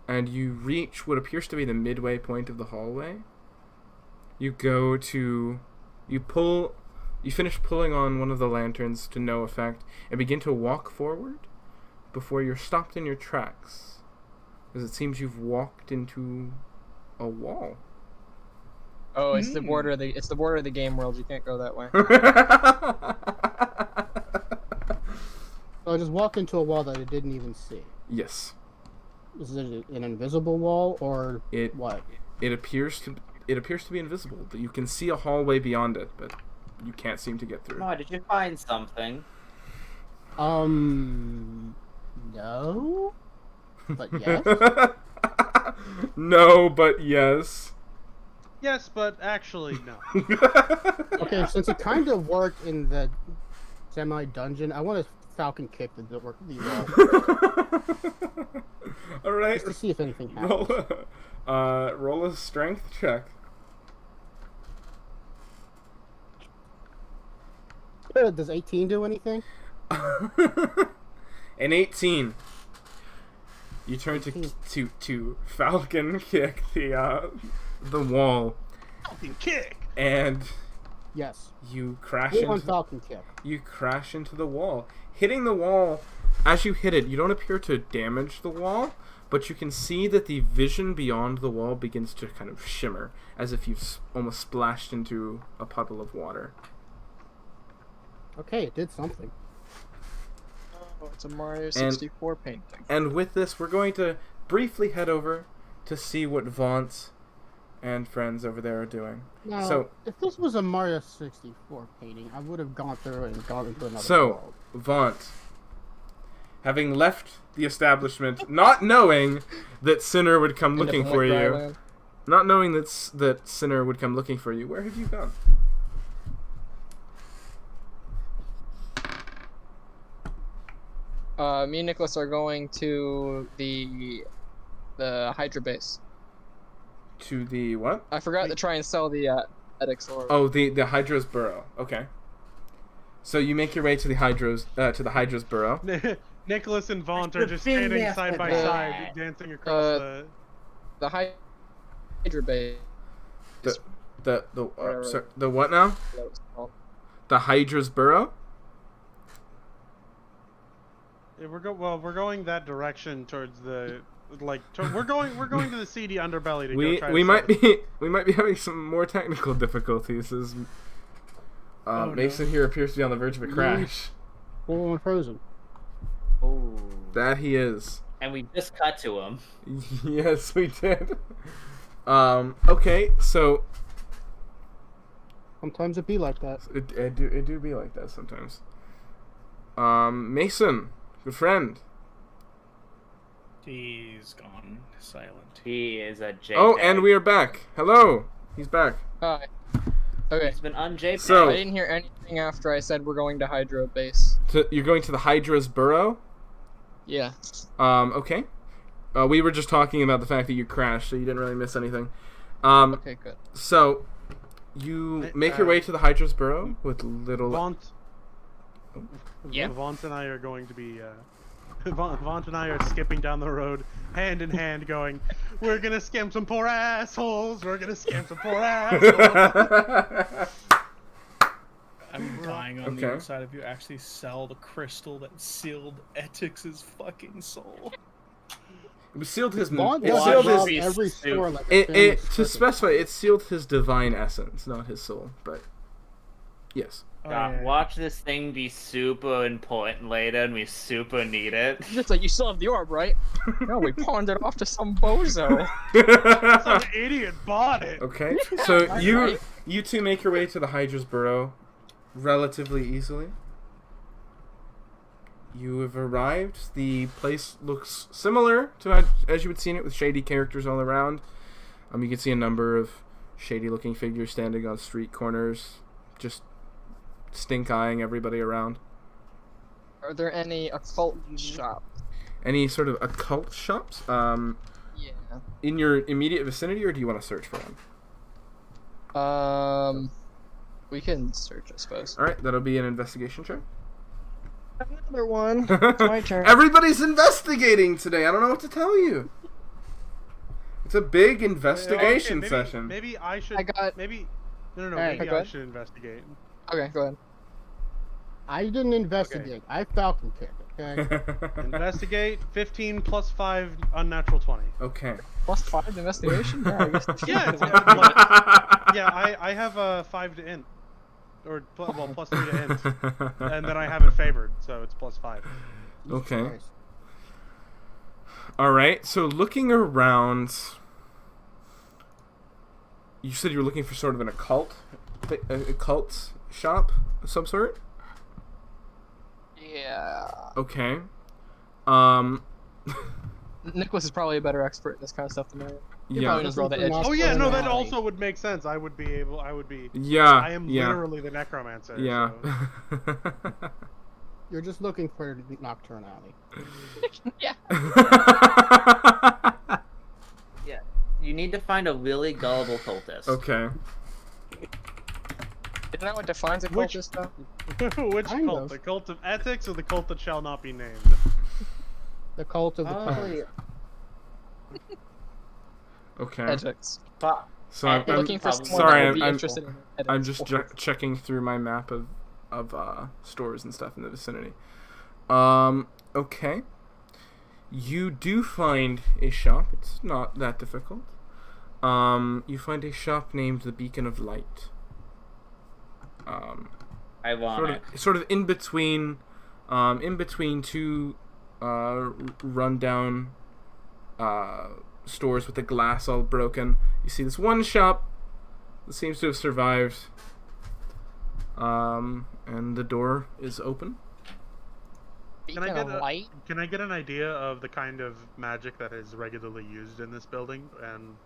A: and you reach what appears to be the midway point of the hallway, you finish pulling on one of the lanterns to no effect, and begin to walk forward before you're stopped in your tracks. As it seems you've walked into a wall.
H: Oh, it's the border of the game world. You can't go that way.
G: So I just walked into a wall that I didn't even see.
A: Yes.
G: Is it an invisible wall or what?
A: It appears to be invisible. You can see a hallway beyond it, but you can't seem to get through.
C: Oh, did you find something?
G: No. But yes.
A: No, but yes.
B: Yes, but actually, no.
G: Okay, since it kind of worked in the semi-dungeon, I want to falcon kick the wall.
A: All right.
G: Just to see if anything happens.
A: Roll a strength check.
G: Does 18 do anything?
A: An 18. You turn to falcon kick the wall.
B: Falcon kick.
A: And
G: yes,
A: you crash
G: into falcon kick.
A: You crash into the wall. Hitting the wall, as you hit it, you don't appear to damage the wall, but you can see that the vision beyond the wall begins to kind of shimmer, as if you've almost splashed into a puddle of water.
G: Okay, it did something.
H: Oh, it's a Mario 64 painting.
A: And with this, we're going to briefly head over to see what Vaunt and friends over there are doing.
G: Now,
A: so,
G: if this was a Mario 64 painting, I would have gone through and gone into another world.
A: Vaunt, having left the establishment, not knowing that Sinner would come looking for you, not knowing that Sinner would come looking for you, where have you gone?
H: Me and Nicholas are going to the Hydra base.
A: To the what?
H: I forgot to try and sell the Edix Orb.
A: Oh, the Hydra's burrow. Okay. So you make your way to the Hydra's burrow.
B: Nicholas and Vaunt are just standing side by side, dancing across
H: the Hydra base.
A: The what now? The Hydra's burrow.
B: Yeah, we're going that direction towards the we're going to the seedy underbelly to go try to
A: we might be having some more technical difficulties as Mason here appears to be on the verge of a crash.
G: Full frozen.
C: Oh.
A: That he is.
C: And we just cut to him.
A: Yes, we did. Okay, so
G: sometimes it be like that.
A: It do be like that sometimes. Mason, good friend.
E: He's gone silent.
C: He is a JPEG.
A: Oh, and we are back. Hello. He's back.
H: Hi. Okay.
C: He's been un-JPEG.
A: So,
H: I didn't hear anything after I said we're going to Hydra base.
A: You're going to the Hydra's burrow?
H: Yeah.
A: Okay. We were just talking about the fact that you crashed, so you didn't really miss anything.
H: Okay, good.
A: So, you make your way to the Hydra's burrow with little...
B: Vaunt.
H: Yeah.
B: Vaunt and I are going to be. Vaunt and I are skipping down the road, hand in hand, going, "We're gonna scam some poor assholes. We're gonna scam some poor assholes."
E: I'm dying on the inside of you. Actually, sell the crystal that sealed Etix's fucking soul.
A: It sealed his...
G: Vaughn
A: It
G: does
A: sealed
G: rob
A: his...
G: every store like a famous
A: To
G: circus.
A: specify, it sealed his divine essence, not his soul, but... Yes.
C: Watch this thing be super important later, and we super need it.
H: It's like, you still have the orb, right? No, we pawned it off to some bozo.
B: Some idiot bought it.
A: Okay, so you two make your way to the Hydra's burrow relatively easily. You have arrived. The place looks similar to as you would seen it, with shady characters all around. You can see a number of shady-looking figures standing on street corners, just stink-eyeing everybody around.
H: Are there any occult shops?
A: Any sort of occult shops?
H: Yeah.
A: In your immediate vicinity, or do you want to search for one?
H: We can search, I suppose.
A: All right, that'll be an investigation check.
D: Another one. It's my turn.
A: Everybody's investigating today. I don't know what to tell you. It's a big investigation
B: maybe,
A: session.
B: Maybe I should. Maybe. No.
D: Alright,
B: Maybe
H: go
B: I
H: ahead.
B: should investigate.
H: Okay, go ahead.
G: I didn't investigate. I falcon kicked. Okay.
B: Investigate. 15 plus 5, unnatural 20.
A: Okay.
H: +5 investigation? Yeah, I guess.
B: Yeah. I have a 5 to int, or plus 3 to int, and then I have it favored, so it's plus 5.
A: Okay.
G: Nice.
A: All right. So looking around, you said you were looking for sort of an occult shop of some sort.
H: Yeah.
A: Okay.
H: Nicholas is probably a better expert in this kind of stuff than I am. He
A: Yeah.
H: probably knows where all the edges.
B: Oh yeah, no, that
G: Alley.
B: also would make sense. I would be.
A: Yeah.
B: I am
A: yeah.
B: literally the necromancer.
A: Yeah.
B: So.
G: You're just looking for Nocturne Alley.
H: Yeah.
C: Yeah. You need to find a really gullible cultist.
A: Okay.
H: Isn't that what defines a cultist, though?
B: Which
G: Kind
B: cult?
G: of.
B: The cult of ethics or the cult that shall not be named?
G: The cult of the
C: Oh,
G: Crown.
C: yeah.
A: Okay.
H: Ethics.
C: Fuck.
A: So I'm
H: Looking for
C: Probably.
H: someone
A: sorry,
H: that would be
A: I'm
H: interested in ethics.
A: I'm just checking through my map of stores and stuff in the vicinity. Okay. You do find a shop. It's not that difficult. You find a shop named the Beacon of Light.
C: Ironic.
A: Sort of in between two rundown stores with the glass all broken. You see this one shop that seems to have survived, and the door is open.
H: Beacon of light?
B: Can I get an idea of the kind of magic that is regularly used in this building, and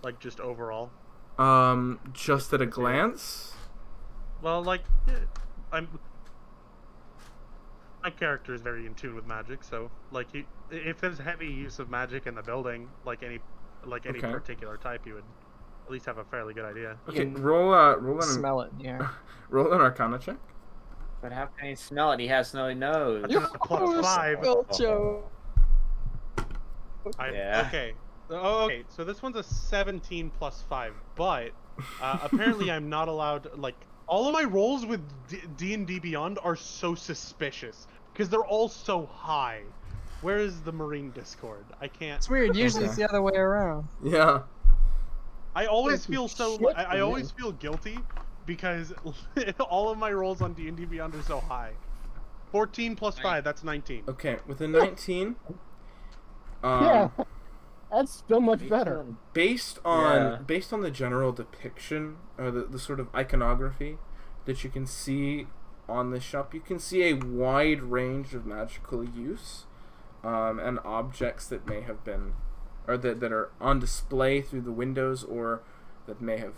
B: like just overall?
A: Just at a glance.
B: Well, like, my character is very in tune with magic, so like, if there's heavy use of magic in the building, like any
A: Okay.
B: particular type, you would at least have a fairly good idea.
A: Okay, roll an
H: Smell it, yeah.
A: roll an Arcana check.
C: But how can he smell it? He has no nose.
B: That's a plus 5.
C: Yeah.
B: Okay. Okay. So this one's a 17 plus 5, but apparently I'm not allowed. Like, all of my rolls with D&D Beyond are so suspicious because they're all so high. Where is the Marine Discord? I can't.
H: It's weird. Usually it's the other way around.
A: Yeah.
B: I always
G: That's
B: feel so.
G: shit
B: I
G: for
B: always
G: me.
B: feel guilty because all of my rolls on D&D Beyond are so high. 14 plus 5, that's 19.
A: Okay, with a 19.
G: Yeah, that's still much better.
A: Based on the general depiction or the sort of iconography that you can see on this shop, you can see a wide range of magical use and objects that may have been, or that are on display through the windows, or that may have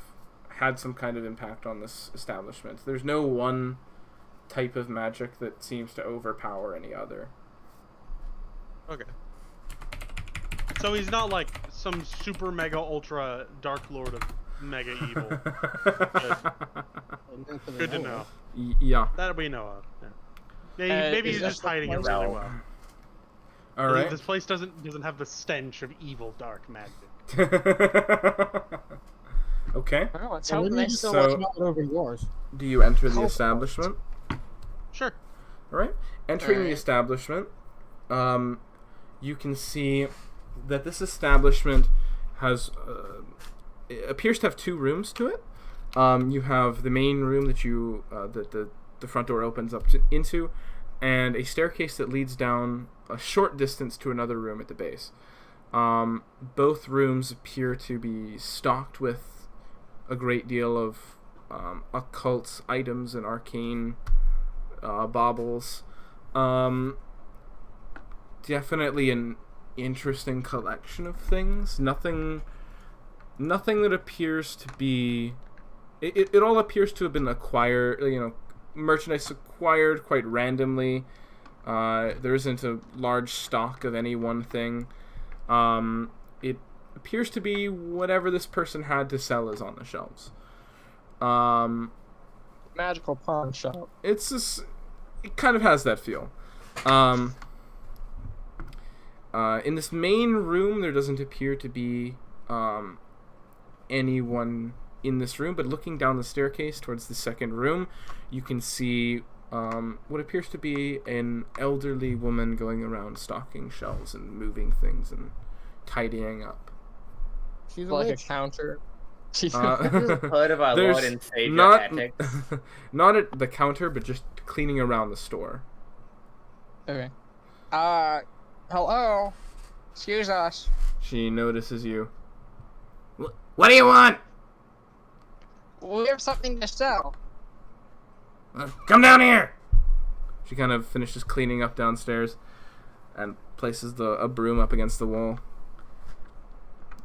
A: had some kind of impact on this establishment. There's no one type of magic that seems to overpower any other.
B: Okay. So he's not like some super mega ultra dark lord of mega evil. Good to know.
A: Yeah.
B: That we know of. Yeah. Maybe he's just hiding it really well.
A: All right.
B: This place doesn't have the stench of evil dark magic.
A: Okay.
H: Well, let's
G: Well,
H: hope
G: maybe you
H: this.
G: just
A: So-
G: watch it over yours.
A: Do you enter the establishment?
B: Sure.
A: All right. Entering the
H: Alright.
A: establishment, you can see that this establishment has it appears to have 2 rooms to it. You have the main room that you that the front door opens up into, and a staircase that leads down a short distance to another room at the base. Both rooms appear to be stocked with a great deal of occult items and arcane baubles. Definitely an interesting collection of things. Nothing that appears to be... It all appears to have been acquired, merchandise acquired quite randomly. There isn't a large stock of any one thing. It appears to be whatever this person had to sell is on the shelves.
H: Magical pawn shop.
A: It's just, it kind of has that feel. In this main room, there doesn't appear to be anyone in this room, but looking down the staircase towards the second room, you can see what appears to be an elderly woman going around stocking shelves and moving things and tidying up.
G: She's a
H: Like a
G: witch.
H: counter.
C: Heard of our
A: There's
C: Lord and Savior
A: not
C: ethics.
A: not at the counter, but just cleaning around the store.
H: Okay. Hello. Excuse us.
A: She notices you. What do you want?
H: We have something to sell.
A: Come down here. She kind of finishes cleaning up downstairs and places a broom up against the wall.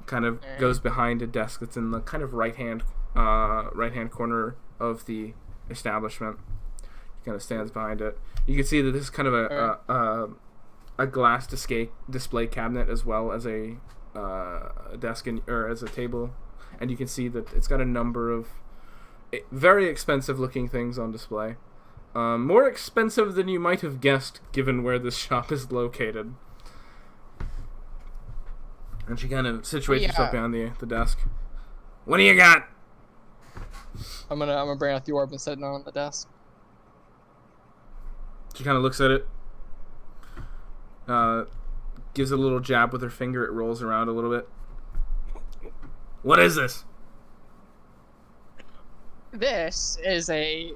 A: Kind of goes behind a desk that's in the kind of right hand corner of the establishment. She kind of stands behind it. You can see that this is kind of a glass display cabinet as well as a desk or as a table, and you can see that it's got a number of very expensive looking things on display. More expensive than you might have guessed given where this shop is located. And she kind of situates herself behind the desk. What do you got?
H: I'm gonna bring out the orb and set it on the desk.
A: She kind of looks at it. Gives it a little jab with her finger. It rolls around a little bit. What is this?
H: This is a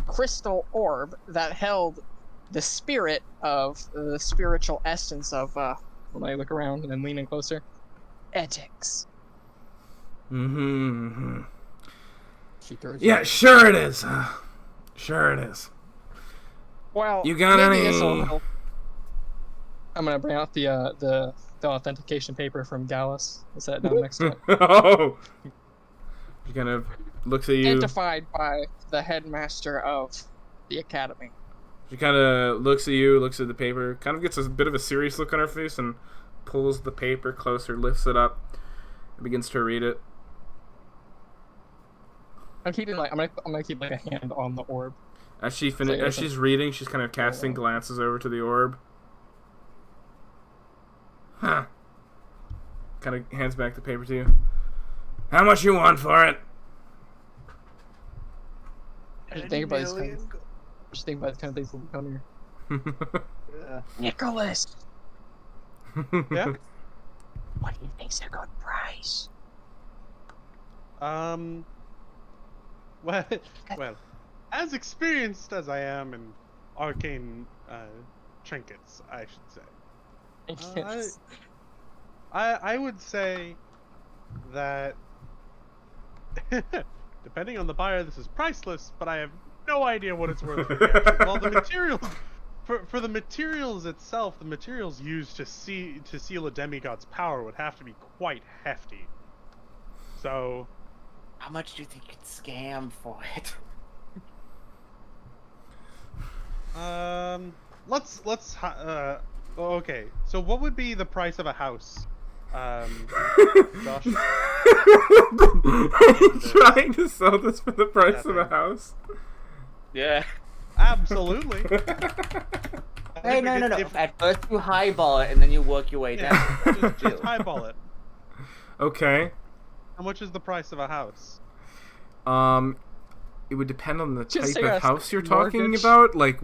H: crystal orb that held the spirit of the spiritual essence of, when I look around and then lean in closer, ethics.
A: Mm-hmm.
G: She throws
A: Yeah, sure it is. Sure it is.
H: Well,
A: You got
H: maybe
A: any-
H: this'll help. I'm gonna bring out the authentication paper from Gallus and set it down next to it.
A: Oh! She kind of looks at you.
H: Identified by the headmaster of the academy.
A: She kind of looks at you, looks at the paper, kind of gets a bit of a serious look on her face, and pulls the paper closer, lifts it up, and begins to read it.
H: I'm gonna keep like a hand on the orb.
A: As she's reading, she's kind of casting glances over to the orb. Huh. Kind of hands back the paper to you. How much you want for it?
H: Just think about the kind of things that will come here. Nicholas,
B: Yeah.
H: what do you think's a good price?
B: Well, as experienced as I am in arcane trinkets, I should say.
H: Yes.
B: I would say that depending on the buyer, this is priceless, but I have no idea what it's worth. Well, the materials for the materials itself, the materials used to seal a demigod's power would have to be quite hefty. So,
C: How much do you think you'd scam for it?
B: okay. So what would be the price of a house Josh.
A: Are you trying to sell this for the price of a house?
C: Yeah.
B: Absolutely.
C: Hey, no. At first you highball it, and then you work your way down.
B: Yeah, just highball it.
A: Okay.
B: How much is the price of a house?
A: It would depend on the
H: Just
A: type
H: say
A: of
H: a
A: house you're talking
H: mortgage.
A: about. Like,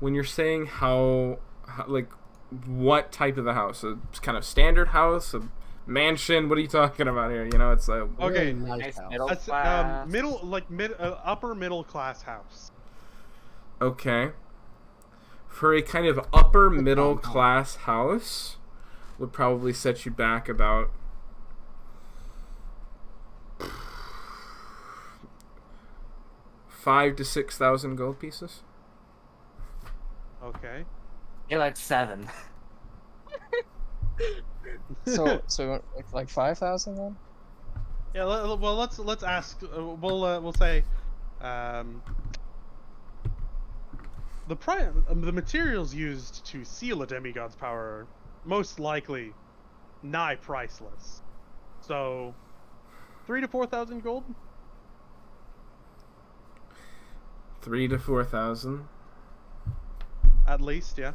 A: when you're saying how, like, what type of a house? A kind of standard house, a mansion? What are you talking about here? You know, it's like
B: Okay.
G: Really nice
C: Nice
G: house.
C: middle
B: That's,
C: class.
B: upper middle class house.
A: okay. For a kind of upper middle class house, would probably set you back about $5,000 to $6,000 gold pieces.
B: Okay.
C: You're like 7.
H: So like 5,000 then?
B: Yeah. Well, let's ask. We'll say, the materials used to seal a demigod's power are most likely nigh priceless. So, 3,000 to 4,000 gold.
A: 3,000 to 4,000.
B: At least, yeah.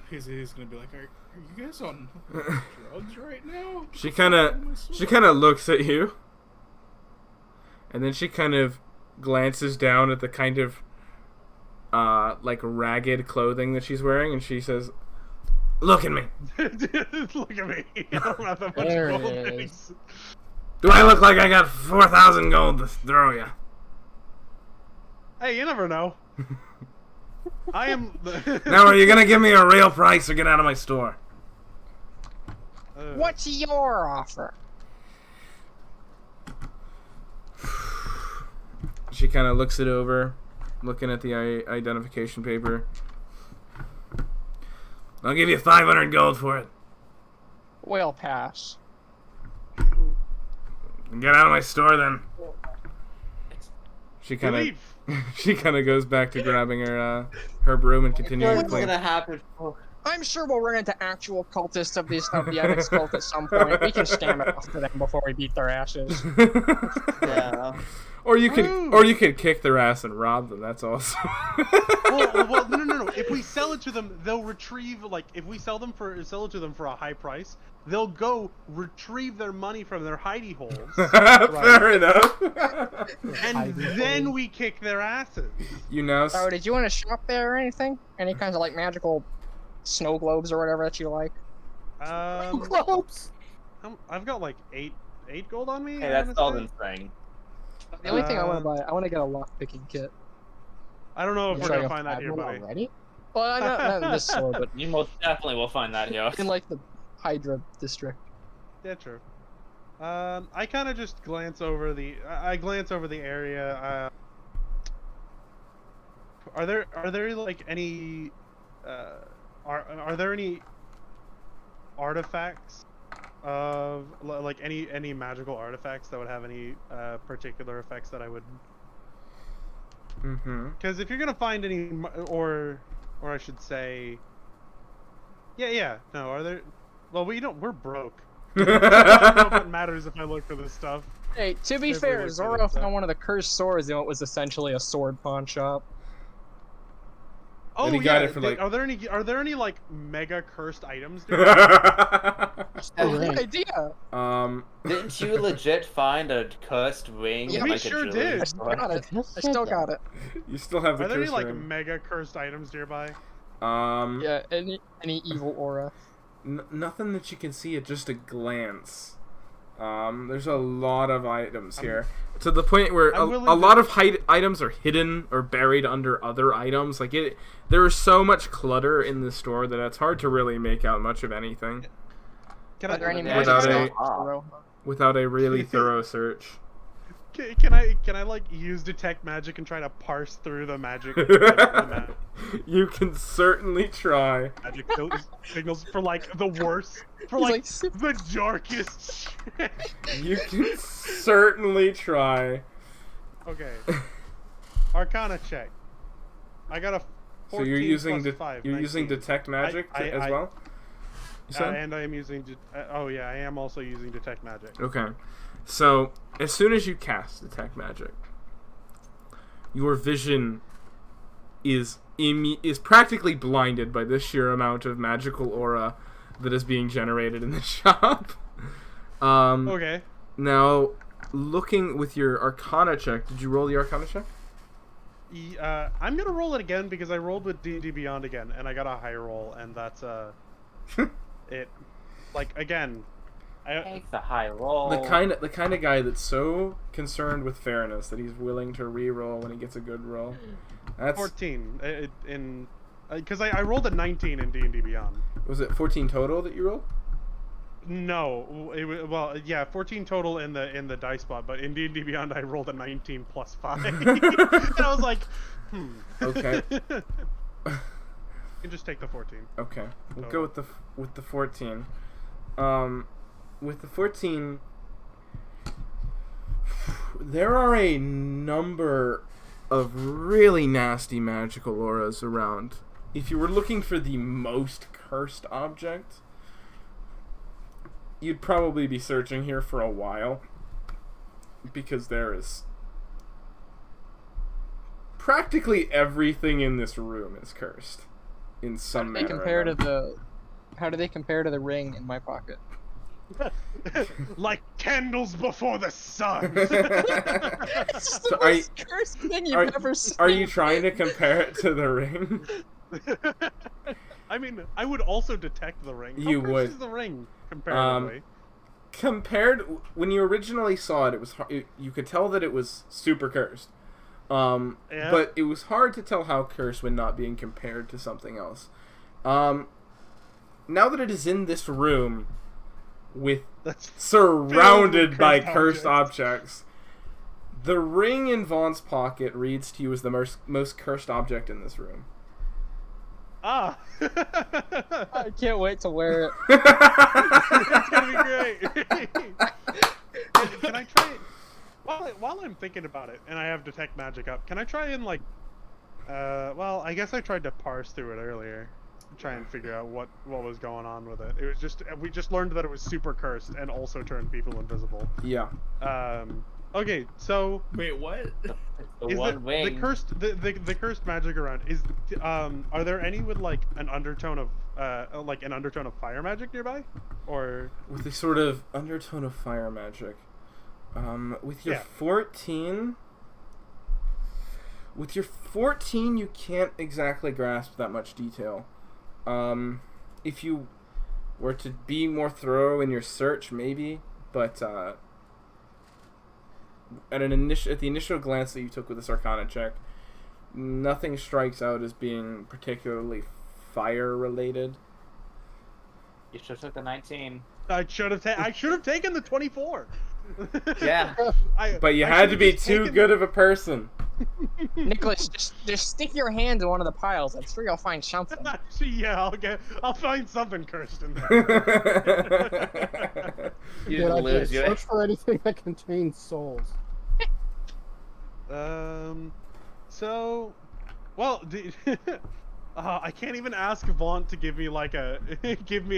E: PZ's gonna be like, are you guys on drugs right now?
A: She kind of looks at you, and then she kind of glances down at the kind of like ragged clothing that she's wearing, and she says, "Look at me.
B: Look at me. I don't have that much
G: There it
B: gold.
G: is.
B: Thanks.
A: Do I look like I got 4,000 gold to throw you?"
B: Hey, you never know. I am.
A: Now, are you gonna give me a real price or get out of my store?
H: What's your offer?
A: She kind of looks it over, looking at the identification paper. I'll give you 500 gold for it.
H: We'll pass.
A: Get out of my store, then. She kind of
B: Leave.
A: she kind of goes back to grabbing her broom and continuing to
C: What's
A: clean.
C: gonna happen?
H: I'm sure we'll run into actual cultists of the Ethics cult at some point. We can scam it off to them before we beat their asses.
C: Yeah.
A: Or you could kick their ass and rob them. That's awesome.
B: well, no. If we sell it to them, they'll retrieve. Like, if we sell it to them for a high price, they'll go retrieve their money from their hidey holes,
A: Fair enough.
B: and then we kick their asses.
A: You know.
H: Oh, did you want to shop there or anything? Any kinds of like magical snow globes or whatever that you like?
C: Globes.
B: I've got like eight gold on me.
C: Hey, that's
B: honestly.
C: Alden's thing.
H: The only thing I want to buy, I want to get a lock-picking kit.
B: I don't know if
H: Yeah.
B: we're
H: Sorry,
B: gonna find that here, buddy.
G: Already?
H: Well, not in this store, but
C: You most definitely will find that here.
H: in like the Hydra district.
B: Yeah, true. I kind of just glance over the. I glance over the area. Are there like any? Are there any artifacts of like any magical artifacts that would have any particular effects that I would?
A: Mm-hmm.
B: Because if you're gonna find any, or I should say, yeah. No, are there? Well, we're broke. I don't know if it matters if I look for this stuff.
H: Hey, to be
B: If we
H: fair,
B: look for
H: Zoro
B: this stuff.
H: found one of the cursed swords in what was essentially a sword pawn shop.
B: Oh
A: And he
B: yeah.
A: got it for, like-
B: Are there any like mega cursed items? Dude?
H: Oh, good idea!
C: Didn't you legit find a cursed ring?
H: Yeah,
C: in,
B: we
C: like, a
B: sure
C: jewelry
B: did.
H: I still
C: store?
H: got it. I still got it.
A: You still have the
B: Are there any
A: curse
B: like
A: ring.
B: mega cursed items nearby?
H: Yeah, any evil aura.
A: Nothing that you can see at just a glance. There's a lot of items here, to the point where
B: I'm willing
A: a lot
B: to-
A: of items are hidden or buried under other items. Like there is so much clutter in the store that it's hard to really make out much of anything
H: Are there any
C: Yeah,
H: magic
A: without
H: spells,
C: a-
H: Zoro?
A: without a really thorough search.
B: Can I like use detect magic and try to parse through the magic? the
A: You can certainly try.
B: magic signals for like the worst, for
H: He's
B: like the darkest. shit.
A: You can certainly try.
B: Okay. Arcana check. I got a 14
A: So you're using
B: plus 5,
A: you're using
B: 19.
A: detect magic as
B: I-
A: well. You said?
B: And I am using. Oh yeah, I am also using detect magic.
A: Okay. So as soon as you cast detect magic, your vision is practically blinded by the sheer amount of magical aura that is being generated in the shop.
B: Okay.
A: Now, looking with your Arcana check, did you roll the Arcana check?
B: I'm gonna roll it again because I rolled with D&D Beyond again, and I got a high roll, and that's it. Like again,
C: Take the high roll.
A: The kind of guy that's so concerned with fairness that he's willing to re-roll when he gets a good roll. That's
B: 14 because I rolled a 19 in D&D Beyond.
A: Was it 14 total that you rolled?
B: No, well, yeah, 14 total in the dice spot, but in D&D Beyond I rolled a 19 plus 5. And I was like,
A: Okay.
B: You can just take the 14.
A: Okay, we'll go with the 14. With the 14, there are a number of really nasty magical auras around. If you were looking for the most cursed object, you'd probably be searching here for a while, because there is practically everything in this room is cursed in some manner.
H: How do they compare to the ring in my pocket?
B: Like candles before the sun.
H: It's the most cursed thing you've ever seen.
A: Are you trying to compare it to the ring?
B: I mean, I would also detect the ring.
A: You
B: How cursed
A: would.
B: is the ring comparatively?
A: Compared when you originally saw it, you could tell that it was super cursed.
B: Yeah.
A: But it was hard to tell how cursed when not being compared to something else. Now that it is in this room, surrounded by cursed objects, the ring in Vaughn's pocket reads to you as the most cursed object in this room.
B: Ah!
H: I can't wait to wear it.
B: It's gonna be great. Can I try it? While I'm thinking about it, and I have detect magic up, can I try and well, I guess I tried to parse through it earlier, try and figure out what was going on with it. It was just we just learned that it was super cursed and also turned people invisible.
A: Yeah.
B: Okay, so
E: wait, what?
B: The cursed magic around are there any with like an undertone of fire magic nearby, or
A: with a sort of undertone of fire magic? With your 14, you can't exactly grasp that much detail. If you were to be more thorough in your search, maybe, but at the initial glance that you took with this Arcana check, nothing strikes out as being particularly fire related.
C: You should have took the 19.
B: I should have taken the 24.
C: Yeah.
A: But you had to be too good of a person.
H: Nicholas, just stick your hand in one of the piles. I'm sure you'll find something.
B: Yeah, I'll find something cursed in there.
G: Search for anything that contains souls.
B: I can't even ask Vaughn to give me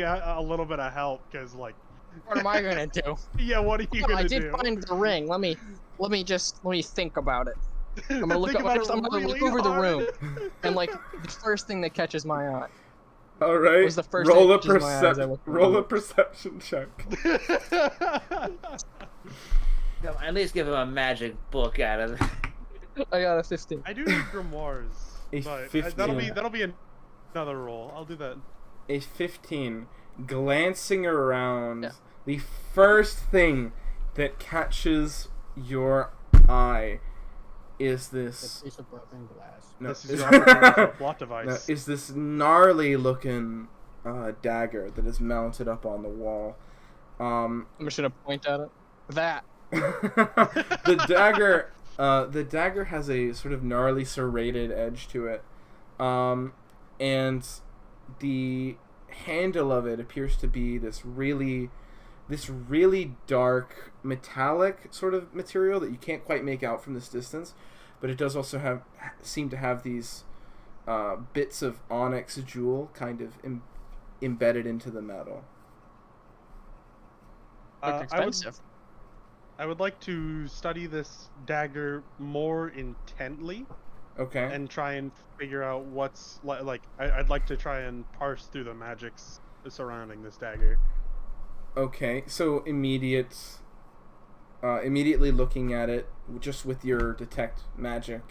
B: a little bit of help, because like.
H: What am I gonna do?
B: Yeah, what are you gonna do?
H: I did find the ring. Let me think about it. I'm gonna look over the room, and like the first thing that catches my eye.
A: All right.
H: Was the first
A: roll
H: thing
A: a
H: that catches my eye as I look
A: roll a perception check.
C: At least give him a magic book out of it.
H: I got a 15.
B: I do need grimoires, but
A: 15.
B: that'll be another roll. I'll do that.
A: A 15. Glancing around, the first thing that catches your eye is this.
G: A piece of broken glass.
A: No,
B: this is your plot device.
A: No, is this gnarly looking dagger that is mounted up on the wall.
H: I'm just gonna point at it. That.
A: The dagger has a sort of gnarly serrated edge to it, and the handle of it appears to be this really dark metallic sort of material that you can't quite make out from this distance, but it does also seem to have these bits of onyx jewel kind of embedded into the metal.
H: Looked expensive.
B: I would like to study this dagger more intently.
A: Okay.
B: And try and figure out what's like. I'd like to try and parse through the magics surrounding this dagger.
A: Okay, so immediately looking at it, just with your detect magic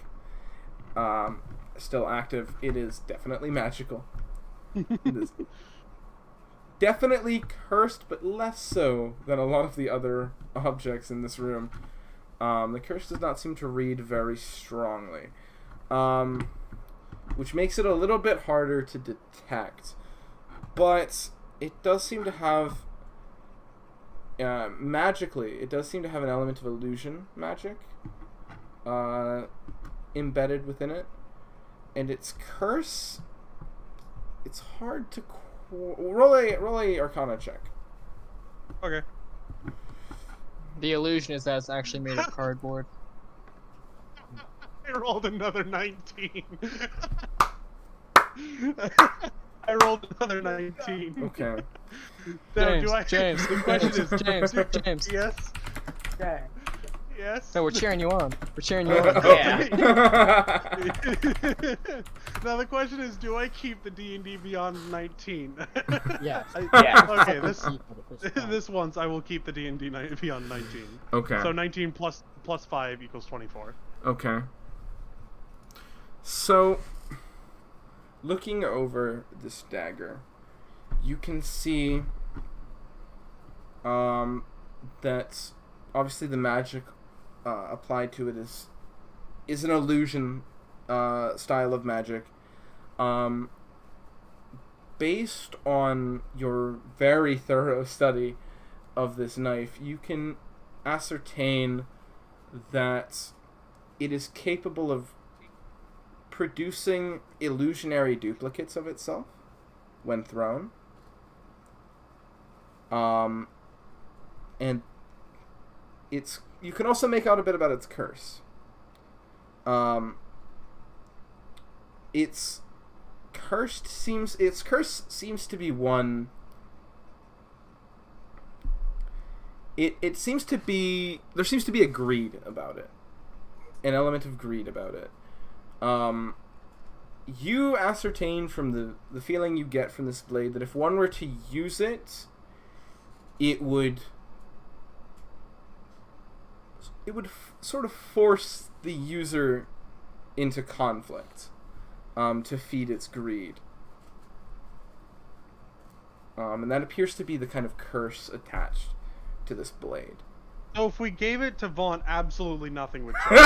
A: still active, it is definitely magical. It is definitely cursed, but less so than a lot of the other objects in this room. The curse does not seem to read very strongly, which makes it a little bit harder to detect. But it does seem to have, magically, it does seem to have an element of illusion magic embedded within it. And its curse, it's hard to roll a Arcana check.
B: Okay.
H: The illusion is that it's actually made of cardboard.
B: I rolled another 19. I rolled another 19.
A: Okay.
H: James,
B: The question is,
H: James.
B: Yes.
C: Okay.
B: Yes.
H: No, we're cheering you on. We're cheering you on.
C: Yeah.
B: Now the question is, do I keep the D&D beyond 19?
G: Yes.
C: Yeah.
B: Okay,
G: Keep it
B: this once I will keep the D&D beyond 19.
A: Okay.
B: So 19 plus 5 equals 24.
A: Okay. So, looking over this dagger, you can see that obviously the magic applied to it is an illusion style of magic. Based on your very thorough study of this knife, you can ascertain that it is capable of producing illusionary duplicates of itself when thrown. And you can also make out a bit about its curse. Its curse seems to be one. It seems to be, there seems to be a greed about it, an element of greed about it. You ascertain from the feeling you get from this blade that if one were to use it, it would sort of force the user into conflict to feed its greed. And that appears to be the kind of curse attached to this blade.
B: So if we gave it to Vaughn, absolutely nothing would change.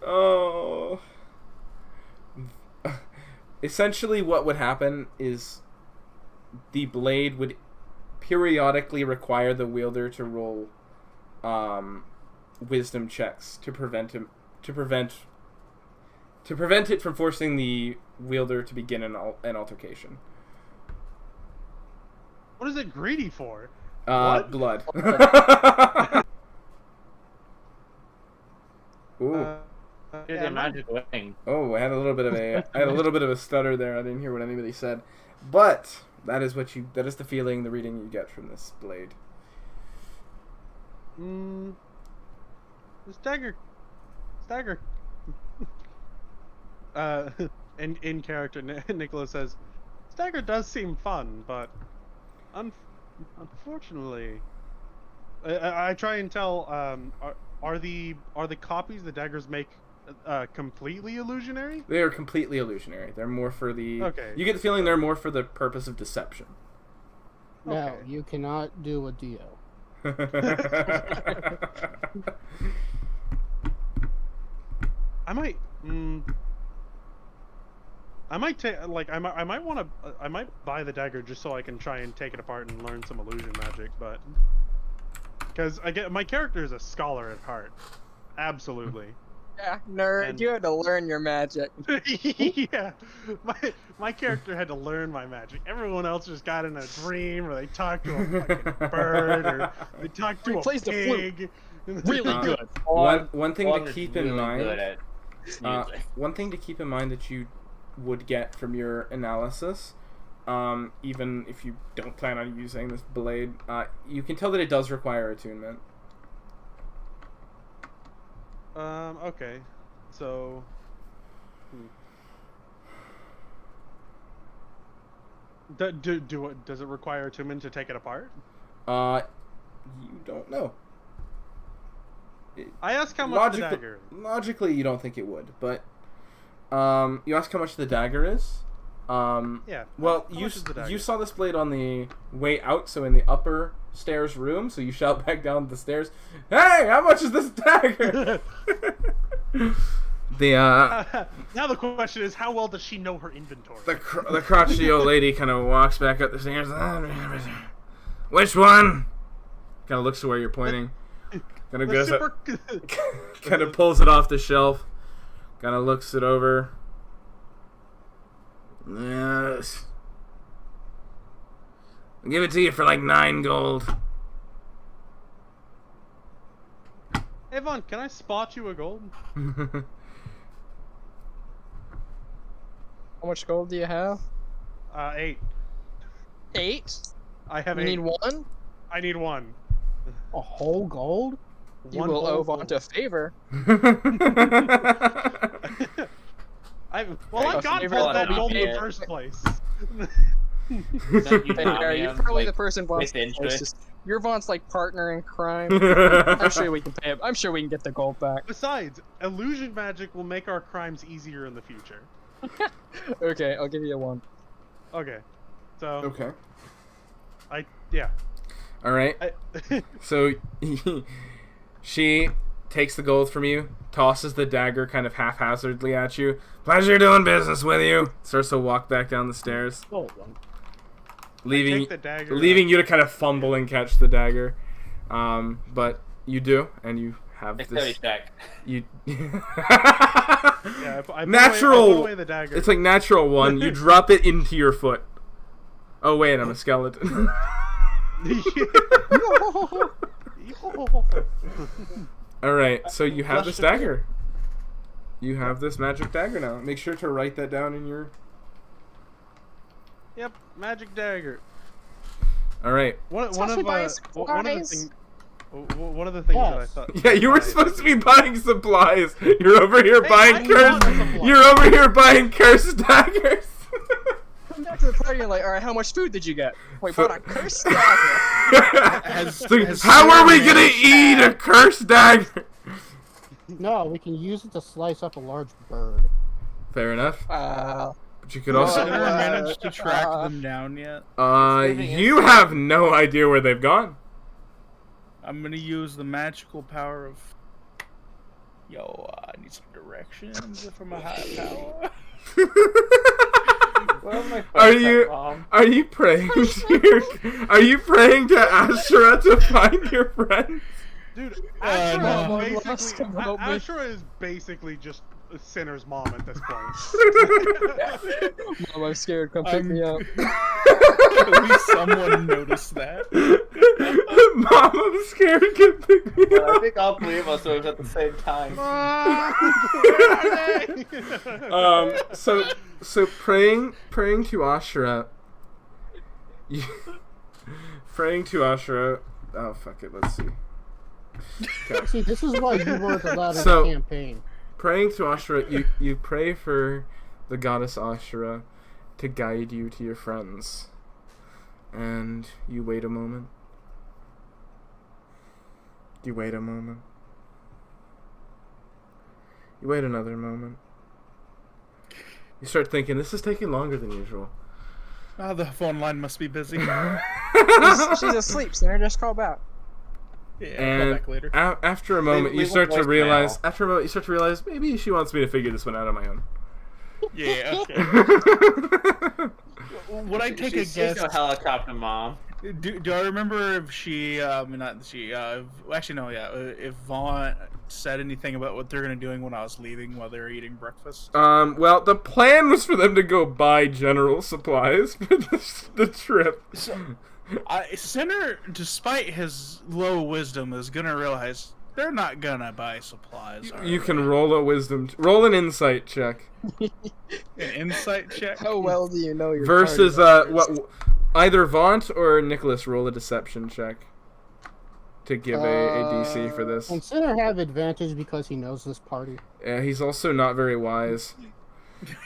A: Oh. Essentially what would happen is the blade would periodically require the wielder to roll wisdom checks to prevent it from forcing the wielder to begin an altercation.
B: What is it greedy for?
A: Blood. Ooh.
C: Here's a magic wing.
A: Oh, I had a little bit of a stutter there. I didn't hear what anybody said. But that is the feeling, the reading you get from this blade.
B: This dagger. In character, Nicholas says, "This dagger does seem fun, but unfortunately, I try and tell. Are the copies the daggers make completely illusionary?
A: They are completely illusionary. They're more for the.
B: Okay.
A: You get the feeling they're more for the purpose of deception.
G: No,
B: Okay.
G: you cannot do a Dio.
B: I might. I might take I might want to. I might buy the dagger just so I can try and take it apart and learn some illusion magic, but because my character is a scholar at heart, absolutely.
H: Yeah, nerd,
B: And-
H: you had to learn your magic.
B: Yeah, my character had to learn my magic. Everyone else just got in a dream, or they talked to a fucking bird, or they talked to
H: He
B: a
H: plays the flute.
B: pig.
H: Really good.
A: One thing
C: Vaughn
A: to
C: is
A: keep in
C: really
A: mind.
C: good at Music.
A: One thing to keep in mind that you would get from your analysis, even if you don't plan on using this blade, you can tell that it does require attunement.
B: Okay. So... Does it require attunement to take it apart?
A: You don't know.
B: I ask how much the dagger is.
A: Logically, you don't think it would, but you ask how much the dagger is.
B: Yeah.
A: Well,
B: how much is the dagger?
A: you saw this blade on the way out, so in the upper stairs room. So you shout back down the stairs, "Hey, how much is this dagger?"
B: Now the question is, how well does she know her inventory?
A: The crotchety old lady kind of walks back up the stairs. Which one? Kind of looks to where you're pointing. Kind of goes up. Kind of pulls it off the shelf. Kind of looks it over. Yes. I'll give it to you for like 9 gold.
B: Hey Vaughn, can I spot you a gold?
H: How much gold do you have?
B: 8.
H: 8?
B: I have
H: You
B: 8.
H: need 1?
B: I need 1.
G: A whole gold?
H: You
B: One
H: will
B: whole
H: owe Vaughn a favor.
B: I
H: A
B: got
H: favor
B: that
H: that'll
B: gold
H: be
B: in the
H: paid.
B: first place.
H: You're probably the person Vaughn's
C: with interest.
H: closest. You're Vaughn's like partner in crime. I'm sure we can pay him. I'm sure we can get the gold back.
B: Besides, illusion magic will make our crimes easier in the future.
H: Okay, I'll give you a 1.
B: Okay. So,
A: Okay.
B: yeah.
A: All right. So she takes the gold from you, tosses the dagger kind of haphazardly at you. Pleasure doing business with you. Starts to walk back down the stairs, leaving
B: take the dagger
A: you to kind of fumble and catch the dagger. But you do, and you have
C: Dexterity
A: this.
C: check.
A: You
B: Yeah, I
A: natural.
B: put away the dagger.
A: It's like natural 1. You drop it into your foot. Oh wait, I'm a skeleton. All right, so you have this dagger. You have this magic dagger now. Make sure to write that down in your.
B: Yep, magic dagger.
A: All right.
B: One of the things that I thought.
A: Yeah, you were supposed to be buying supplies. You're over here buying
B: I
A: cursed.
B: bought supplies.
A: You're over here buying cursed daggers.
H: Come back to the party and like, all right, how much food did you get? Wait,
A: So-
H: bought a cursed dagger.
A: It's like, how are we gonna eat a cursed dagger?
G: No, we can use it to slice up a large bird.
A: Fair enough.
H: Uh,
A: But you could
E: Has
A: also.
E: anyone managed to track them down yet?
A: You have no idea where they've gone.
E: I'm gonna use the magical power of. Yo, I need some directions from a high power.
A: Are you praying to Ashura to find your friends?
B: Dude,
H: no.
B: Ashura is basically just a sinner's mom at this point.
H: Mom, I'm scared. Come pick me up.
E: At least someone noticed that.
A: Mom, I'm scared. Can pick me
C: I
A: up.
C: think all 3 of us are at the same time.
A: So praying to Ashura. Praying to Ashura. Oh fuck it. Let's see. Okay.
G: See, this is why you weren't allowed in
A: So-
G: the campaign.
A: Praying to Ashura, you pray for the goddess Ashura to guide you to your friends, and you wait a moment. You wait a moment. You wait another moment. You start thinking, this is taking longer than usual.
E: Oh, the phone line must be busy.
H: She's asleep, so just call back.
E: Yeah, I'll call
A: And
E: back later.
A: after a moment, you
C: leave a
A: start to
C: voicemail.
A: realize. After a moment, you start to realize maybe she wants me to figure this one out on my own.
E: Yeah, okay. Would I take a
C: She's
E: guess?
C: no helicopter mom.
E: Do I remember if she, actually no, yeah, if Vaughn said anything about what they're gonna doing when I was leaving while they were eating breakfast?
A: Well, the plan was for them to go buy general supplies for the trip.
E: So, Sinner, despite his low wisdom, is gonna realize They're not gonna buy supplies.
A: You can roll a wisdom. Roll an insight check.
E: An insight check.
H: How well do you know your
A: Versus
H: party
A: what?
H: members?
A: Either Vaunt or Nicholas roll a deception check to give a DC for this.
G: And Sinner have advantage because he knows this party.
A: Yeah, he's also not very wise.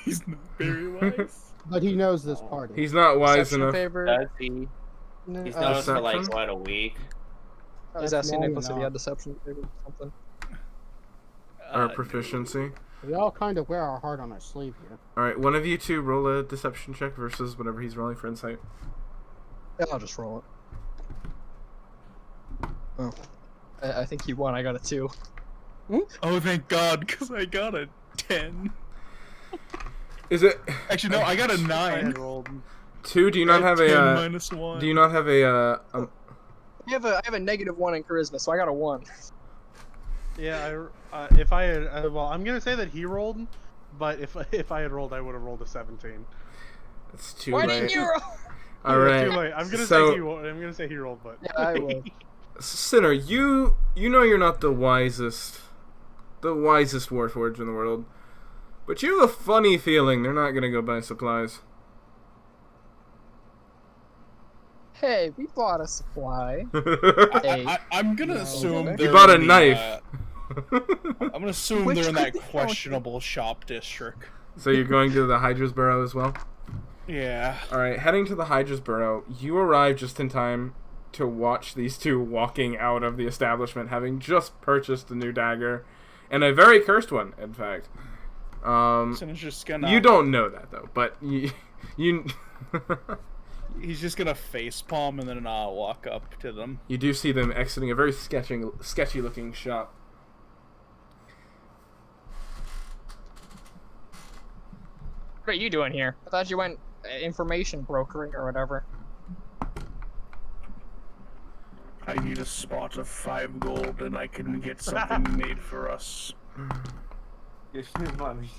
E: He's not very wise.
G: But he knows this party.
A: He's not wise
H: Deception
A: enough.
H: favor.
C: Does he? He's known us for like
A: Deception?
C: what, a week?
H: I was
G: That's
H: asking
G: long
H: Nicholas if he
G: enough.
H: had deception favor or something.
A: Or proficiency.
G: We all kind of wear our heart on our sleeve here.
A: Alright, one of you two roll a deception check versus whatever he's rolling for insight.
H: Yeah, I'll just roll it. Oh. I think you won. I got a 2.
E: Oh, thank God, because I got a 10.
A: Is it
E: Actually, no, I got a
B: I
E: 9.
B: had rolled.
A: 2? Do you not have
E: 10
A: a
E: minus 1.
A: do you not have a
H: I have a -1 in charisma, so I got a 1.
B: Yeah, if I had, well, I'm gonna say that he rolled, but if I had rolled, I would have rolled a 17.
A: it's too
H: Why
A: late.
H: didn't you roll?
A: Alright.
B: Too late. I'm gonna
A: So-
B: say he rolled, but
H: Yeah, I will.
A: Sinner, you know you're not the wisest warforged in the world. But you have a funny feeling they're not gonna go buy supplies.
H: Hey, we bought a supply.
E: I'm gonna assume
H: You
E: they're
A: bought a
E: in the,
A: knife.
E: I'm gonna assume
H: Which
E: they're in that
H: could be
E: questionable shop district.
A: So you're going to the Hydra's Burrow as well?
E: Yeah.
A: Alright, heading to the Hydra's Burrow, you arrive just in time to watch these two walking out of the establishment, having just purchased a new dagger, and a very cursed one, in fact.
E: So it's just gonna.
A: You don't know that, though, but you...
E: He's just gonna facepalm and then walk up to them.
A: You do see them exiting a very sketchy-looking shop.
H: What are you doing here? I thought you went information brokering or whatever.
F: I need a spot of 5 gold and I can get something made for us.
C: Give me money.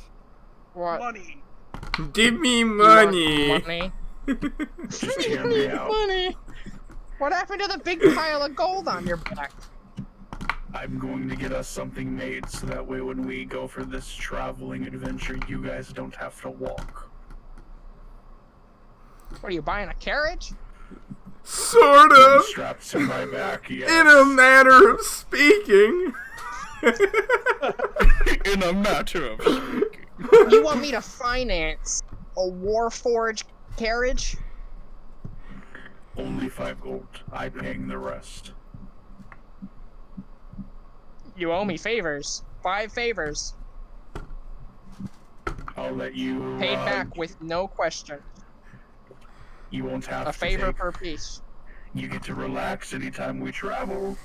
H: What?
B: money.
A: Give me
H: You want
A: money!
H: Money.
F: Just hear me out.
H: Money. What happened to the big pile of gold on your back?
F: I'm going to get us something made so that way when we go for this traveling adventure, you guys don't have to walk.
H: What are you buying, a carriage?
A: Sort of!
F: Strapped to my back, yes.
A: In a manner of speaking.
E: In a matter of speaking.
H: You want me to finance a Warforged carriage?
F: Only 5 gold. I'm paying the rest.
H: You owe me favors. 5 favors.
F: I'll let you.
H: Paid back with no question.
F: You won't have
H: A
F: to
H: favor
F: take-
H: per piece.
F: You get to relax anytime we travel.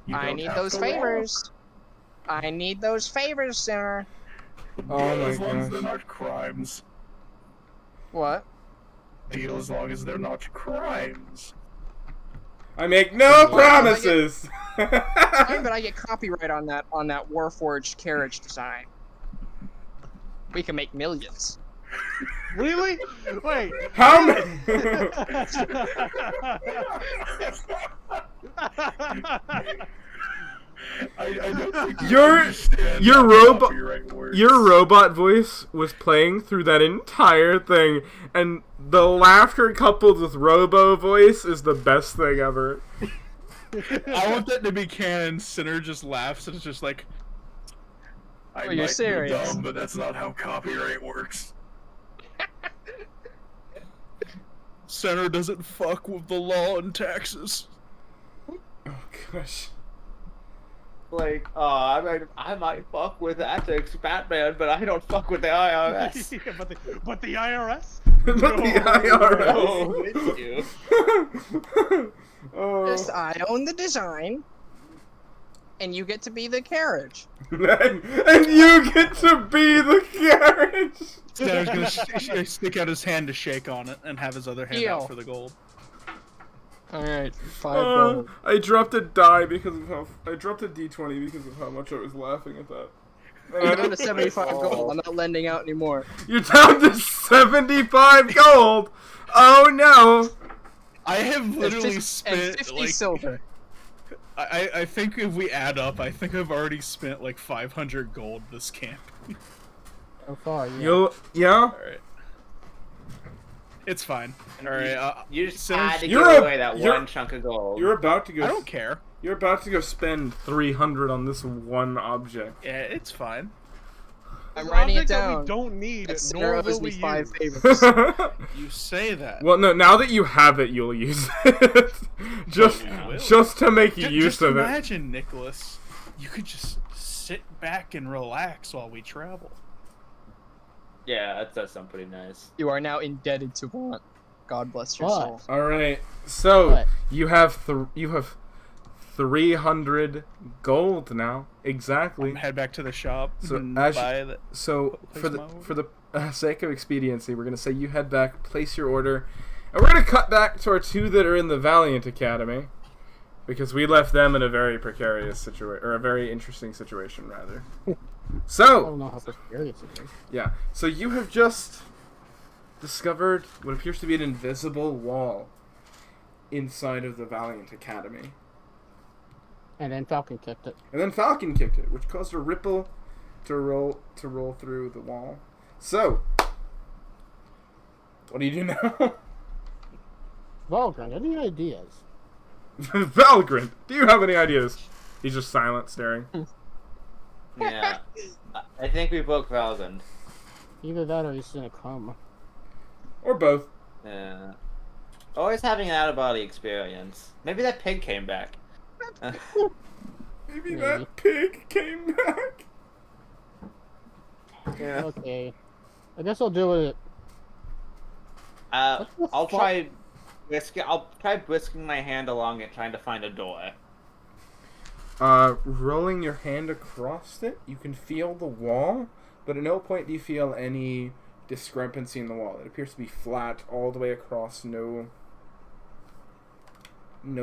F: You
H: I
F: don't
H: need
F: have
H: those
F: to walk.
H: favors. I need those favors, sir.
A: Oh
F: Deal
A: my
F: as long as
A: gosh.
F: they're not crimes.
H: What?
F: Deal as long as they're not crimes.
A: I make no promises!
H: Fine, but I get copyright on that Warforged carriage design. We can make millions.
B: Really? Wait.
A: How many?
F: I don't think you
A: Your-
F: understand
A: your
F: how
A: robot-
F: copyright works.
A: Your robot voice was playing through that entire thing, and the laughter coupled with robo voice is the best thing ever.
E: I want that to be canon. Sinner just laughs and it's just like,
F: I
H: Oh, you're
F: might be
H: serious?
F: dumb, but that's not how copyright works.
E: Sinner doesn't fuck with the law and taxes.
A: Oh gosh.
C: Like, I might fuck with ethics, Batman, but I don't fuck with the IRS.
B: Yeah, but the IRS?
A: But the IRS.
C: No, it's you.
A: Oh.
H: Just I own the design, and you get to be the carriage.
A: And you get to be the carriage.
E: Sinner's gonna stick out his hand to shake on it and have his other hand
H: Deal.
E: out for the gold.
H: Alright, 5 gold.
A: I dropped a die because of how I dropped a d20 because of how much I was laughing at that.
H: You're down to 75 gold. I'm not lending out anymore.
A: You're down to 75 gold. Oh no!
E: I have literally
H: and
E: spent
H: 50
E: like
H: silver.
E: I think if we add up, I think I've already spent like 500 gold this camp.
G: So far, yeah.
A: Yeah.
E: Alright. It's fine. Alright,
C: You just
E: since-
C: had to
A: You're
C: give
A: a-
C: away that
A: you're-
C: one chunk of gold.
A: You're about to go.
E: I don't care.
A: You're about to go spend 300 on this one object.
E: Yeah, it's fine.
H: I'm
B: An
H: writing it
B: object that
H: down.
B: we don't need,
H: That
B: nor
H: Sarah
B: will
H: owes
B: we
H: me 5
B: use.
H: favors.
E: You say that.
A: Well, no. Now that you have it, you'll use it. just
E: will.
A: to make use
E: Just
A: of it.
E: imagine, Nicholas, you could just sit back and relax while we travel.
C: Yeah, that does sound pretty nice.
H: You are now indebted to want. God bless your
G: What?
H: soul.
A: All right. So
G: What?
A: you have 300 gold now. Exactly.
E: Head back to the shop
A: So
E: and
A: as
E: buy the...
A: So
E: Place
A: for
E: my
A: the
E: order.
A: sake of expediency, we're gonna say you head back, place your order, and we're gonna cut back to our two that are in the Valiant Academy, because we left them in a very precarious situation, or a very interesting situation rather.
G: I
A: So
G: don't know how precarious it is.
A: yeah, so you have just discovered what appears to be an invisible wall inside of the Valiant Academy.
G: And then Falcon kicked it.
A: And then Falcon kicked it, which caused a ripple to roll through the wall. So, what do you do now?
G: Volgren, any ideas?
A: Valgrant, do you have any ideas? He's just silent, staring.
C: Yeah. I think we broke Valgund.
G: Either that or he's gonna come.
A: Or both.
C: Yeah. Always having an out-of-body experience. Maybe that pig came back.
A: Maybe
G: Maybe.
A: that pig came back.
C: Yeah.
G: Okay. I guess I'll do it. What the
C: I'll
G: fuck?
C: try brisking my hand along it, trying to find a door.
A: Rolling your hand across it, you can feel the wall, but at no point do you feel any discrepancy in the wall. It appears to be flat all the way across, no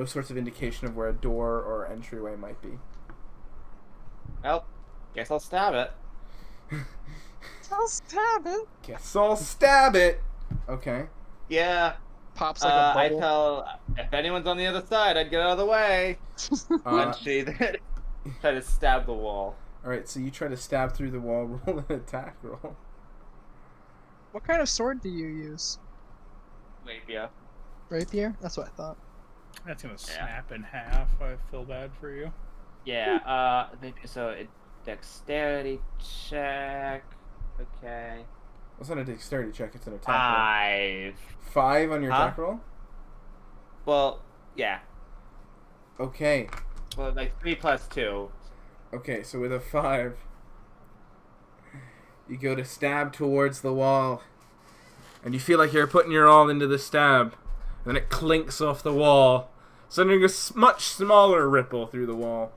A: sorts of indication of where a door or entryway might be.
C: Well, guess I'll stab it.
H: I'll stab it.
A: Guess I'll stab it. Okay.
C: Yeah.
H: Pops like a
C: I
H: bubble.
C: tell if anyone's on the other side, I'd get out of the way. And she then try to stab the wall.
A: Alright, so you try to stab through the wall, roll an attack roll.
H: What kind of sword do you use?
C: Rapier.
H: Rapier? That's what I thought.
E: That's gonna snap in half. I feel bad for you.
C: Yeah. So it dexterity check. Okay.
A: What's not a dexterity check? It's an attack roll.
C: 5.
A: 5 on your
C: Huh?
A: attack roll?
C: Well, yeah.
A: Okay.
C: Well, like 3 plus 2.
A: Okay, so with a 5, you go to stab towards the wall, and you feel like you're putting your all into the stab, and then it clinks off the wall, sending a much smaller ripple through the wall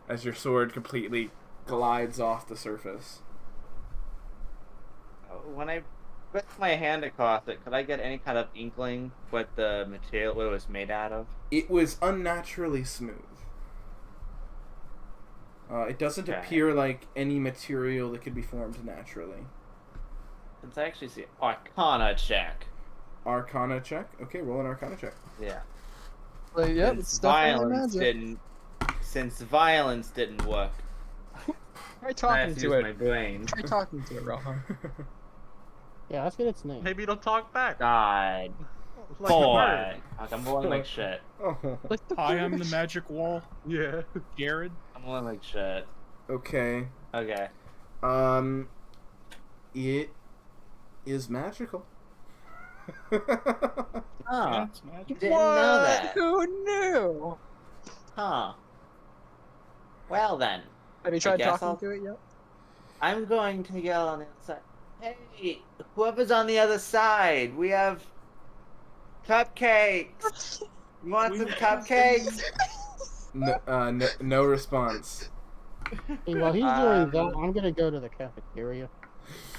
A: as your sword completely glides off the surface.
C: When I put my hand across it, could I get any kind of inkling what the material what it was made out of?
A: It was unnaturally smooth. It doesn't
C: Okay.
A: appear like any material that could be formed naturally.
C: Since I actually see Arcana check.
A: Arcana check? Okay, roll an Arcana check.
C: Yeah.
H: But yep, it's definitely magic.
C: Since violence didn't work,
H: Try
C: I have
H: talking
C: to
H: to
C: use my
H: it.
C: brain.
H: Try talking to it, Rohan.
G: Yeah, let's get its name.
B: Maybe it'll talk back.
C: God.
B: Like a bird.
C: Boy. I'm rolling like shit.
A: Oh.
H: Like the
E: Hi, I'm the
H: bird.
E: magic wall,
B: Yeah.
E: Jared.
C: I'm rolling like shit.
A: Okay.
C: Okay.
A: It is magical.
C: Huh.
E: It's magic.
C: Didn't know that.
H: Who knew?
C: Huh. Well then.
H: Have you tried
C: guess
H: talking
C: I'll-
H: to it yet?
C: I'm going to yell on the other side. Hey, whoever's on the other side, we have cupcakes. You want some cupcakes?
A: No response.
G: Hey, while he's doing that, I'm gonna go to the cafeteria.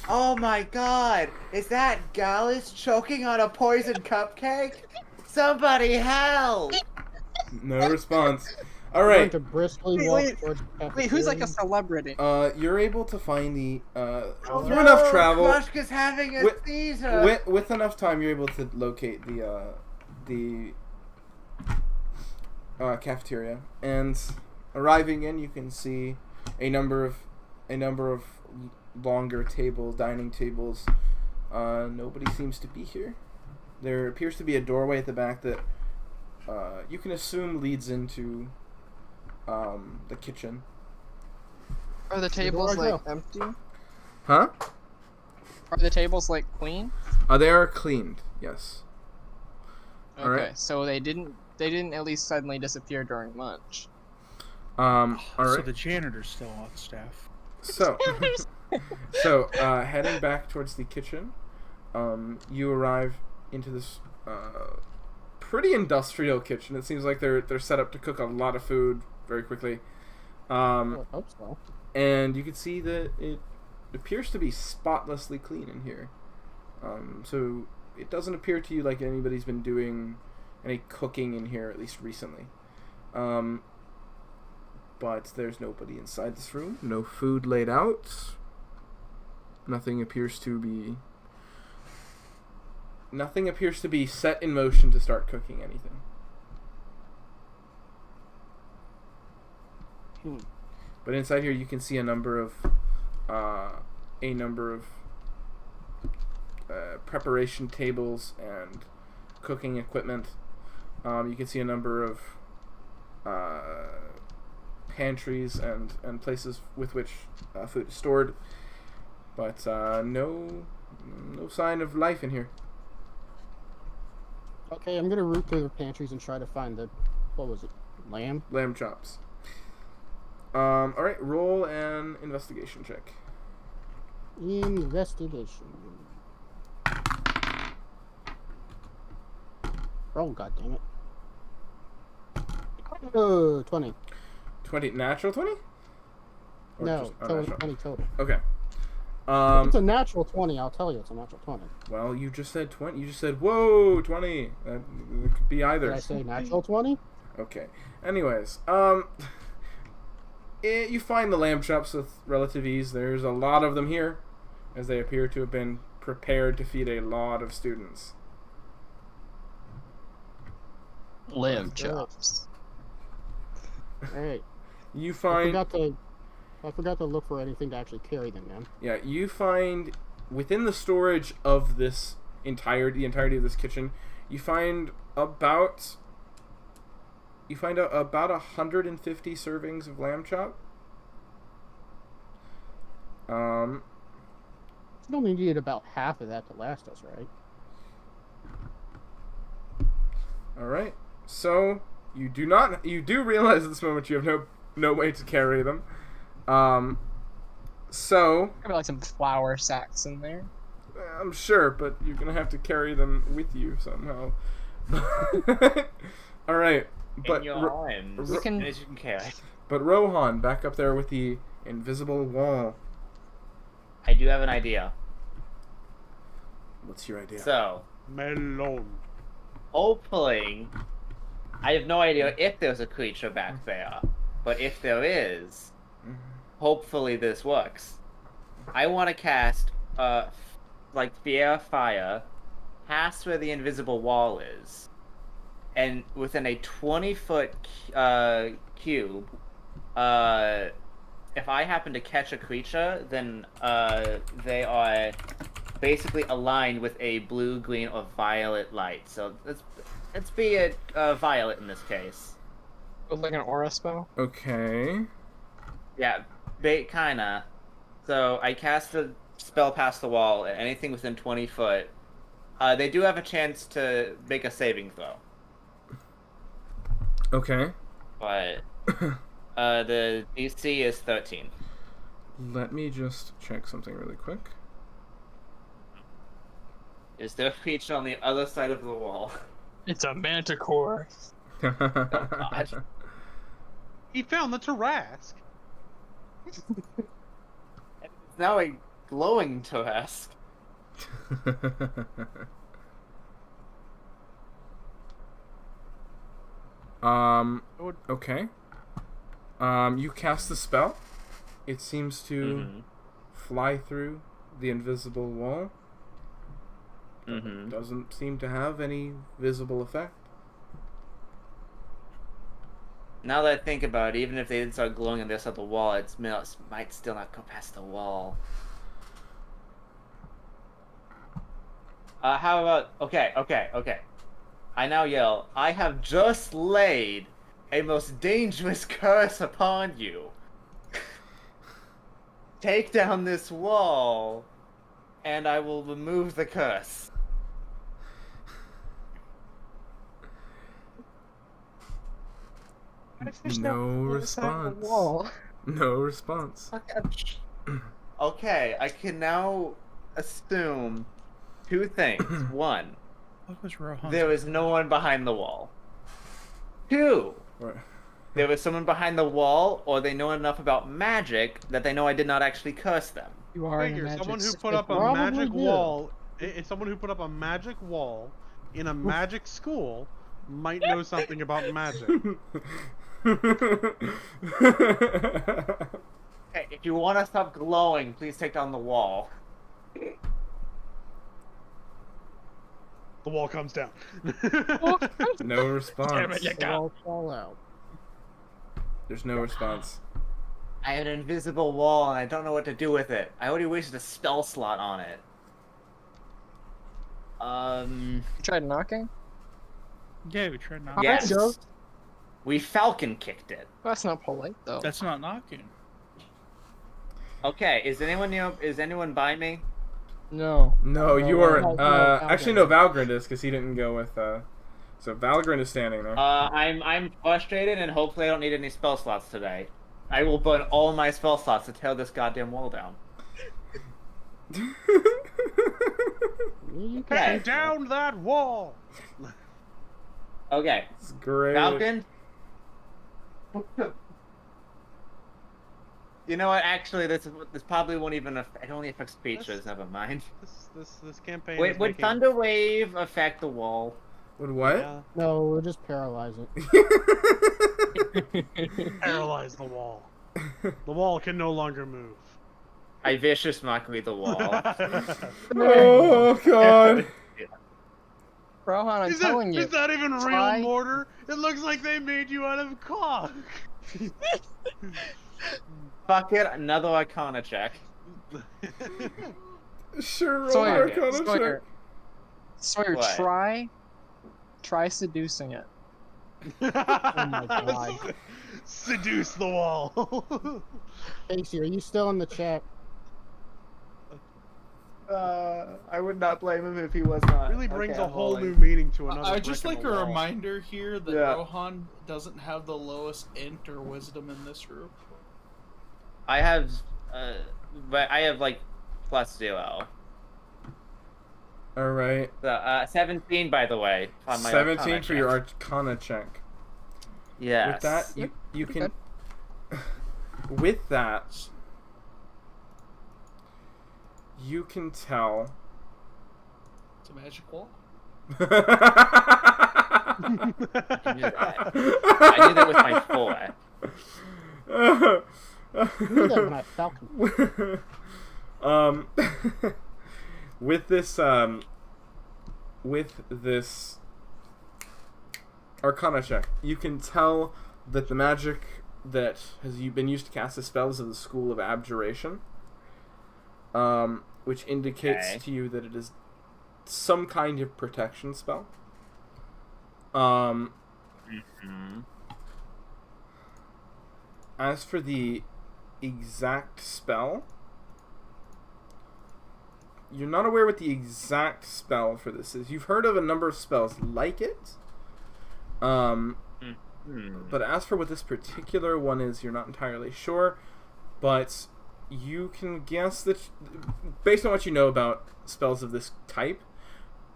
C: Oh my god! Is that Gallus choking on a poisoned cupcake? Somebody help!
A: No response. All
G: I'm going
A: right.
G: to briskly
H: Wait,
G: walk
H: wait,
G: towards the cafeteria.
H: Wait, who's like a celebrity?
A: You're able to find the
C: Oh,
A: through enough travel
C: Krushka's having a seizure!
A: with enough time you're able to locate the cafeteria, and arriving in, you can see a number of longer tables, dining tables. Nobody seems to be here. There appears to be a doorway at the back that you can assume leads into the kitchen.
H: Are the tables like empty?
A: Huh?
H: Are the tables like clean?
A: They are cleaned. Yes.
H: Okay,
A: Alright.
H: so they didn't at least suddenly disappear during lunch.
A: All
E: So
A: right.
E: the janitor's still on staff.
A: So, heading back towards the kitchen, you arrive into this pretty industrial kitchen. It seems like they're set up to cook a lot of food very quickly.
G: I hope so.
A: And you can see that it appears to be spotlessly clean in here. So it doesn't appear to you like anybody's been doing any cooking in here, at least recently. But there's nobody inside this room. No food laid out. Nothing appears to be set in motion to start cooking anything. But inside here, you can see a number of preparation tables and cooking equipment. You can see a number of pantries and places with which food is stored, but no sign of life in here.
G: Okay, I'm gonna root through the pantries and try to find what was it? Lamb
A: chops. Alright, roll an investigation check.
G: Investigation. Oh, god damn it. 20.
A: 20, natural 20? Or
G: No,
A: just,
G: total, 20 total.
A: Okay.
G: If it's a natural 20, I'll tell you it's a natural 20.
A: Well, you just said 20. You just said, whoa, 20. It could be either.
G: Did I say natural 20?
A: Okay. Anyways, you find the lamb chops with relative ease. There's a lot of them here, as they appear to have been prepared to feed a lot of students.
H: Lamb chops.
G: Alright.
A: You find...
G: I forgot to look for anything to actually carry them in.
A: Yeah, you find within the storage of this the entirety of this kitchen, you find about 150 servings of lamb chop.
G: We only need about half of that to last us, right?
A: All right. So you do realize at this moment you have no way to carry them. So
H: Probably like some flour sacks in there.
A: I'm sure, but you're gonna have to carry them with you somehow. All right, but
C: In your arms.
H: We can-
C: As you can carry.
A: But Rohan, back up there with the invisible wall.
C: I do have an idea.
A: What's your idea?
C: So,
B: Melon.
C: hopefully, I have no idea if there's a creature back there, but if there is, hopefully this works. I want to cast, fear fire past where the invisible wall is, and within a 20-foot cube. If I happen to catch a creature, then they are basically aligned with a blue, green, or violet light. So let's be a violet in this case.
H: Like an aura spell?
A: Okay.
C: Yeah, kinda. So I cast a spell past the wall, and anything within 20 foot. They do have a chance to make a saving throw.
A: Okay.
C: But the DC is 13.
A: Let me just check something really quick.
C: Is there a creature on the other side of the wall?
H: It's a manticore.
C: God.
B: He found the Tarrasque.
C: It's now a glowing Tarrasque.
A: Okay. You cast the spell. It seems to fly through the invisible wall. Doesn't seem to have any visible effect.
C: Now that I think about it, even if they did start glowing on this other wall, it might still not go past the wall. How about... Okay. I now yell, I have just laid a most dangerous curse upon you. Take down this wall, and I will remove the curse.
A: No response. No response.
C: Okay, I can now assume two things. One,
E: What was Rohan?
C: there is no one behind the wall. Two,
A: What?
C: there was someone behind the wall, or they know enough about magic that they know I did not actually curse them.
H: You are in a
B: Figure
H: magic
B: someone who
H: s-
B: put up a
G: Probably
B: magic
G: do.
B: wall. It's someone who put up a magic wall in a magic school might know something about magic.
C: Hey, if you want to stop glowing, please take down the wall.
B: The wall comes down.
A: No response.
H: Damn it, you
G: The walls fall out.
A: There's no response.
C: I have an invisible wall and I don't know what to do with it. I already wasted a spell slot on it.
H: You tried knocking?
E: Yeah, we tried not.
C: Yes.
G: Kind of.
C: We falcon kicked it.
H: Well, that's not polite, though.
E: That's not knocking.
C: Okay, is anyone by me?
H: No.
A: No, you
G: no,
A: are.
G: no,
A: Actually, no. Valgrind is because he didn't go with. So Valgrind is standing there.
C: I'm frustrated and hopefully I don't need any spell slots today. I will burn all my spell slots to tear this goddamn wall down.
G: You
C: Okay.
G: can
B: Down that wall.
C: Okay,
A: It's great.
C: Falcon. You know what? Actually, this probably won't even. It only affects speeches. Never mind.
B: This campaign.
C: Wait,
B: is
C: would
B: making...
C: Thunder Wave affect the wall?
A: Would what?
B: Yeah.
G: No, we'll just paralyze it.
B: Paralyze the wall. The wall can no longer move.
C: I vicious mockery the wall.
A: Oh god.
H: Rohan, I'm
B: Is
H: telling you.
B: that even real
H: try-
B: mortar? It looks like they made you out of caulk.
C: Fuck it, another Arcana check.
A: Sure, roll
H: Sawyer,
A: Arcana
H: Sawyer,
A: check.
H: Sawyer,
C: What?
H: try seducing it.
G: Oh my god.
B: Seduce the wall.
G: Casey, are you still in the chat?
C: I would not blame him if he was not.
B: Really brings
C: Okay,
B: a whole
C: holy.
B: new meaning to another.
E: I just
B: brick
E: like
B: in
E: a
B: the wall.
E: reminder here that
C: Yeah.
E: Rohan doesn't have the lowest int or wisdom in this group.
C: I have, but I have like +0.
A: All right.
C: 17 by the way. On my
A: 17
C: Arcana
A: for your
C: check.
A: Arcana check.
C: Yes.
A: With that, you can. With that, you can tell.
E: It's a magic wall.
C: I knew that. I knew that with my 4.
G: You knew that when I Falcon.
A: With this Arcana check, you can tell that the magic that has been used to cast the spells of the School of Abjuration, which indicates
C: Okay.
A: to you that it is some kind of protection spell. As for the exact spell, you're not aware what the exact spell for this is. You've heard of a number of spells like it. But as for what this particular one is, you're not entirely sure. But you can guess that, based on what you know about spells of this type,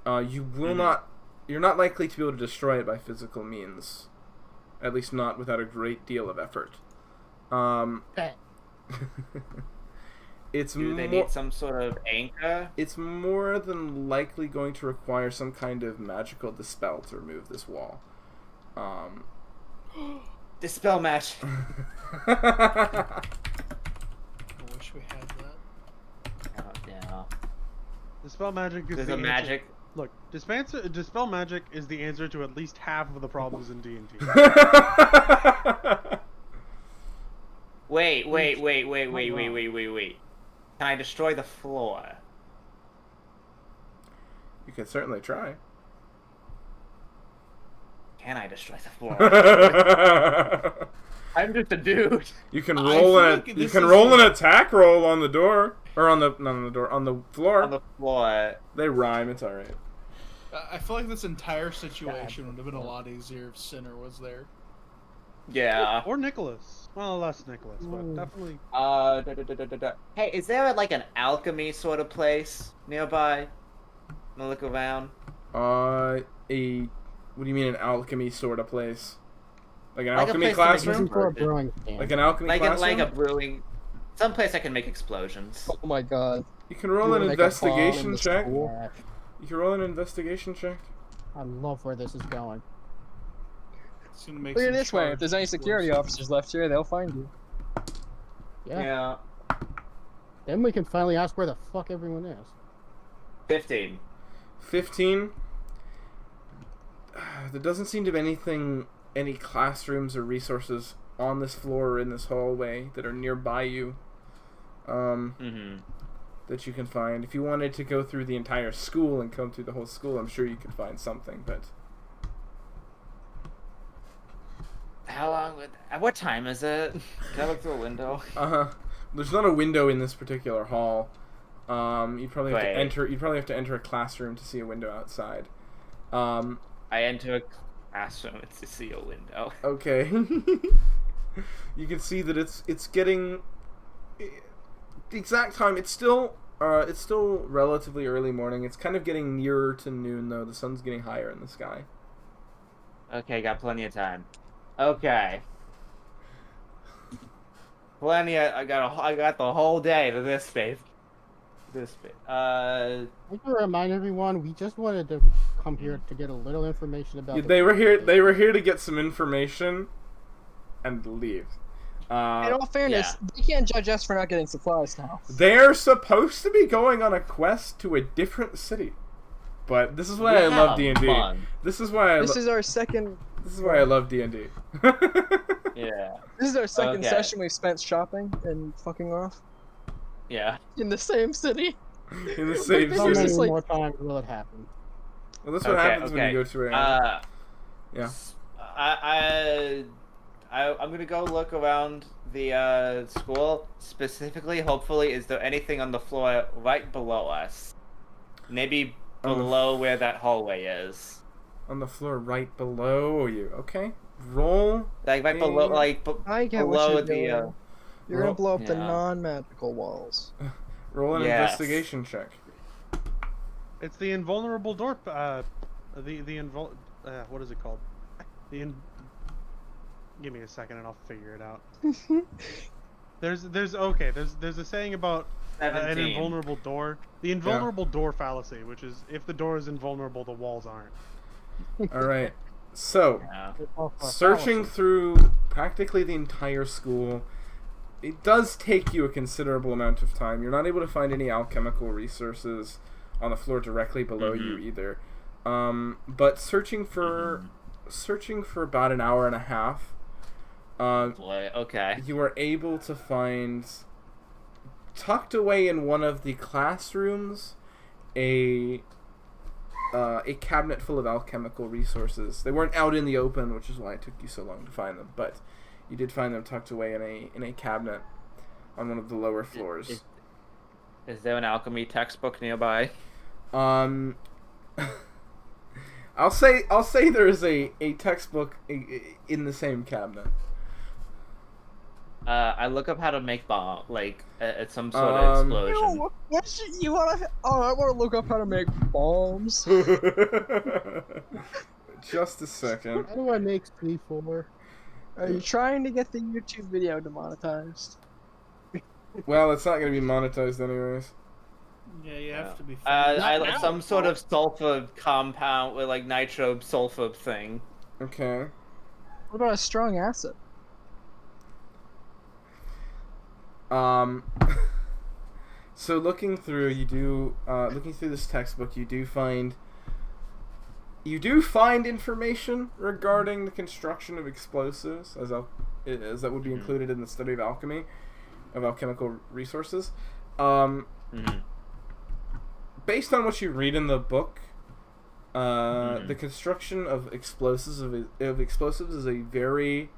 A: you will not. You're not likely to be able to destroy it by physical means. At least not without a great deal of effort. It's
C: Do they need some sort of anchor?
A: It's more than likely going to require some kind of magical dispel to remove this wall.
C: Dispel match.
E: I wish we had that.
C: Oh, yeah.
B: The spell magic is
C: There's
B: the
C: a magic.
B: Look, dispel magic is the answer to at least half of the problems in D&D.
C: Wait. Can I destroy the floor?
A: You can certainly try.
C: Can I destroy the floor? I'm just a dude.
A: You can
E: I
A: roll
E: feel
A: an
E: like
A: you
E: this
A: can
E: is
A: roll
E: like-
A: an attack roll on the door or on the not on the door on the floor.
C: On the floor.
A: They rhyme. It's all right.
E: I feel like this entire situation would have been a lot easier if Sinner was there.
C: Yeah.
B: Or Nicholas. Well, less Nicholas, but definitely.
C: Hey, is there like an alchemy sort of place nearby? I'm gonna look around.
A: What do you mean an alchemy sort of place? Like an
C: Like a
A: alchemy
C: place to make
A: classroom?
G: Looking for a brewing stand.
A: Like an alchemy
C: Like
A: classroom?
C: a brewing, someplace I can make explosions.
H: Oh my god.
A: You can roll
H: You
A: an
H: wanna make a bomb in
A: investigation
H: the
A: check.
H: school?
G: Yeah,
A: You can roll an investigation check.
G: I love where this is going.
E: It's gonna make
H: Look at it
E: some
H: this way. If
E: charges
H: there's any
E: worse.
H: security officers left here, they'll find you.
G: Yeah. Then we can finally ask where the fuck everyone is.
C: 15.
A: 15. There doesn't seem to be any classrooms or resources on this floor or in this hallway that are nearby you. That you can find. If you wanted to go through the entire school and come through the whole school, I'm sure you could find something, but...
C: How long would... What time is it? Can I look through a window?
A: There's not a window in this particular hall. You'd probably have to
C: Wait.
A: enter. You'd probably have to enter a classroom to see a window outside.
C: I enter a classroom to see a window.
A: Okay. You can see that it's getting the exact time. It's still relatively early morning. It's kind of getting nearer to noon though. The sun's getting higher in the sky.
C: Okay, got plenty of time. Okay. I got the whole day to this space.
G: I want to remind everyone, we just wanted to come here to get a little information about.
A: They were here. They were here to get some information and leave.
H: In all fairness, they can't judge us for not getting supplies now.
A: They're supposed to be going on a quest to a different city, but this is why I love D&D. This is why
H: This is our second.
A: This is why I love D&D.
C: Yeah.
H: This is our second
C: Okay.
H: session we've spent shopping and fucking off
C: Yeah.
H: in the same city.
A: In the same
G: How
H: It's
A: city.
G: many
H: just like-
G: more times will it happen?
A: Well, that's what happens when you go to a... yeah.
C: I'm gonna go look around the school. Specifically, hopefully, is there anything on the floor right below us? Maybe below where that hallway is.
A: On the floor right below you. Okay. Roll.
C: Like right below, like
H: I get
C: below
H: what
C: the.
H: you're doing. You're gonna blow up the
C: Yeah.
H: non-magical walls.
A: Roll an
C: Yes.
A: investigation check.
B: It's the invulnerable door. What is it called? Give me a second and I'll figure it out. There's a saying about an
C: 17.
B: invulnerable door. The invulnerable door fallacy, which is if the door is invulnerable, the walls aren't.
A: All right. So,
C: Yeah.
A: searching through practically the entire school, it does take you a considerable amount of time. You're not able to find any alchemical resources on the floor directly below you either. But searching for about an hour and a half,
C: Boy, okay.
A: you are able to find, tucked away in one of the classrooms, a cabinet full of alchemical resources. They weren't out in the open, which is why it took you so long to find them, but you did find them tucked away in a cabinet on one of the lower floors.
C: Is there an alchemy textbook nearby?
A: I'll say there is a textbook in the same cabinet.
C: I look up how to make bomb, like at some sort of explosion.
H: Yo, you wanna? Oh, I wanna look up how to make bombs.
A: Just a second.
G: How do I make C4?
H: Are you trying to get the YouTube video demonetized?
A: Well, it's not going to be monetized anyways.
E: Yeah, you have to be.
C: Some sort of sulfur compound with like nitro sulfur thing.
A: Okay.
H: What about a strong acid?
A: So looking through this textbook, you do find You do find information regarding the construction of explosives, as that would be included in the study of alchemy, of alchemical resources. Based on what you read in the book, the construction of explosives is a very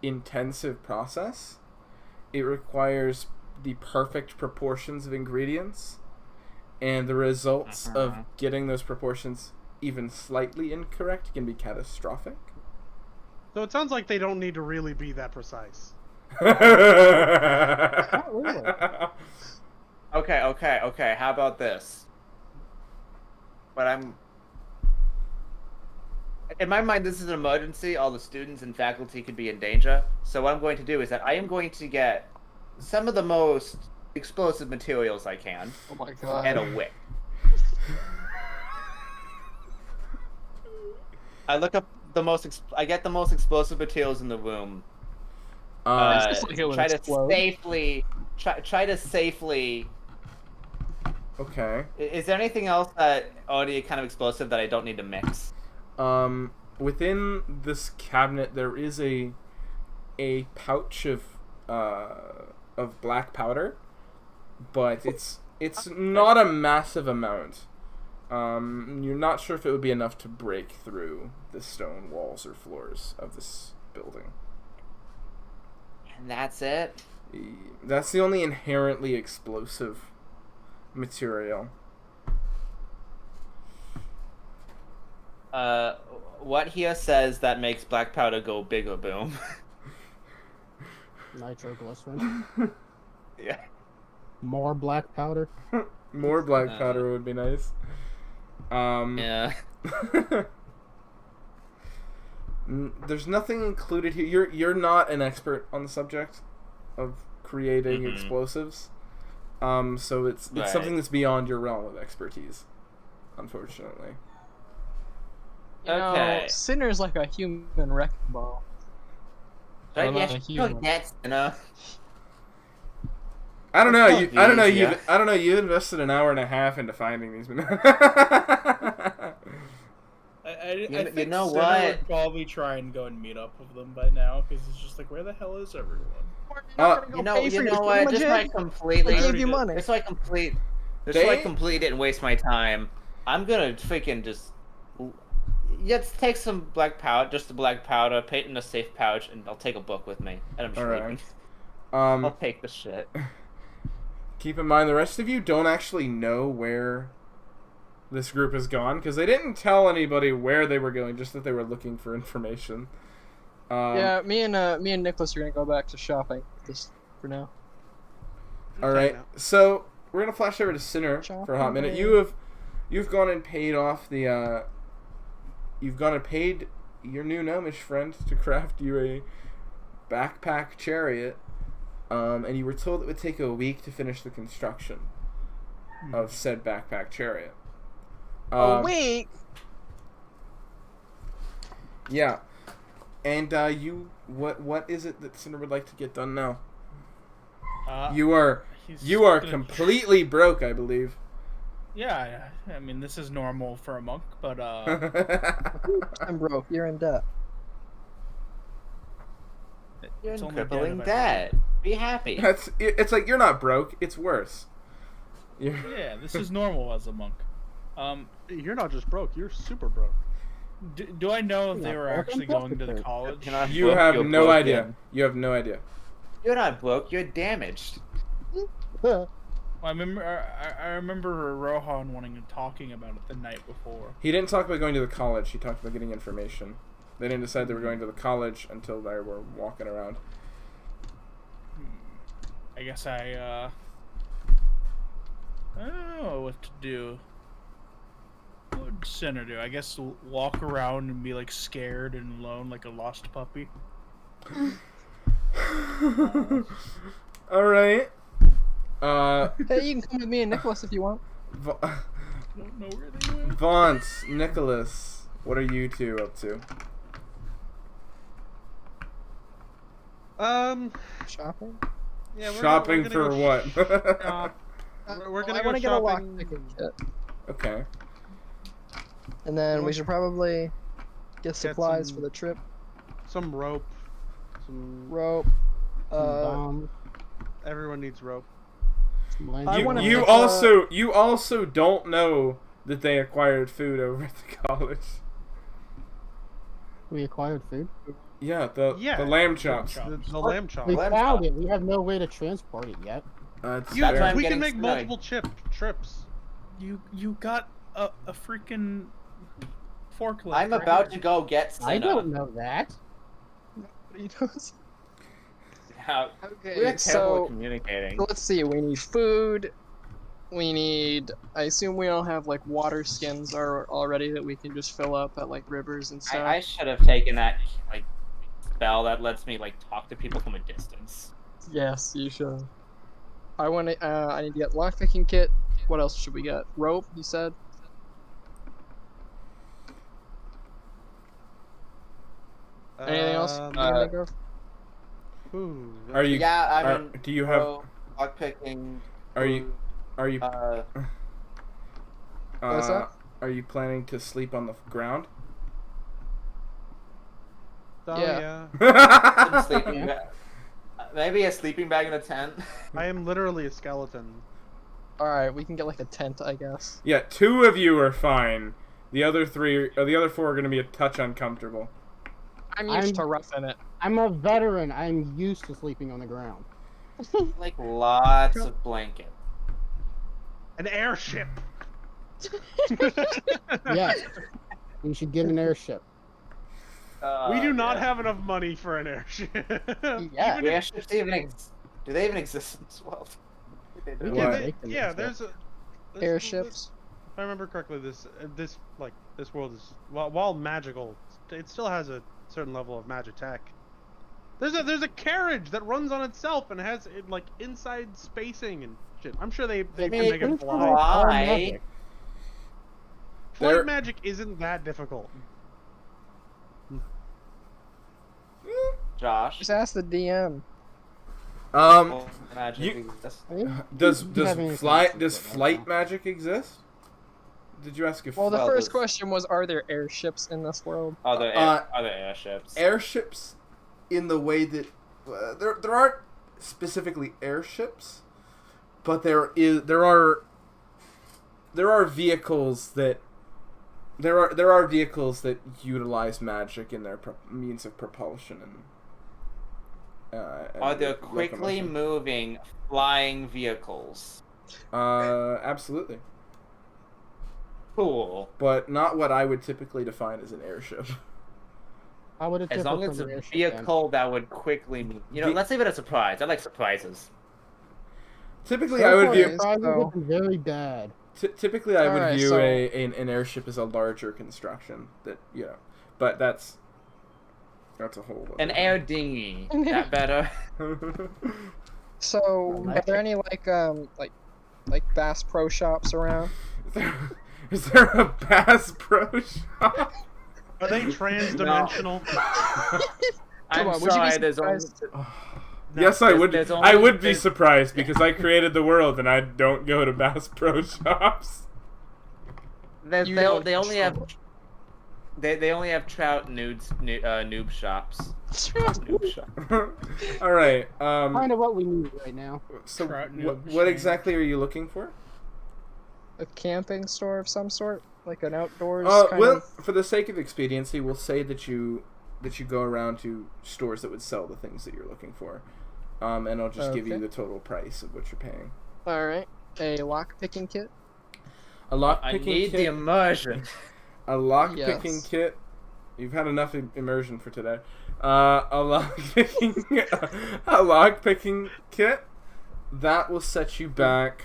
A: intensive process. It requires the perfect proportions of ingredients, and the results of getting those proportions even slightly incorrect can be catastrophic.
B: So it sounds like they don't need to really be that precise.
G: Not really.
C: Okay. How about this? But in my mind, this is an emergency. All the students and faculty could be in danger. So what I'm going to do is that I am going to get some of the most explosive materials I can.
H: Oh my god.
C: And a wick. I look up the most. I get the most explosive materials in the room. Try to safely.
A: Okay.
C: Is there anything else that already kind of explosive that I don't need to mix?
A: Within this cabinet, there is a pouch of black powder, but it's not a massive amount. You're not sure if it would be enough to break through the stone walls or floors of this building.
C: And that's it?
A: That's the only inherently explosive material.
C: What here says that makes black powder go bigger boom?
G: Nitroglycerin.
C: Yeah.
G: More black powder.
A: More black powder would be nice.
C: Yeah.
A: There's nothing included here. You're not an expert on the subject of creating explosives. So it's something that's beyond your realm of expertise, unfortunately.
H: You know, Sinner's like a human wrecking ball.
C: I don't know.
A: You invested an hour and a half into finding these.
E: I think
C: you know
E: Sinner
C: what?
E: would probably try and go and meet up with them by now, because it's just like, where the hell is everyone?
C: You know what? Just so I completely.
H: I gave you money.
C: Just so I complete it and waste my time. I'm gonna freaking just. Let's take some black powder, just the black powder, put it in a safe pouch, and I'll take a book with me. And I'm just reading. I'll take the shit.
A: Keep in mind, the rest of you don't actually know where this group has gone, because they didn't tell anybody where they were going, just that they were looking for information.
H: Yeah, me and Nicholas are gonna go back to shopping just for now.
A: Alright, so we're gonna flash over to Sinner for a hot minute. You've gone and paid off the you've gone and paid your new gnomish friend to craft you a backpack chariot, and you were told it would take a week to finish the construction of said backpack chariot.
H: A week?
A: Yeah. And what is it that Cinder would like to get done now? You are completely broke, I believe.
E: Yeah, I mean, this is normal for a monk, but
D: I'm broke. You're in debt.
C: You're in crippling debt. Be happy.
A: It's like you're not broke. It's worse.
E: Yeah, this is normal as a monk.
B: You're not just broke. You're super broke.
E: Do I know if they were actually going to the college?
A: You have no idea. You have no idea.
C: You're not broke. You're damaged.
E: I remember Rohan talking about it the night before.
A: He didn't talk about going to the college. He talked about getting information. They didn't decide they were going to the college until they were walking around.
E: I guess I don't know what to do. What would Sinner do? I guess walk around and be like scared and alone like a lost puppy.
A: Alright.
H: Hey, you can come with me and Nicholas if you want.
E: I don't know where they went.
A: Vaughns, Nicholas, what are you two up to?
H: Shopping?
B: Yeah,
A: Shopping
B: we're
A: for
B: gonna
A: what?
B: We're gonna
H: I
B: go
H: want to get a
B: shopping.
H: lockpicking kit.
A: Okay.
D: And then we should probably get supplies
B: some-
D: for the trip.
B: Some rope. Some.
D: Rope.
B: Everyone needs rope.
D: I wanna
A: You
D: pick
A: also don't know that they acquired food over at the college.
G: We acquired food.
A: Yeah, the lamb chops.
B: The lamb chop.
G: We
C: Lamb
G: found
C: chop.
G: it. We have no way to transport it yet.
A: It's
B: You,
C: That's why
A: fair.
C: I'm
B: we
C: getting
B: can make
C: snug.
B: multiple trips.
E: You got a freaking forklift.
C: I'm
E: right
C: about
E: here.
C: to go get Senna.
G: I don't know that.
H: He knows.
C: How,
H: Okay,
C: we're terrible at
H: so
C: communicating.
H: let's see. We need food. We need. I assume we all have like water skins already that we can just fill up at like rivers and stuff.
C: I should have taken that like spell that lets me like talk to people from a distance.
H: Yes, you should. I want to. I need to get lockpicking kit. What else should we get? Rope, you said. Anything else? You can think of?
B: Ooh,
A: Are you?
C: Yeah, I mean,
A: do you have?
C: lockpicking.
A: Are you? Are you?
H: What's that?
A: Are you planning to sleep on the ground?
B: Oh,
H: Yeah.
C: a sleeping bag. Maybe a sleeping bag in a tent.
B: I am literally a skeleton.
H: All right, we can get like a tent, I guess.
A: Yeah, 2 of you are fine. The other 3, or the other 4 are going to be a touch uncomfortable.
H: I'm used to roughing it.
G: I'm a veteran. I'm used to sleeping on the ground.
C: Like lots of blankets.
B: An airship.
G: Yes. We should get an airship.
B: We do not
C: yeah.
B: have enough money for an airship.
G: Yeah.
C: Do airships even do they even exist in this world? They do.
G: We
B: Yeah,
G: can make them
B: yeah.
G: exist.
B: There's
H: Airships.
B: If I remember correctly, this world is while magical, it still has a certain level of magic tech. There's a carriage that runs on itself and has like inside spacing and shit. I'm sure they can
C: mean,
B: make it
G: It's
B: fly.
G: like all
C: Fly.
G: magic.
B: Flight
A: There-
B: magic isn't that difficult.
C: Josh.
H: Just ask the DM.
C: Magic
A: you-
C: exists.
G: I mean,
A: Does
G: you have any
A: flight
G: questions about
A: flight
G: that?
A: magic exist? Did you ask if
H: Well, the
C: Well,
H: first
C: the-
H: question was, are there airships in this world?
C: Are there airships?
A: airships in the way that there aren't specifically airships, but there are vehicles that there are vehicles that utilize magic in their means of propulsion and
C: Are there quickly
A: locomotion.
C: moving flying vehicles?
A: Absolutely,
C: Cool.
A: but not what I would typically define as an airship.
G: How would it
C: As
G: differ
C: long as
G: from
C: it's
G: an
C: a
G: airship, then?
C: vehicle that would quickly move. You know, let's leave it a surprise. I like surprises.
A: Typically,
G: So
A: I would
G: far,
A: view
G: surprises
H: so-
G: have been very bad.
A: typically I would
H: Alright,
A: view
H: so-
A: an airship as a larger construction that but that's a whole
C: An
A: other
C: air dinghy. That better?
A: thing.
H: So, are there any like Bass Pro Shops around?
A: Is there a Bass Pro Shop?
B: Are they trans-dimensional?
C: I'm
H: on, would you be
C: sorry. There's only
H: surprised?
A: Yes, I would.
C: there's
A: I
C: only-
A: would be
C: there's-
A: surprised because I created the world and I don't go to Bass Pro Shops.
C: they
H: You
C: they,
H: don't
C: they only have
H: control.
C: they only have trout noob shops. Noob shop.
A: All right.
G: Kind of what we need right now.
A: So
E: Trout
A: what
E: noob
A: exactly are you looking for?
H: A camping store of some sort, like an outdoors kind
A: Well,
H: of.
A: for the sake of expediency, we'll say that you go around to stores that would sell the things that you're looking for, and I'll just give you
H: Okay.
A: the total price of what you're paying.
H: All right, a lock picking kit.
A: A lock
C: I
A: picking
C: need the
A: kit.
C: immersion.
A: A lock picking
H: Yes.
A: kit. You've had enough immersion for today. A lock picking a lock picking kit that will set you back.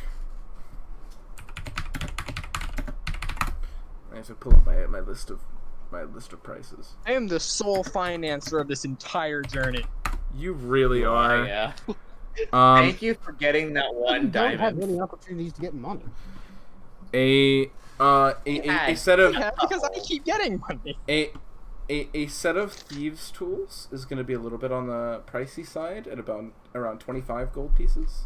A: I have to pull up my list of prices.
H: I am the sole financer of this entire journey.
A: You really are.
C: Yeah.
A: Um,
C: Thank you for getting that
G: You
C: one
G: don't have
C: diamond.
G: any opportunities to get money.
A: a set of
H: Yeah, because I keep getting money.
A: a set of thieves' tools is going to be a little bit on the pricey side at about around 25 gold pieces.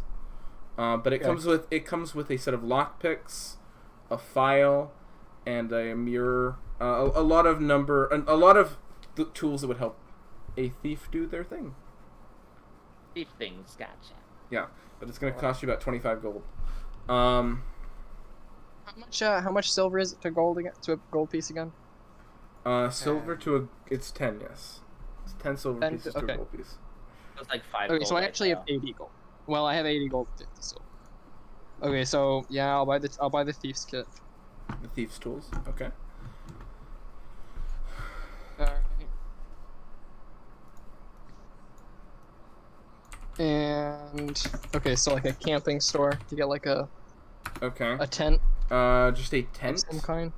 A: But it comes with a set of lockpicks, a file, and a mirror. A lot of the tools that would help a thief do their thing.
C: Thief things, gotcha.
A: Yeah, but it's going to cost you about 25 gold.
H: How much silver is it to gold again? To a gold piece again?
A: Silver it's 10, yes. It's 10 silver
H: 10,
A: pieces to a gold piece.
C: It's like 5
H: Okay,
C: gold
H: so I
C: right
H: actually have
C: now.
H: 80 gold. Well, I have 80 gold, 50 silver. Okay, so yeah, I'll buy the thief's kit.
A: The thief's tools, okay.
H: Alright. And okay, so like a camping store to get like a
A: Okay.
H: tent
A: Just a
H: of
A: tent?
H: some kind.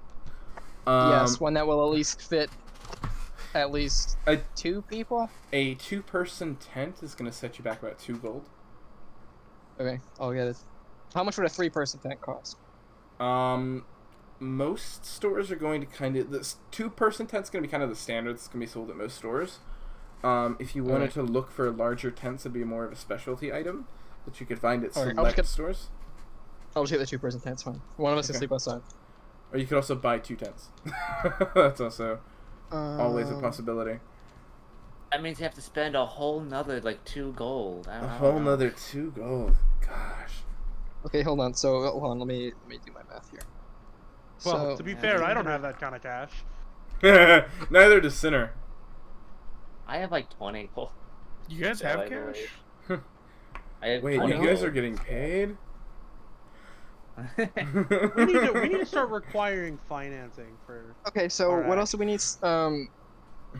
A: Um,
H: Yes, one that will at least fit at least
A: A-
H: 2 people.
A: A 2-person tent is going to set you back about 2 gold.
H: Okay, I'll get it. How much would a 3-person tent cost?
A: Most stores are going to kind of... This 2-person tent's going to be kind of the standard that's going to be sold at most stores. If you wanted to look for larger tents, it'd be more of a specialty item that you could find at
H: Alright,
A: select stores.
H: I'll just get the 2-person tent's fine. One of us can
A: Okay.
H: sleep outside.
A: Or you could also buy 2 tents. That's also always a possibility.
C: That means you have to spend a whole nother, like, 2 gold. I
A: A
C: don't
A: whole
C: know.
A: nother 2 gold. Gosh.
H: Okay, hold on. So hold on. Let me do my math here.
B: Well,
H: So,
B: to be fair, I don't have that kind of cash.
A: Neither does Sinner.
C: I have like 20 gold.
E: You guys
C: So
E: have
C: I
E: cash?
C: believe. I have
A: Wait,
C: 20
A: you guys
C: gold.
A: are getting paid?
B: We need to start requiring financing for.
H: okay, so
B: Alright.
H: what else do we need? So how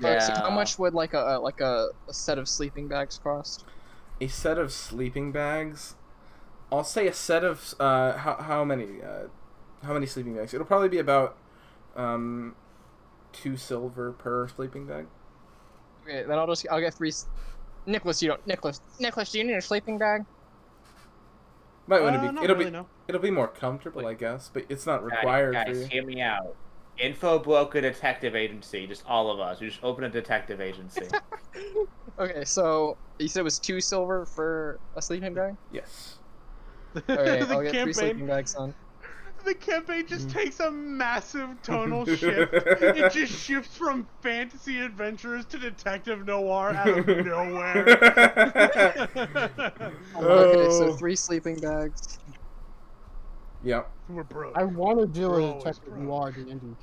C: Yeah.
H: much would like a set of sleeping bags cost?
A: A set of sleeping bags. I'll say a set of how many sleeping bags? It'll probably be about 2 silver per sleeping bag.
H: Okay, then I'll get 3. Nicholas, do you need a sleeping bag?
A: Might want to be.
B: Not
A: It'll
B: really,
A: be.
B: no.
A: It'll be more comfortable, I guess, but it's not required for
C: Guys,
A: you.
C: hear me out. Info broker detective agency, just all of us. We just open a detective agency.
H: Okay, so you said it was 2 silver for a sleeping bag?
A: Yes.
H: Alright,
B: The
H: I'll get 3
B: campaign-
H: sleeping bags on.
B: The campaign just takes a massive tonal shift. It just shifts from fantasy adventurers to detective noir out of nowhere.
H: Okay, so
A: Oh.
H: 3 sleeping bags.
A: Yep.
B: We're broke.
G: I want to do
B: Bro,
G: a
B: it's
G: detective
B: broke.
G: noir D&D.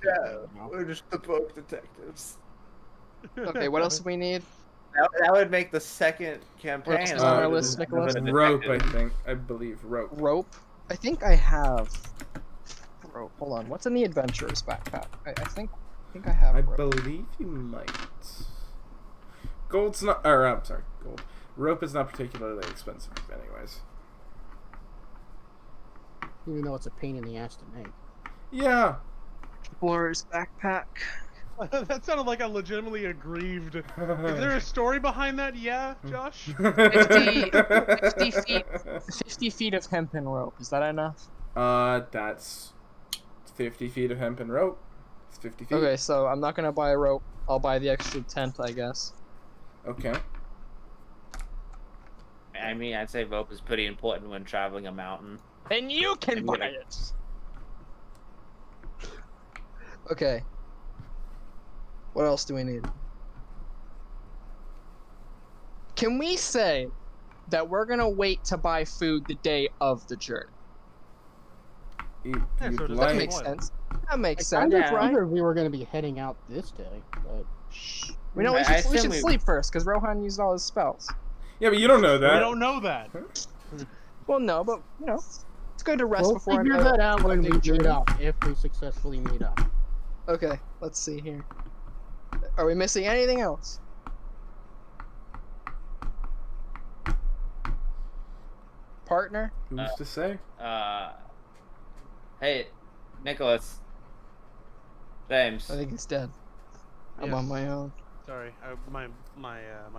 G: Now.
C: we're just the broke detectives.
H: Okay, what else do we need?
C: That would make the second campaign.
H: else is on our
C: a
H: list, Nicholas?
A: Rope,
C: detective.
A: I believe. Rope.
H: Rope? I think I have rope. Hold on, what's in the adventurer's backpack? I think I have
A: I
H: rope.
A: believe you might. Gold's not. Or I'm sorry, gold. Rope is not particularly expensive, anyways.
G: Even though it's a pain in the ass to make.
A: Yeah.
H: Explorer's backpack.
B: That sounded like a legitimately aggrieved. Is there a story behind that? Yeah, Josh.
H: 50 feet of hempen rope. Is that enough?
A: That's 50 feet of hempen rope. It's 50 feet.
H: Okay, so I'm not gonna buy a rope. I'll buy the extra tent, I guess.
A: Okay.
C: I mean, I'd say rope is pretty important when traveling a mountain.
H: And you can
C: I'm
H: buy
C: gonna-
H: it. Okay. What else do we need? Can we say that we're gonna wait to buy food the day of the journey?
A: You'd
B: Yeah, so does
H: That
A: like-
H: makes sense. That makes
G: I
H: sense,
C: Yeah.
H: right?
G: wondered we were going to be heading out this day, but
H: We know
C: I
H: we should
C: assume we-
H: sleep first because Rohan used all his spells.
A: Yeah, but you don't know that.
B: We don't know that.
H: Well, no, but you know, it's good to rest
G: we'll
H: before
G: figure
H: a
G: that out when we
H: big
G: meet
H: journey.
G: up, if we successfully meet up.
H: Okay, let's see here. Are we missing anything else? Partner?
A: Who's to say?
C: Hey, Nicholas. James.
H: I think he's dead. I'm
B: Yes.
H: on my own.
B: Sorry, my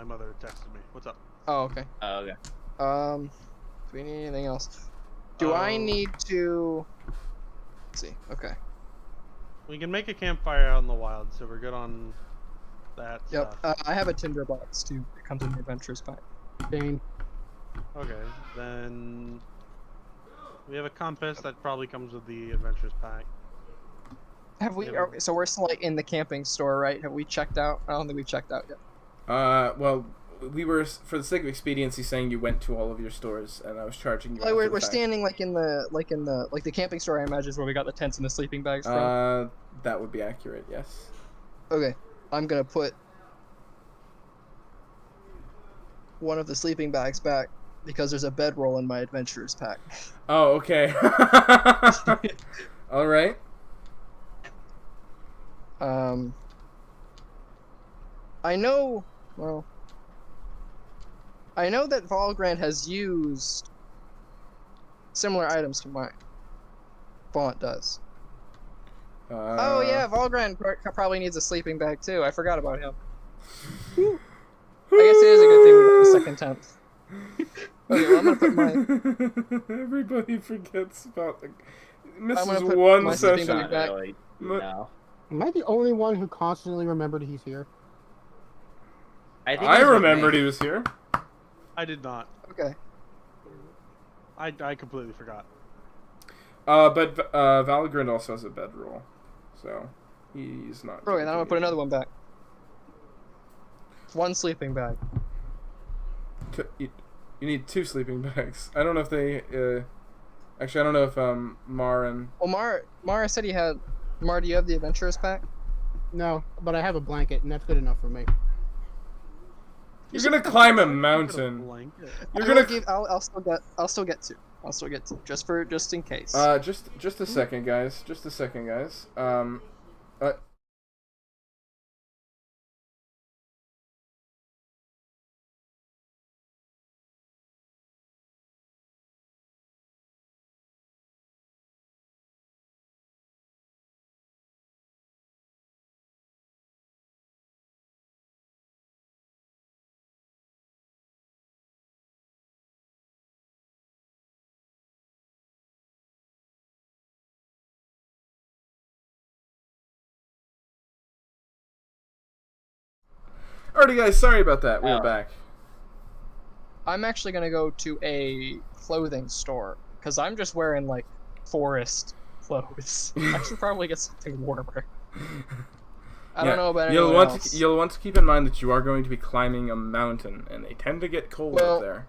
B: mother texted me. What's up?
H: Oh, okay.
C: Oh, okay.
H: Do we need anything else? Do I need to... Let's see, okay.
B: We can make a campfire out in the wild, so we're good on that
H: Yep,
B: stuff.
H: I have a tinder box too. It comes in the adventures pack.
G: Dane,
B: Okay, then we have a compass that probably comes with the adventures pack.
H: Have we? So we're still like in the camping store, right? Have we checked out? I don't think we've checked out yet.
A: Well, we were, for the sake of expediency, saying you went to all of your stores, and I was charging you.
H: Like we're standing like in the camping store. I imagine is where we got the tents and the sleeping bags from.
A: That would be accurate. Yes.
D: Okay, I'm gonna put one of the sleeping bags back because there's a bedroll in my adventurer's pack.
A: Oh, okay. All right.
D: I know that Valgrand has used similar items to mine. Bont does. Oh yeah, Valgrand probably needs a sleeping bag too. I forgot about him. I guess it is a good thing we got the second tent. Okay, well, I'm gonna put my...
A: Everybody forgets about the...
D: I'm gonna
A: Misses
D: put
A: one
D: my sleeping
A: session.
D: bag back.
C: Really, no.
G: Am I the only one who constantly remembered he's here?
C: I
A: I remembered he was here.
B: I did not.
D: Okay.
B: I completely forgot.
A: But Valgrind also has a bedroll, so he's not...
D: Okay, then I'm gonna put another one back. One sleeping bag.
A: You need 2 sleeping bags. I don't know if they... Actually, I don't know if Mar and...
D: Well, Mara said he had... Mar, do you have the adventurer's pack?
G: No, but I have a blanket, and that's good enough for me.
A: You're gonna climb a mountain. You're gonna...
D: I'll still get 2. I'll still get 2, just in case.
A: Just a second, guys. Just a second, guys. Alrighty, guys. Sorry about that. We're back.
H: I'm actually gonna go to a clothing store because I'm just wearing like forest clothes. I should probably get something warmer. I don't know about anyone else.
A: You'll want to keep in mind that you are going to be climbing a mountain, and they tend to get cold up there.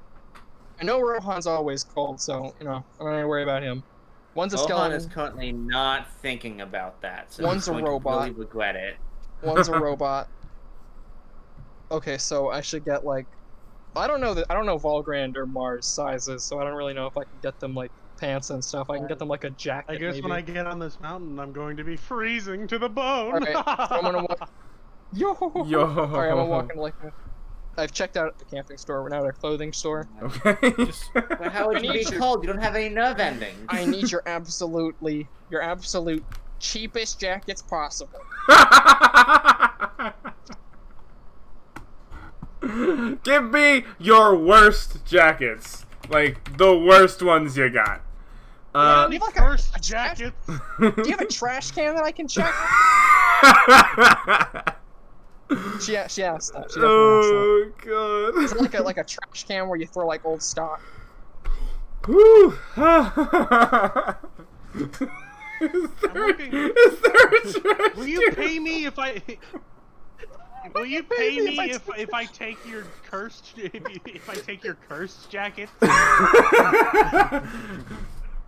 H: I know Rohan's always cold, so I'm not gonna worry about him. One's a skeleton.
C: Rohan is currently not thinking about that, so
H: One's
C: he's going
H: a robot.
C: to really regret it.
H: One's a robot. Okay, so I should get like, I don't know Valgrand or Mars sizes, so I don't really know if I can get them like pants and stuff. I can get them like a jacket.
B: I guess
H: maybe.
B: when I get on this mountain, I'm going to be freezing to the bone.
H: Okay, so I'm gonna walk. Yo. Alright, I'm gonna walk into like. I've checked out the camping store. We're now at a clothing store.
A: Okay.
C: But how would you be cold? You don't have any nerve endings.
H: I need your absolute cheapest jackets possible.
A: Give me your worst jackets. Like, the worst ones you got.
B: I need first jackets.
H: Do you have a trash can that I can check? She asked that. She
A: oh god.
H: Is it like a trash can where you throw like old stock?
A: Whew. Is there a trash
B: Will you pay me if I... Will you pay me if I take your cursed if I take your cursed jacket?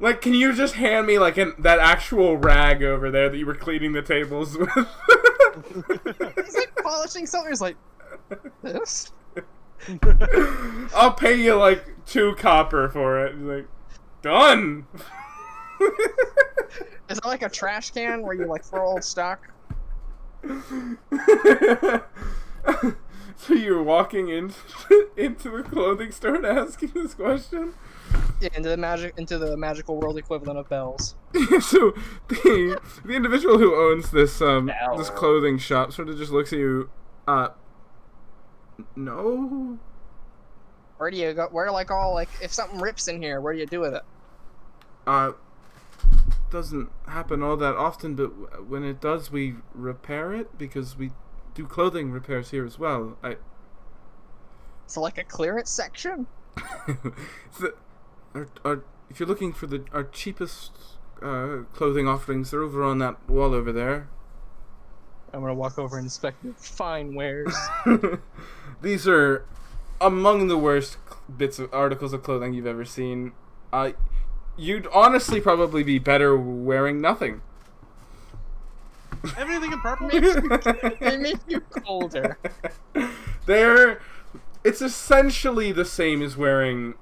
A: Like, can you just hand me like that actual rag over there that you were cleaning the tables with?
H: He's like polishing something. He's like, this.
A: I'll pay you like 2 copper for it. He's like, done.
H: Is it like a trash can where you like throw old stock?
A: So you're walking into the clothing store and asking this question?
H: Yeah, into the magical world equivalent of bells.
A: So the individual who owns this this clothing shop sort of just looks at you. No.
H: Where do you go? Where if something rips in here, where do you do with it?
A: Doesn't happen all that often, but when it does, we repair it because we do clothing repairs here as well.
H: So like a clearance section?
A: If you're looking for our cheapest clothing offerings. They're over on that wall over there.
H: I'm gonna walk over and inspect the fine wares.
A: These are among the worst articles of clothing you've ever seen. You'd honestly probably be better wearing nothing.
B: Everything in purple?
H: They make you colder.
A: It's essentially the same as wearing...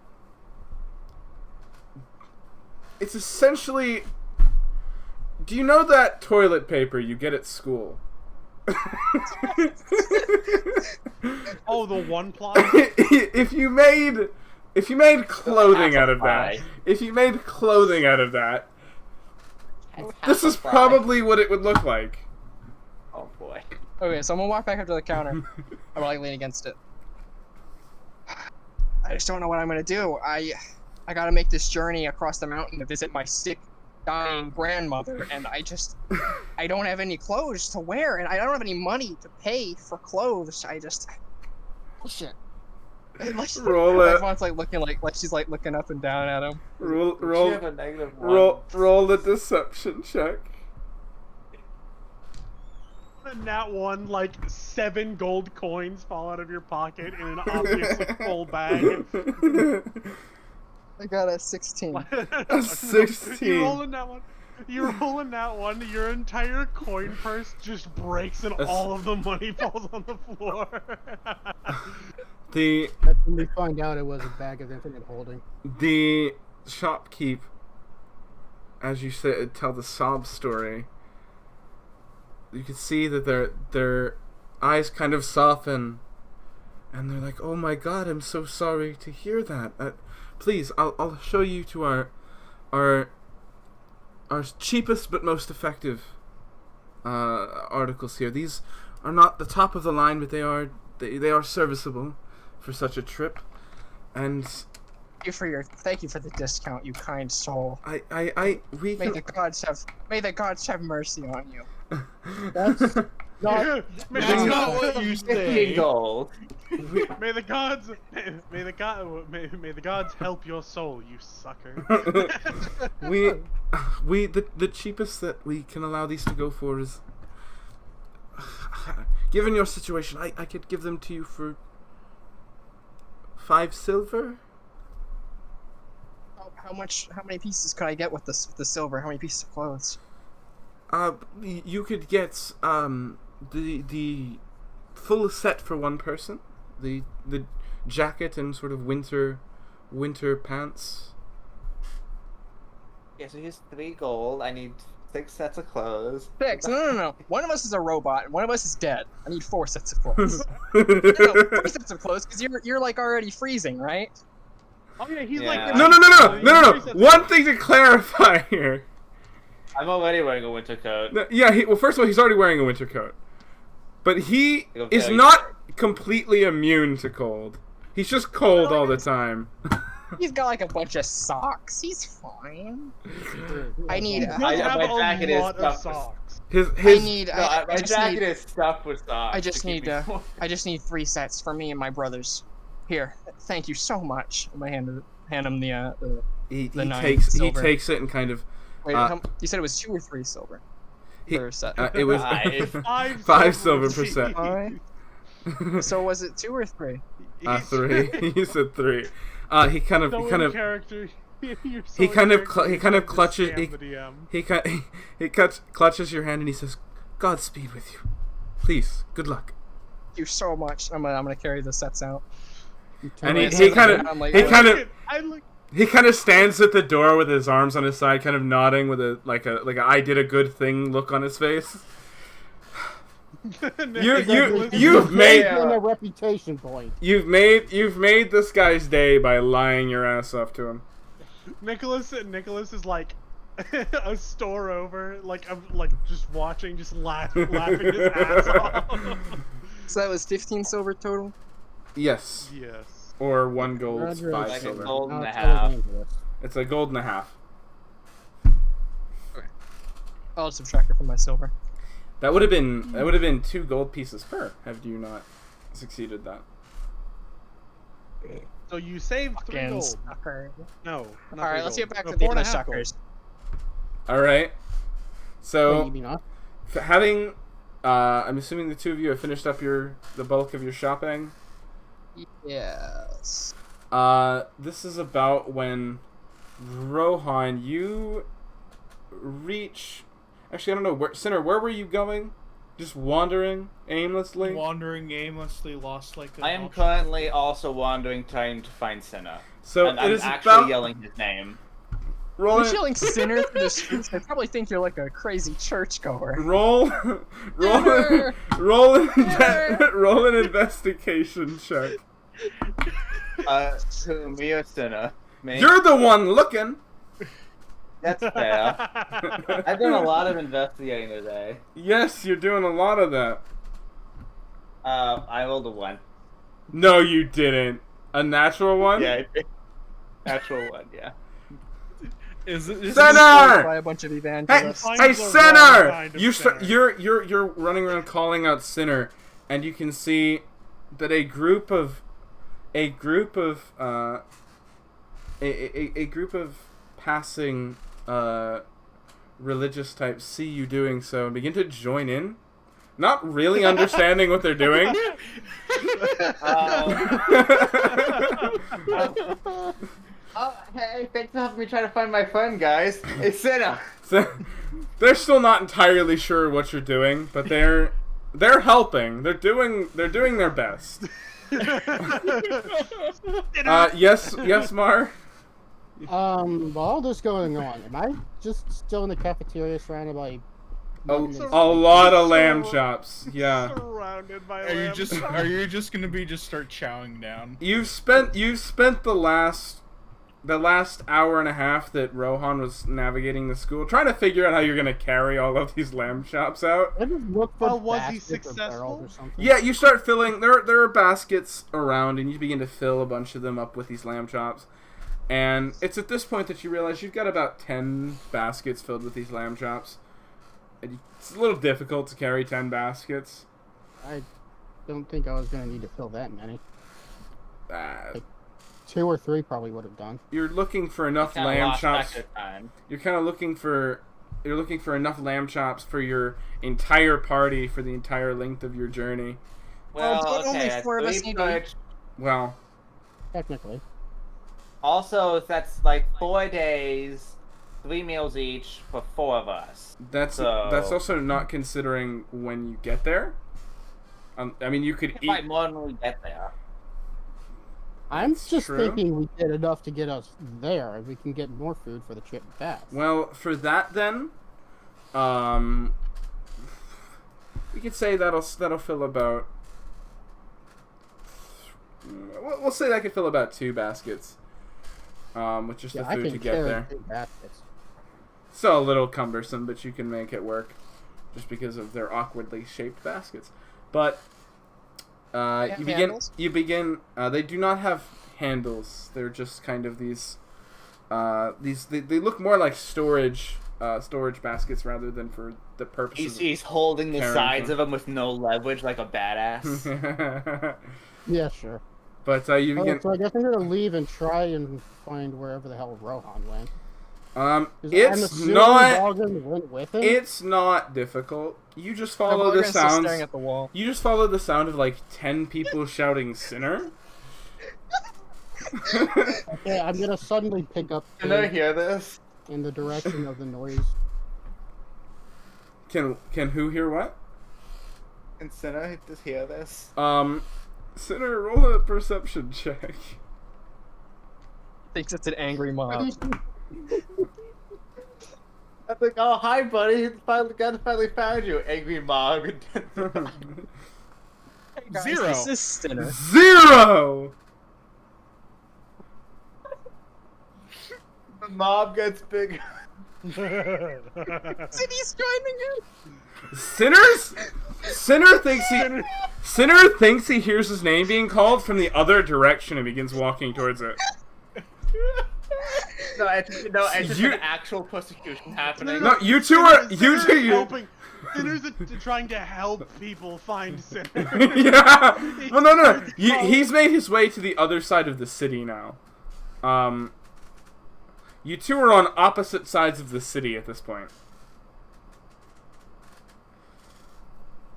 A: It's essentially... Do you know that toilet paper you get at school?
B: Oh, the one ply?
A: If you made clothing out of that, this is probably what it would look like.
C: Oh boy.
H: Okay, so I'm gonna walk back up to the counter. I'm like lean against it. I just don't know what I'm gonna do. I gotta make this journey across the mountain to visit my sick, dying grandmother, and I don't have any clothes to wear, and I don't have any money to pay for clothes. Shit.
A: Roll it.
H: Everyone's like looking like she's like looking up and down at him.
C: You have a -1.
A: Roll the deception check.
B: Nat 1, like 7 gold coins fall out of your pocket in an obviously full bag.
D: I got a 16.
A: A 16.
B: You roll in that one, your entire coin purse just breaks and all of the money falls on the floor.
G: That's when we find out it was a bag of infinite holding.
A: The shopkeep, as you said, tell the sob story. You can see that their eyes kind of soften, and they're like, "Oh my God, I'm so sorry to hear that. Please, I'll show you to our cheapest but most effective articles here. These are not the top of the line, but they are serviceable for such a trip." And
H: thank you for the discount, you kind soul.
A: May
H: the gods have mercy on you.
G: That's not
E: what you say.
C: Gold.
B: May the gods help your soul, you sucker.
A: The cheapest that we can allow these to go for is, given your situation, I could give them to you for 5 silver.
H: How many pieces could I get with the silver? How many pieces of clothes?
A: You could get the full set for one person, the jacket and sort of winter pants.
C: Yeah, so here's 3 gold. I need 6 sets of clothes.
H: 6? No. One of us is a robot, and one of us is dead. I need 4 sets of clothes. No, 3 sets of clothes, because you're like already freezing, right?
B: Oh yeah, he's
C: Yeah.
B: like...
A: No. One thing to clarify here.
C: I'm already wearing a winter coat.
A: Yeah, well, first of all, he's already wearing a winter coat. But he
C: Okay,
A: is not completely immune to cold. He's just cold all the time.
H: He's got like a bunch of socks. He's fine. I need.
B: My jacket is stuffed with
C: socks.
B: socks.
C: My jacket is stuffed with socks.
H: I just need 3 sets for me and my brothers. Here, thank you so much. I'm gonna hand him the
A: He
H: 9
A: takes
H: silver.
A: it and kind of.
H: Wait, you said it was 2 or 3 silver? Per set.
A: It was 5 silver per set.
H: So was it 2 or 3?
A: 3. You said 3. He kind of clutches your hand and he says, "Godspeed with you. Please, good luck."
H: Thank you so much. I'm gonna carry the sets out.
A: And he kind of stands at the door with his arms on his side, kind of nodding with a I did a good thing look on his face. You've made
G: a reputation point.
A: You've made this guy's day by lying your ass off to him.
B: Nicholas is like a store over, just watching, just laughing his ass off.
H: So that was 15 silver total?
A: Yes.
B: Yes.
A: Or 1 gold,
G: Roger.
A: 5
C: Like
A: silver.
C: a gold and a half.
A: It's a gold and a half.
H: Okay. I'll subtract it from my silver.
A: That would have been 2 gold pieces per, had you not succeeded that.
B: So you saved 3 gold.
H: Sucker.
B: No.
H: Alright, let's get back to the other suckers.
A: All right. So,
G: Maybe not.
A: having, I'm assuming the two of you have finished up the bulk of your shopping.
D: Yes.
A: This is about when Rohan, you reach. Actually, I don't know. Sinner, where were you going? Just wandering aimlessly?
E: Wandering aimlessly, lost like a
C: I am currently also wandering, trying to find Senna.
A: So
C: and
A: it
C: I'm
A: is
C: actually
A: about
C: yelling his name.
A: roll
H: You're yelling sinner through the streets. They probably think you're like a crazy churchgoer.
A: roll an investigation check.
C: To me or Senna? Me?
A: You're the one looking.
C: That's fair. I've done a lot of investigating today.
A: Yes, you're doing a lot of that.
C: I rolled a 1.
A: No, you didn't. A natural one?
C: Yeah, I did. Natural 1, yeah.
E: Is
A: Center!
H: By a bunch of
A: Hey,
H: evangelists.
B: Finds
A: hey,
B: the
A: Sinner!
B: wrong kind of sinner.
A: You're running around calling out Sinner, and you can see that a group of passing religious types see you doing so and begin to join in, not really understanding what they're doing.
C: Hey, thanks for helping me try to find my friend, guys. It's Senna.
A: So, they're still not entirely sure what you're doing, but they're helping. They're doing their best. Yes, Mar.
G: While all this going on, am I just still in the cafeteria surrounded by
A: A lot of lamb chops. Yeah.
B: Surrounded by
E: Are you
B: lamb
E: just gonna start chowing down?
A: You've spent the last hour and a half that Rohan was navigating the school, trying to figure out how you're gonna carry all of these lamb chops out.
G: I just look for
B: Well, was he
G: baskets or barrels
B: successful?
G: or something.
A: Yeah, you start filling. There are baskets around, and you begin to fill a bunch of them up with these lamb chops. And it's at this point that you realize you've got about 10 baskets filled with these lamb chops. And it's a little difficult to carry 10 baskets.
G: I don't think I was gonna need to fill that many.
A: Uh,
G: 2 or 3 probably would have done.
A: you're looking for enough
C: Kinda
A: lamb
C: lost
A: chops.
C: track of time.
A: You're kind of looking for enough lamb chops for your entire party for the entire length of your journey.
C: Well,
H: don't only
C: okay,
H: 4 of us need to eat?
A: Well,
G: Technically.
C: Also, that's like 4 days, 3 meals each for 4 of us.
A: that's also not considering when you get there. I mean, you could
C: We might
A: eat.
C: more than we get there.
G: I'm
A: That's
G: just
A: true.
G: thinking we did enough to get us there. We can get more food for the trip back.
A: Well, for that then, we could say that'll fill about. We'll say that could fill about 2 baskets. With just
G: Yeah,
A: the
G: I
A: food
G: can
A: to get
G: carry
A: there.
G: 2 baskets.
A: Still a little cumbersome, but you can make it work, just because of their awkwardly shaped baskets. But
H: Have
A: you begin.
H: handles?
A: They do not have handles. They're just kind of these. They look more like storage baskets rather than for the purposes.
C: He's holding the
A: carrying
C: sides
A: them.
C: of them with no leverage like a badass.
G: Yeah, sure.
A: But you begin.
G: So I guess I'm gonna leave and try and find wherever the hell Rohan went. 'Cause I'm
A: It's
G: assuming
A: not.
G: Balgren went with him.
A: It's not difficult. You just follow the
H: Morgan's still
A: sounds.
H: staring at the wall.
A: You just follow the sound of like 10 people shouting "sinner."
G: Okay, I'm gonna suddenly pick up
C: Can I hear this?
G: in the direction of the noise.
A: Can who hear what?
C: Can Senna just hear this?
A: Sinner, roll a perception check.
H: Thinks it's an angry mob.
C: I think, oh hi buddy, finally found you, angry mob.
H: Hey guys,
E: 0.
H: This is Sinner.
A: 0.
C: The mob gets bigger.
H: City's joining in.
A: Sinner thinks he hears his name being called from the other direction and begins walking towards it.
C: No, it's just
A: You-
C: an actual persecution happening.
A: No, you two are
B: Sinner's helping. Sinner's trying to help people find Sinner.
A: Yeah. Well, no. He's made his way to the other side of the city now. You two are on opposite sides of the city at this point.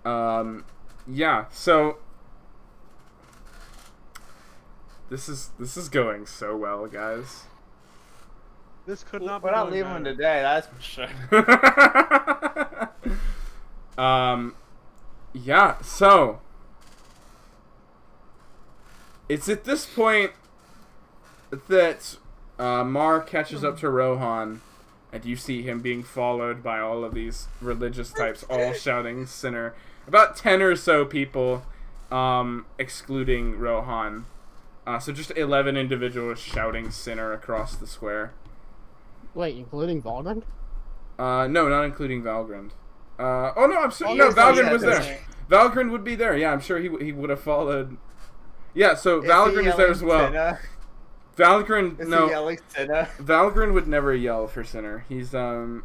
A: Yeah, so this is going so well, guys.
B: This could not.
C: We're not leaving today, that's for sure.
A: Yeah, so it's at this point that Mar catches up to Rohan, and you see him being followed by all of these religious types, all shouting sinner. About 10 or so people, excluding Rohan. So just 11 individuals shouting sinner across the square.
G: Wait, including Valgrand?
A: No, not including Valgrand. Oh no, I'm sorry.
C: Oh,
A: No,
C: yes,
A: Valgrand
C: yes,
A: was
C: yes.
A: there. Valgrand would be there. Yeah, I'm sure he would have followed. Yeah, so Valgrand is there as well.
C: Sinner?
A: Valgrand,
C: Is
A: no.
C: he yelling sinner?
A: Valgrand would never yell for sinner. He's kind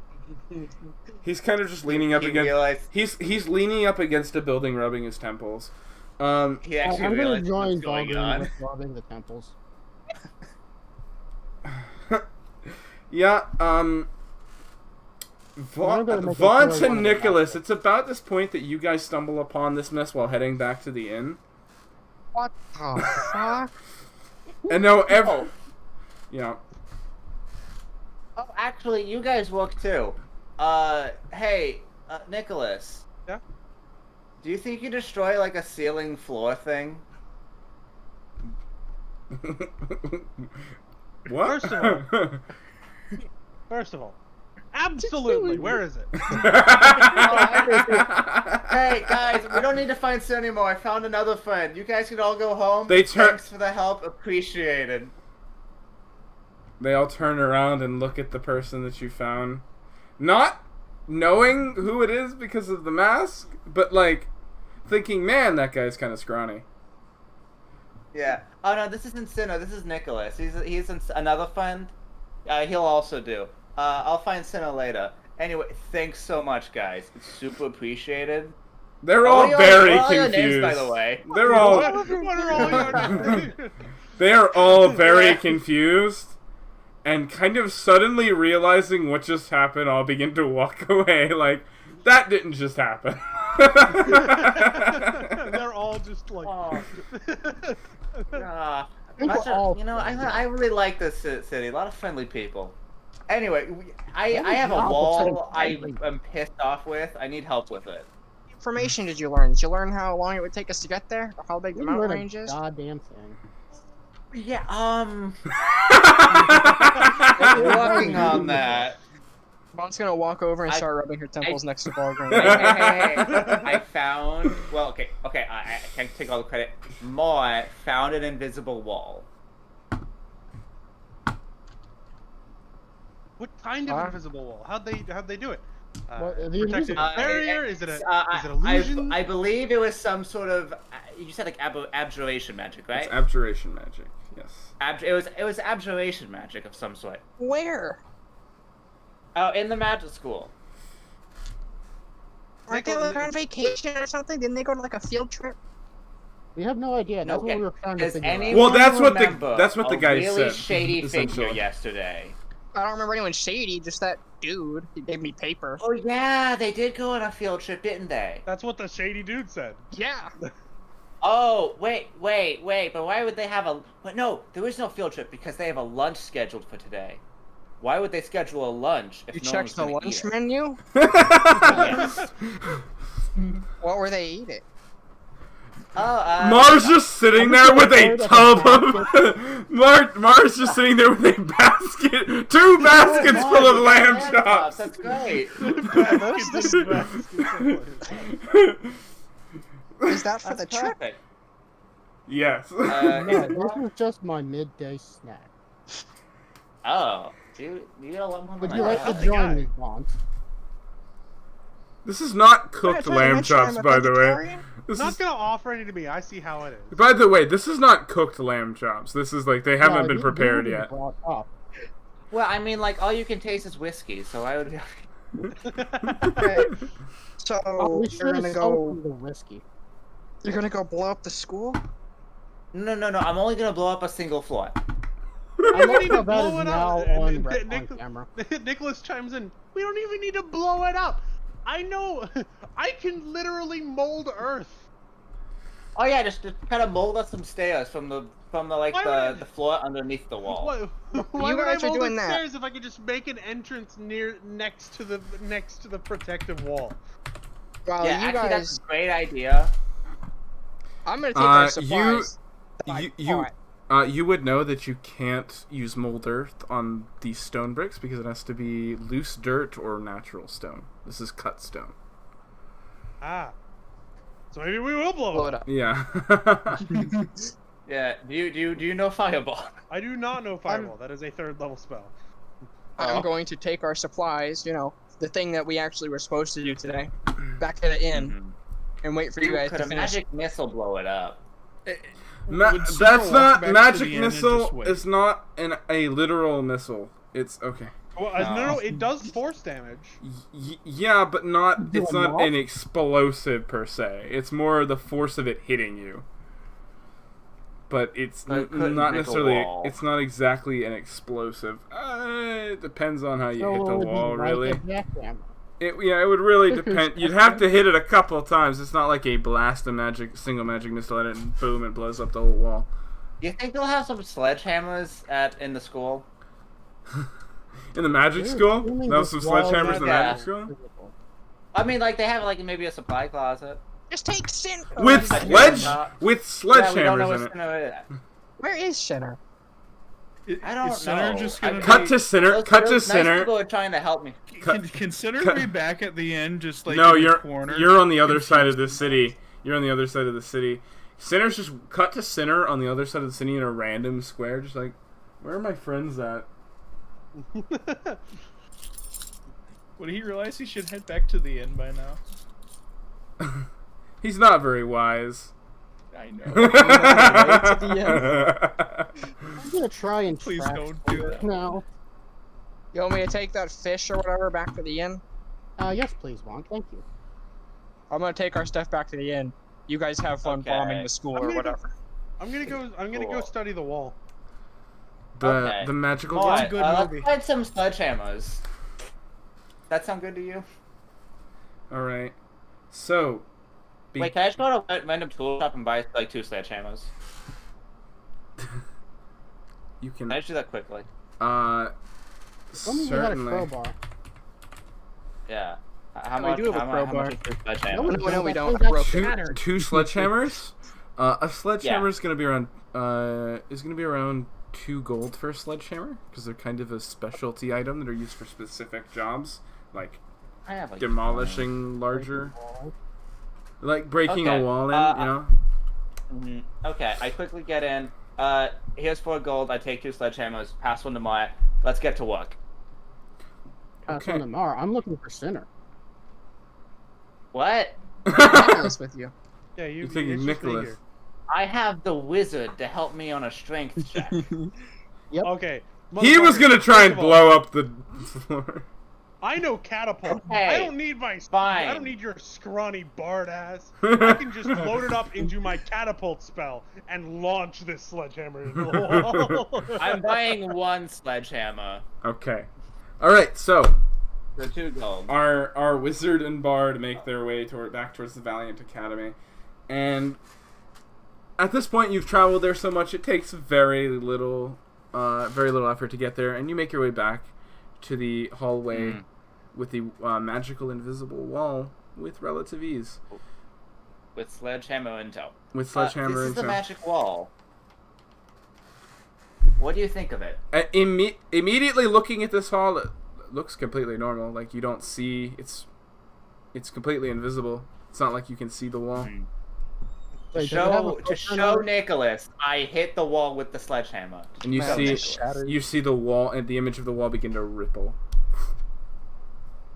A: of just leaning up
C: He
A: against.
C: realized
A: He's leaning up against a building, rubbing his temples.
C: he actually
G: I'm gonna
C: realized
G: join
C: what's going
G: Valgrand
C: on.
G: with robbing the temples.
A: Yeah.
G: I'm gonna make
A: Vaughn
G: sure
A: to
G: one of them
A: Nicholas.
G: happens.
A: It's about this point that you guys stumble upon this mess while heading back to the inn.
D: What the fuck?
A: And no,
C: Oh.
A: yeah.
C: Oh, actually, you guys look too. Hey, Nicholas.
B: Yeah?
C: Do you think you destroy like a ceiling floor thing?
A: What?
B: First of all, absolutely. Where is it?
C: Hey guys, we don't need to find Sin anymore. I found another friend. You guys can all go home.
A: They turn-
C: Thanks for the help. Appreciated.
A: They all turn around and look at the person that you found. Not knowing who it is because of the mask, but like thinking, man, that guy's kind of scrawny.
C: Yeah. Oh no, this isn't Sinner. This is Nicholas. He's another friend. He'll also do. I'll find Sinner later. Anyway, thanks so much, guys. It's super appreciated.
A: They're all very
C: what are your
A: confused.
C: names, by the way?
A: They're all
B: What are all your names?
A: they are all very confused and kind of suddenly realizing what just happened, all begin to walk away like that didn't just happen.
B: They're all just like.
C: Oh.
G: think we're all
C: I really like this city. A lot of friendly people. Anyway, I have a
G: What is
C: wall
G: friendly?
C: I'm pissed off with. I need help with it.
H: Information did you learn? Did you learn how long it would take us to get there? Or how big the
G: You
H: mountain
G: learn a
H: range is?
G: goddamn thing.
C: Yeah, working on that.
H: Mom's gonna walk over and
C: I-
H: start rubbing her temples next to Balgrim.
C: Hey. I found. Well, okay. I can't take all the credit. Moy found an invisible wall.
B: What kind of invisible wall? How'd they do it?
G: What, the
B: Protected
G: invisible-
B: barrier? Is it illusion?
C: I believe it was some sort of. You said like abjuration magic, right?
A: It's abjuration magic. Yes.
C: It was abjuration magic of some sort.
H: Where?
C: Oh, in the magic school.
H: Aren't they like on vacation or something? Didn't they go to like a field trip?
G: We have no idea. That's what we were trying to
C: Does
G: figure out.
C: anyone
A: Well, that's what the
C: remember
A: guy
C: a really
A: said.
C: shady figure
A: essentially.
C: yesterday?
H: I don't remember anyone shady, just that dude. He gave me paper.
C: Oh yeah, they did go on a field trip, didn't they?
B: That's what the shady dude said.
H: Yeah.
C: Oh, wait, but why would they have a... But no, there is no field trip because they have a lunch scheduled for today. Why would they schedule a lunch if
H: You
C: no
H: checked the
C: one's gonna
H: lunch
C: eat it?
H: menu?
C: Yes.
H: What were they eating?
C: Oh,
A: Mars just sitting there with a tub of Mars just sitting there with a basket, 2 baskets full of lamb chops.
C: That's great.
H: Is that for the
C: That's
H: trip?
C: perfect.
A: Yes.
G: No, this was just my midday snack.
C: Oh, you got a lot more
G: Would
C: than
G: you
C: I
G: like
C: have.
G: to join me, Vaughn?
A: This is not cooked lamb chops, by the way. This
B: Not
A: is,
B: gonna offer any to me. I see how it is.
A: by the way, this is not cooked lamb chops. This is like they haven't
G: No,
A: been
G: you-
A: prepared
G: you
A: yet.
G: brought up.
C: Well, I mean, like all you can taste is whiskey, so I would.
H: Okay. So
G: Oh, we
H: you're
G: should
H: gonna
G: have
H: go.
G: sold the whiskey.
H: You're gonna go blow up the school?
C: No. I'm only gonna blow up a single floor.
G: I
B: We need
G: love
B: to
G: how that
B: blow
G: is
B: it
G: now
B: up.
G: on camera.
B: Nicholas chimes in. We don't even need to blow it up. I know. I can literally mold Earth.
C: Oh yeah, just kind of mold us some stairs from the the floor underneath the wall.
B: Why
D: You
B: would I
D: guys are
B: mold
D: doing
B: the
D: that.
B: stairs if I could just make an entrance next to the protective wall?
D: Well,
C: Yeah,
D: you
C: actually,
D: guys,
C: that's a great idea.
D: I'm gonna take our supplies.
A: You would know that you can't use mold earth on these stone bricks because it has to be loose dirt or natural stone. This is cut stone.
B: Ah. So maybe we will blow
D: Blow
B: it
D: it
B: up.
D: up.
A: Yeah.
C: Yeah. Do you know fireball?
B: I do not know fireball. That is a 3rd level spell.
D: I'm going to take our supplies, you know, the thing that we actually were supposed to do today, back to the inn, and wait for you guys
C: Could
D: to
C: a
D: finish.
C: magic missile blow it up?
E: Would Sarah
A: That's
E: walk
A: not
E: back to
A: magic
E: the inn and
A: missile.
E: just wait?
A: It's not a literal missile. It's okay.
B: Well, no, it does force damage.
A: Yeah, but not.
G: Do
A: It's
G: a
A: not
G: knock?
A: an explosive per se. It's more the force of it hitting you. But it's
C: So it couldn't
A: not
C: make a
A: necessarily.
C: wall.
A: It's not exactly an explosive. It depends on how you
G: So
A: hit
G: it
A: the
G: would be
A: wall,
G: like
A: really.
G: a jackhammer.
A: It would really depend. You'd have to hit it a couple of times. It's not like a blast a single magic missile at it and boom, it blows up the whole wall.
C: Do you think they'll have some sledgehammers in the school?
A: In the magic
G: You're
A: school,
G: assuming
A: there was
G: this
A: some
G: wall
A: sledgehammers
G: is
A: in the
C: Yeah.
A: magic school.
G: physical.
C: I mean, like they have like maybe a supply closet.
D: Just take Sin.
A: With
C: I do
A: sledge,
C: not.
A: with
C: Yeah, we don't know
A: sledgehammers
C: what's
A: in it.
C: gonna.
D: Where is Shinner?
C: I don't
E: Is Sinner
C: know.
E: just gonna
A: Cut
E: be-
A: to center.
C: Those
A: Cut to
C: nice
A: center.
C: people are trying to help me.
E: Can Sinner
A: cut-
E: be back at the end, just like
A: No,
E: in the
A: you're
E: corner?
A: you're on the other side of the city. You're on the other side of the city. Center's just cut to center on the other side of the city in a random square. Just like, where are my friends at?
E: Would he realize he should head back to the inn by now?
A: He's not very wise.
E: I know.
G: I'm gonna try and
E: Please
G: track
E: don't do that.
G: now.
D: You want me to take that fish or whatever back to the inn?
G: Yes, please, Wonk. Thank you.
D: I'm gonna take our stuff back to the inn. You guys have fun
C: Okay.
D: bombing the school
B: I'm
D: or
B: gonna go-
D: whatever.
B: I'm gonna go
C: Cool.
B: study the wall.
C: Okay.
A: The magical
C: All
A: wall.
C: right,
E: good
C: let's
E: movie.
C: find some sledgehammers. That sound good to you?
A: All right. So.
C: Wait, can I just go to a random tool shop and buy like 2 sledgehammers?
A: You
C: Can I
A: can.
C: just do that quickly?
G: Tell me you got a
A: Certainly.
G: crowbar.
C: Yeah. How
D: We
C: much?
D: do have a
C: how
D: crowbar.
C: much is your sledgehammer?
D: No, we
G: that
D: don't.
G: thing got
D: Broken.
G: shattered.
A: Two sledgehammers. A sledgehammer is gonna be around. Is gonna be around 2 gold for a sledgehammer because they're kind of a specialty item that are used for specific jobs, like
C: I have like
A: demolishing larger, like breaking
C: Okay,
A: a wall in.
C: uh,
A: You know.
C: Mhm. Okay, I quickly get in. Here's 4 gold. I take 2 sledgehammers. Pass 1 to Maya. Let's get to work.
A: Okay.
G: On the Mar. I'm looking for Sinner.
C: What?
D: Nicholas with you.
B: Yeah, you.
A: You're thinking
B: it's just me
A: Nicholas.
B: here.
C: I have the wizard to help me on a strength check.
B: Okay.
A: He was
B: motherfucker,
A: gonna try
B: first
A: and
B: of all,
A: blow up the floor.
B: I know catapult.
C: Okay,
B: I don't need my.
C: fine.
B: I don't need your scrawny bard ass. I can just load it up into my catapult spell and launch this sledgehammer into the wall.
C: I'm buying 1 sledgehammer
A: Okay. All right. So
C: for 2 gold.
A: our wizard and bard make their way back towards the Valiant Academy, and at this point you've traveled there so much it takes very little effort to get there, and you make your way back to the hallway with the magical invisible wall with relative ease.
C: With sledgehammer in tow.
A: With sledgehammer
C: This is
A: and
C: the
A: so.
C: magic wall. What do you think of it?
A: Immediately looking at this hall, it looks completely normal. Like you don't see it's completely invisible. It's not like you can see the wall.
G: Wait, does it have a
C: To
G: filter
C: show
G: on it?
C: Nicholas, I hit the wall with the sledgehammer.
A: And you
G: Wow,
A: see
G: that's shattered.
A: you see the wall and the image of the wall begin to ripple.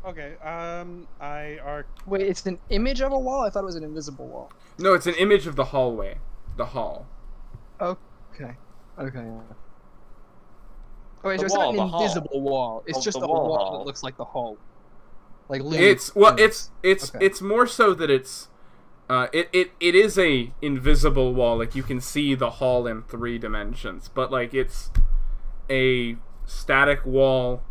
B: Okay. I are.
D: Wait, it's an image of a wall? I thought it was an invisible wall.
A: No, it's an image of the hallway. The hall.
D: Okay. Okay. Okay,
C: The
D: so it's
C: wall,
D: not
C: the
D: an
C: hall.
D: invisible wall. It's
C: Oh,
D: just
C: the
D: a
C: wall
D: wall
C: hall.
D: that looks like the hall. Like Looney
A: It's
D: Tunes.
A: it's
D: Okay.
A: it's more so that it's it is a invisible wall. Like you can see the hall in 3 dimensions, but like it's a static wall,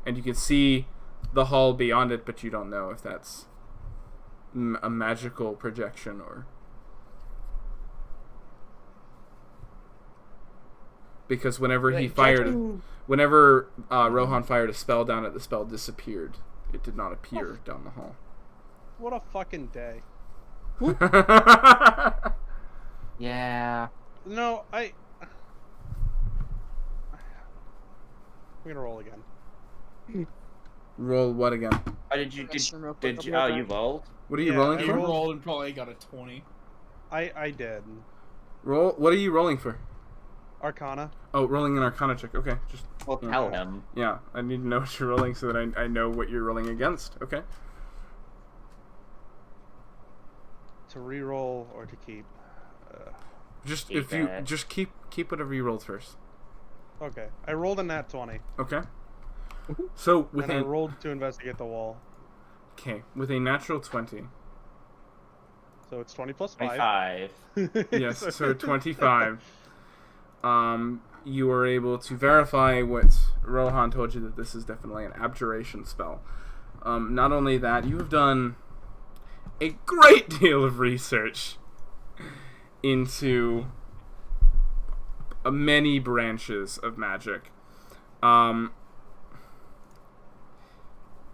A: and you can see the hall beyond it, but you don't know if that's a magical projection or... Because whenever Rohan fired a spell down it, the spell disappeared. It did not appear down the hall.
B: What a fucking day.
C: Yeah.
B: No, I'm gonna roll again.
A: Roll what again?
C: Oh, you rolled?
A: What are you rolling
E: You
A: for?
E: rolled and probably got a 20.
B: I did.
A: Roll. What are you rolling for?
B: Arcana.
A: Oh, rolling an Arcana check. Okay, just...
C: Well, tell him.
A: Yeah, I need to know what you're rolling so that I know what you're rolling against. Okay.
B: To re-roll or to keep?
A: Just
C: Keep
A: if you
C: it.
A: just keep whatever you rolled first.
B: Okay. I rolled a nat 20.
A: Okay. So with
B: And I rolled to investigate the wall.
A: Okay, with a natural 20.
B: So it's 20 plus 5.
C: 25.
A: Yes, so 25. You were able to verify what Rohan told you, that this is definitely an abjuration spell. Not only that, you have done a great deal of research into many branches of magic.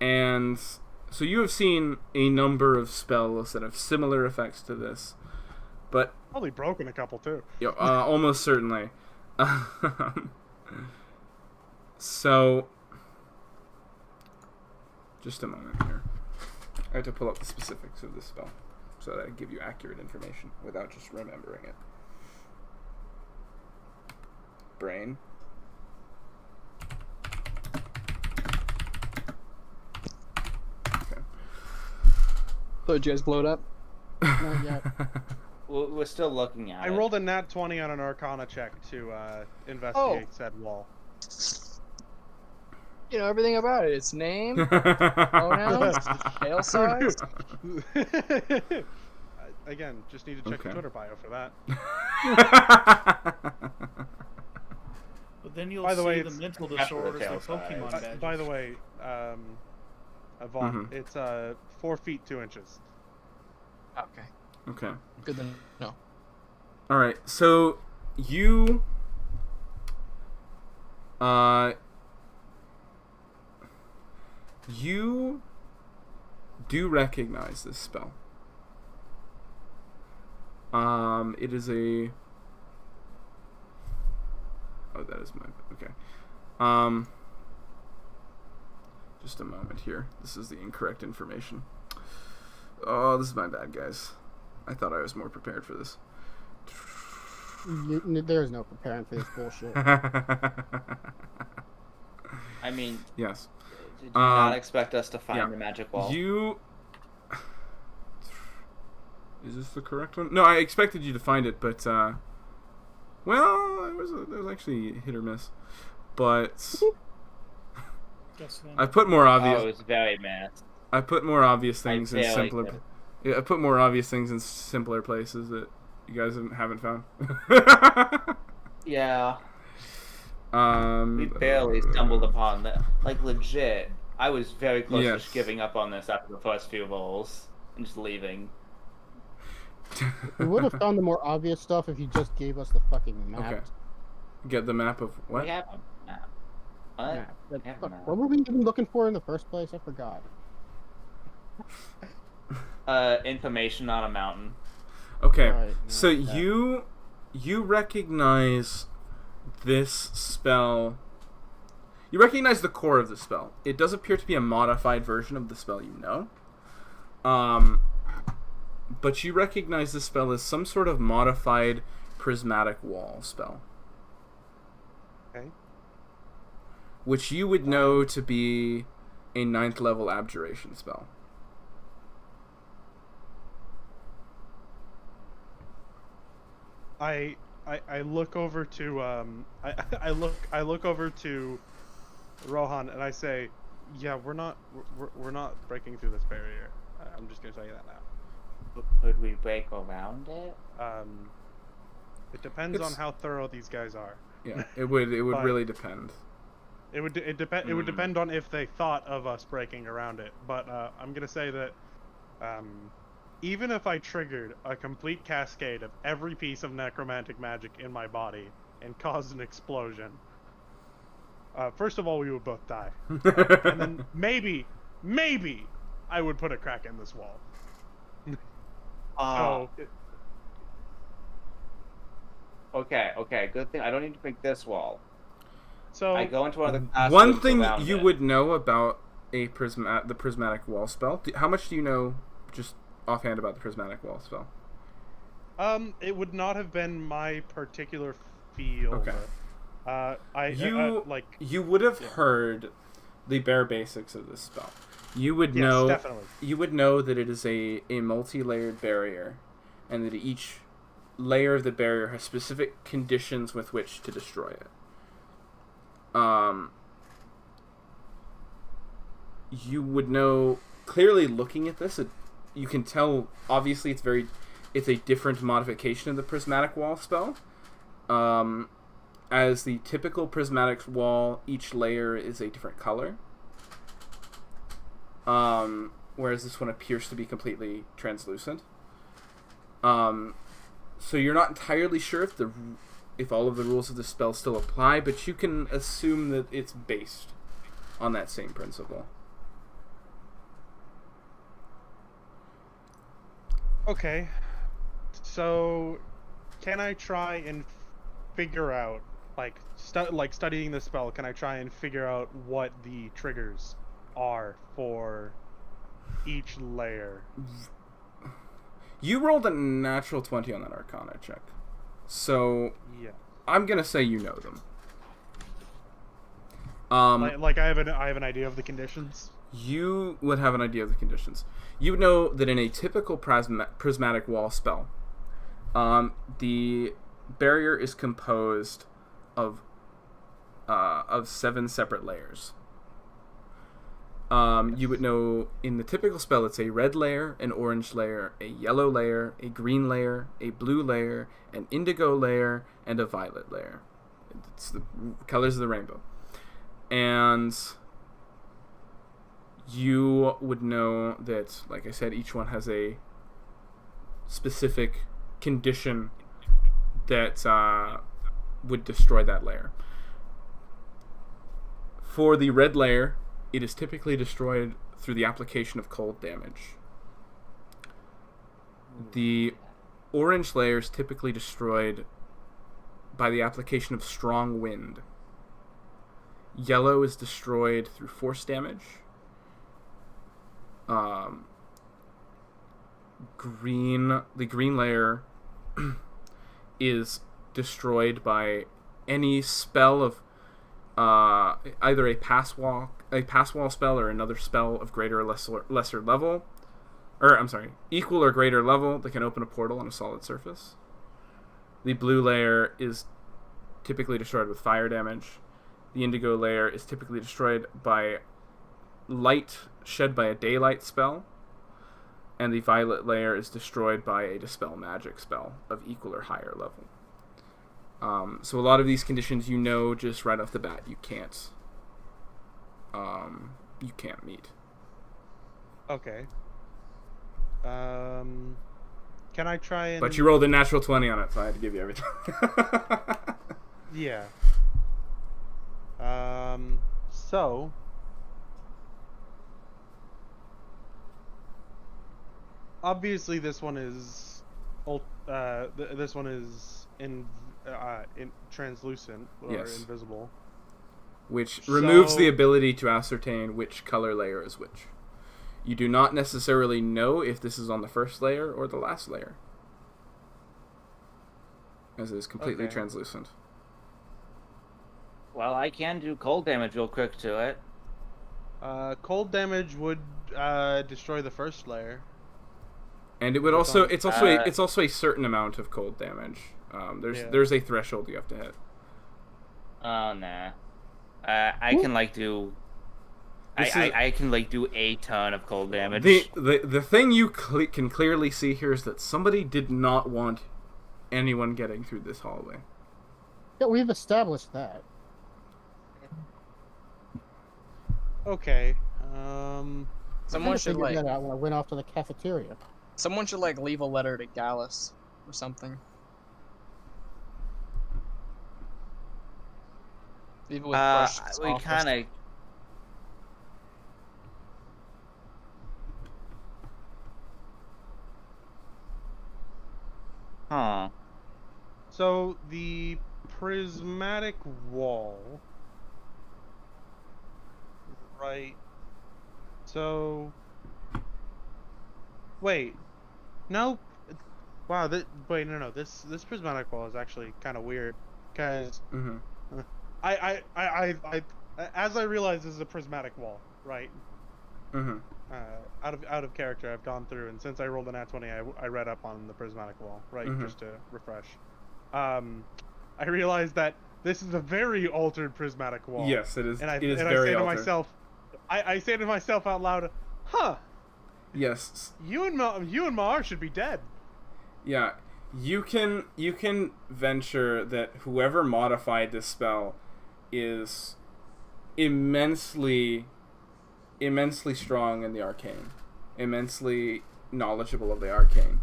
A: And so you have seen a number of spells that have similar effects to this, but
B: Probably broken a couple too.
A: almost certainly. So, just a moment here. I have to pull up the specifics of this spell so that I give you accurate information without just remembering it. Brain. Okay.
D: So did you guys blow it up?
G: Not yet.
C: We're still looking at
B: I
C: it.
B: rolled a nat 20 on an Arcana check to investigate said wall.
D: You know everything about it. Its name, pronouns, tail size.
B: Again, just need to check the
A: Okay.
B: Twitter bio for that.
E: But then you'll
B: By the
E: see
B: way,
E: the
B: it's-
E: mental
C: After the
E: disorders
C: tail
E: like Pokemon
C: size.
E: badges.
B: By the way, Vaughn,
A: Mhm.
B: it's 4 feet 2 inches.
D: Okay,
A: Okay.
D: good to know.
A: All right. So you you do recognize this spell. It is a... Oh, that is my... Okay. Just a moment here. This is the incorrect information. Oh, this is my bad, guys. I thought I was more prepared for this.
G: There's no preparing for this bullshit.
C: I mean,
A: Yes.
C: did you not expect us to find
A: yeah.
C: the magic wall?
A: You... Is this the correct one? No, I expected you to find it, but, well, it was actually hit or miss. But I put more obvious...
C: Oh, it was very mad.
A: I put more obvious things in
C: barely
A: simpler...
C: did.
A: Yeah, I put more obvious things in simpler places that you guys haven't found.
C: Yeah. We barely stumbled upon that. Like, legit, I was very close
A: Yes.
C: to giving up on this after the first few rolls and just leaving.
G: We would have found the more obvious stuff if you just gave us the fucking map.
A: Okay. Get the map of what?
C: We have a map. What?
G: Map.
C: We have a
G: Fuck,
C: map.
G: what were we even looking for in the first place? I forgot.
C: Information on a mountain.
A: Okay,
G: Right,
A: so
G: yeah.
A: you recognize this spell. You recognize the core of the spell. It does appear to be a modified version of the spell you know. But you recognize this spell as some sort of modified prismatic wall spell.
B: Okay.
A: Which you would know to be a 9th level abjuration spell.
B: I look over to I look over to Rohan and I say, yeah, we're not breaking through this barrier. I'm just gonna tell you that now.
C: Could we break around it?
B: It depends on
A: It's-
B: how thorough these guys are.
A: Yeah, it would
B: But-
A: really depend.
B: It would depend on if they thought of us breaking around it. But I'm gonna say that even if I triggered a complete cascade of every piece of necromantic magic in my body and caused an explosion, first of all we would both die, and then maybe I would put a crack in this wall.
C: Oh.
B: So
C: Okay, good thing I don't need to pick this wall.
B: so
C: I go into one of the classrooms
A: One thing
C: around
A: you
C: it.
A: would know about the prismatic wall spell. How much do you know, just offhand, about the prismatic wall spell?
B: it would not have been my particular field.
A: Okay.
B: Like
A: You would have heard the bare basics of this spell. You would know.
B: definitely.
A: You would know that it is a multi-layered barrier, and that each layer of the barrier has specific conditions with which to destroy it. You would know clearly looking at this. You can tell. Obviously, it's a different modification of the prismatic wall spell. As the typical prismatic wall, each layer is a different color. Whereas this one appears to be completely translucent. So you're not entirely sure if all of the rules of the spell still apply, but you can assume that it's based on that same principle.
B: Okay. So, can I try and figure out, like studying the spell, can I try and figure out what the triggers are for each layer?
A: You rolled a natural 20 on that Arcana check. So,
B: Yeah.
A: I'm going to say you know them.
B: Like I have an idea of the conditions.
A: You would have an idea of the conditions. You would know that in a typical prismatic wall spell, the barrier is composed of 7 separate layers. You would know in the typical spell it's a red layer, an orange layer, a yellow layer, a green layer, a blue layer, an indigo layer, and a violet layer. It's the colors of the rainbow. And you would know that, like I said, each one has a specific condition that would destroy that layer. For the red layer, it is typically destroyed through the application of cold damage. The orange layer is typically destroyed by the application of strong wind. Yellow is destroyed through force damage. The green layer is destroyed by any spell of either a pass wall spell or another spell of greater or lesser level, or I'm sorry, equal or greater level that can open a portal on a solid surface. The blue layer is typically destroyed with fire damage. The indigo layer is typically destroyed by light shed by a daylight spell. And the violet layer is destroyed by a dispel magic spell of equal or higher level. So a lot of these conditions, you know, just right off the bat, you can't meet.
B: Okay. Can I try and?
A: But you rolled a natural 20 on it, so I had to give you everything.
B: Yeah. So. Obviously, this one is, this one is in translucent or
A: Yes.
B: invisible.
A: Which removes
B: So-
A: the ability to ascertain which color layer is which. You do not necessarily know if this is on the first layer or the last layer, as it is completely
B: Okay.
A: translucent.
C: Well, I can do cold damage real quick to it.
B: Cold damage would destroy the first layer.
A: And it would also it's also a certain amount of cold damage. There's a threshold you have to hit.
C: Oh nah. I can like do. I can like do a ton of cold damage.
A: The thing you can clearly see here is that somebody did not want anyone getting through this hallway.
G: Yeah, we've established that.
B: Okay.
H: Someone should
G: figured
H: like
G: that out when I went off to the cafeteria.
H: someone should like leave a letter to Gallus or something. Leave it with Brush's
C: we
H: office.
C: kind of. Huh.
B: So the prismatic wall. Right. So. Wait. No. Wow. Wait. No. This prismatic wall is actually kind of weird, because I as I realize this is a prismatic wall, right? Out of character, I've gone through, and since I rolled an nat 20, I read up on the prismatic wall, right, just to refresh. I realized that this is a very altered prismatic wall.
A: Yes, it is.
B: And I
A: it is
B: and
A: very
B: I say
A: altered.
B: to myself, I say to myself out loud, "Huh,
A: Yes.
B: you and Mar should be dead."
A: Yeah, you can venture that whoever modified this spell is immensely strong in the arcane, immensely knowledgeable of the arcane,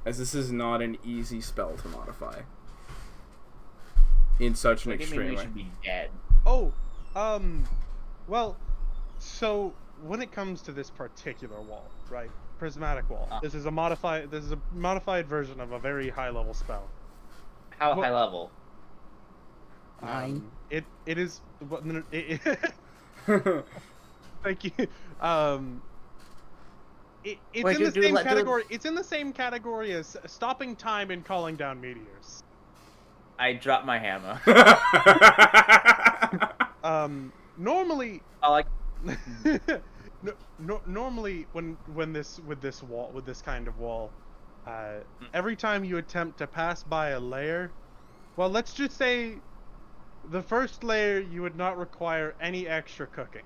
A: as this is not an easy spell to modify in such an extreme way.
C: Should be dead.
B: Oh, well, so when it comes to this particular wall, right, prismatic wall, this is a modified version of a very high level spell.
C: How high level?
G: 9.
B: It is. Thank you. It's
C: Wait,
B: in the
C: do
B: same
C: let- do-
B: category. It's in the same category as stopping time and calling down meteors.
C: I dropped my hammer.
B: Normally,
C: I like.
B: normally when this kind of wall, every time you attempt to pass by a layer, well, let's just say the first layer you would not require any extra cooking.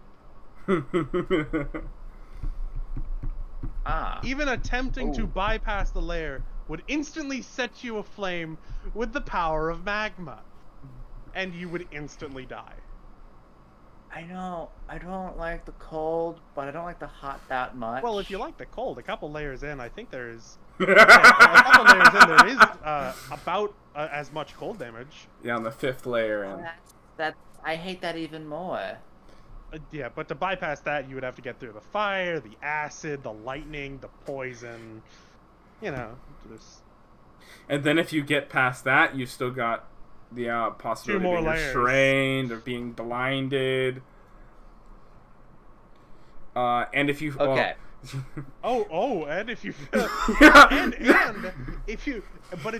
B: Even attempting to bypass the layer would instantly set you aflame with the power of magma, and you would instantly die.
C: I know. I don't like the cold, but I don't like the hot that much.
B: Well, if you like the cold, a couple layers in, I think there is. A couple layers in, there is about as much cold damage.
A: Yeah, on the 5th layer.
C: Oh,
A: And
C: that's I hate that even more.
B: Yeah, but to bypass that, you would have to get through the fire, the acid, the lightning, the poison. You know, just.
A: And then if you get past that, you still got the possibility
B: more
A: of being
B: layers.
A: restrained or being blinded. And if you
C: Okay.
B: And if you if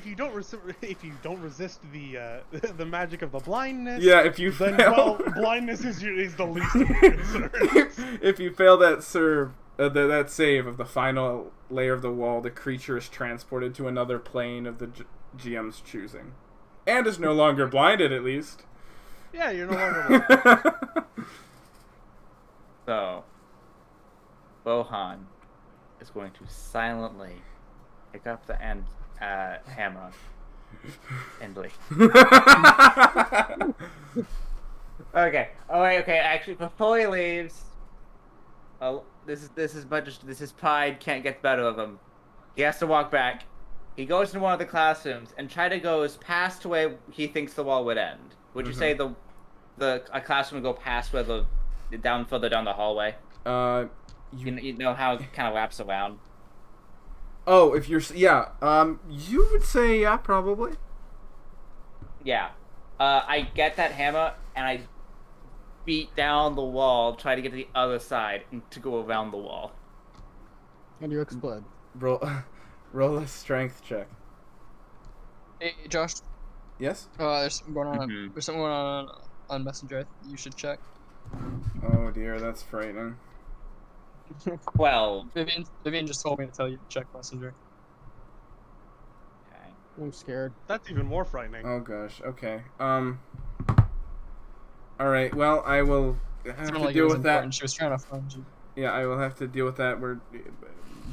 B: you don't resist the magic of the blindness,
A: yeah, if you
B: then
A: fail,
B: blindness is the least of your concerns.
A: if you fail that that save of the final layer of the wall, the creature is transported to another plane of the GM's choosing, and is no longer blinded. At least.
B: Yeah, you're no longer blinded.
C: So, Bohan is going to silently pick up the hammer and leave. Okay. Oh wait. Okay. Actually, before he leaves, this is pride can't get the better of him. He has to walk back. He goes into one of the classrooms and goes past where he thinks the wall would end. Would you say a classroom would go past where further down the hallway? You know how it kind of wraps around.
A: Oh, if you're you would say probably.
C: Yeah. I get that hammer and I beat down the wall, try to get to the other side and to go around the wall.
G: And you explode.
A: Roll a strength check.
H: Hey, Josh.
A: Yes.
H: There's something going on. There's something going on Messenger. You should check.
A: Oh dear, that's frightening.
C: 12.
H: Vivian just told me to tell you to check Messenger.
C: Okay.
G: I'm scared.
B: That's even more frightening.
A: Oh gosh. Okay. All right. Well, I will have
H: Sounded
A: to
H: like it
A: deal
H: was
A: with that.
H: important. She was trying to find you.
A: Yeah, I will have to deal with that. We're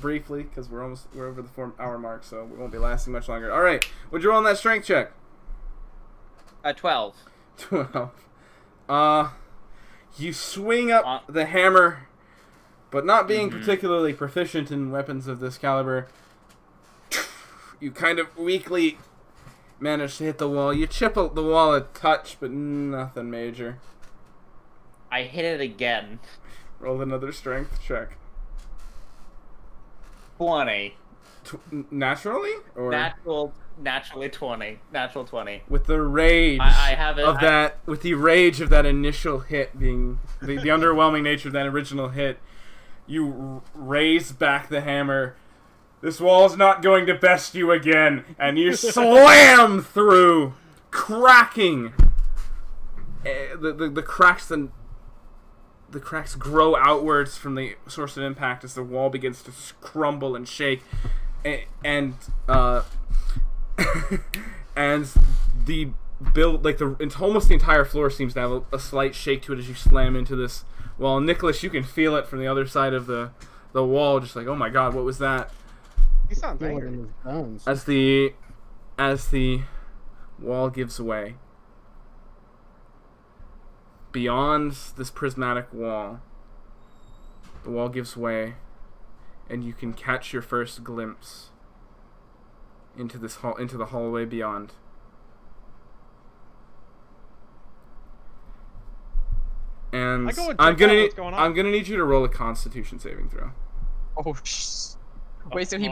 A: briefly because we're over the 4-hour mark, so we won't be lasting much longer. All right. Would you roll on that strength check?
C: 12.
A: 12. You swing up the hammer, but not being particularly proficient in weapons of this caliber, you kind of weakly manage to hit the wall. You chip the wall a touch, but nothing major.
C: I hit it again.
A: Roll another strength check.
C: 20.
A: Naturally? Or
C: Naturally 20. Natural 20.
A: with the rage
C: I have it,
A: with the rage of that initial hit being the underwhelming nature of that original hit, you raise back the hammer. This wall's not going to best you again, and you slam through, cracking. The cracks grow outwards from the source of impact as the wall begins to crumble and shake, and the build, like almost the entire floor seems to have a slight shake to it as you slam into this wall. Nicholas, you can feel it from the other side of the wall, just like, oh my god, what was that?
B: He sounds
G: Feel it
B: angry.
G: in his bones.
A: As the wall gives way, beyond this prismatic wall, the wall gives way, and you can catch your first glimpse into the hallway beyond. And I'm gonna need you to roll a Constitution saving throw.
H: Oh, wait, so he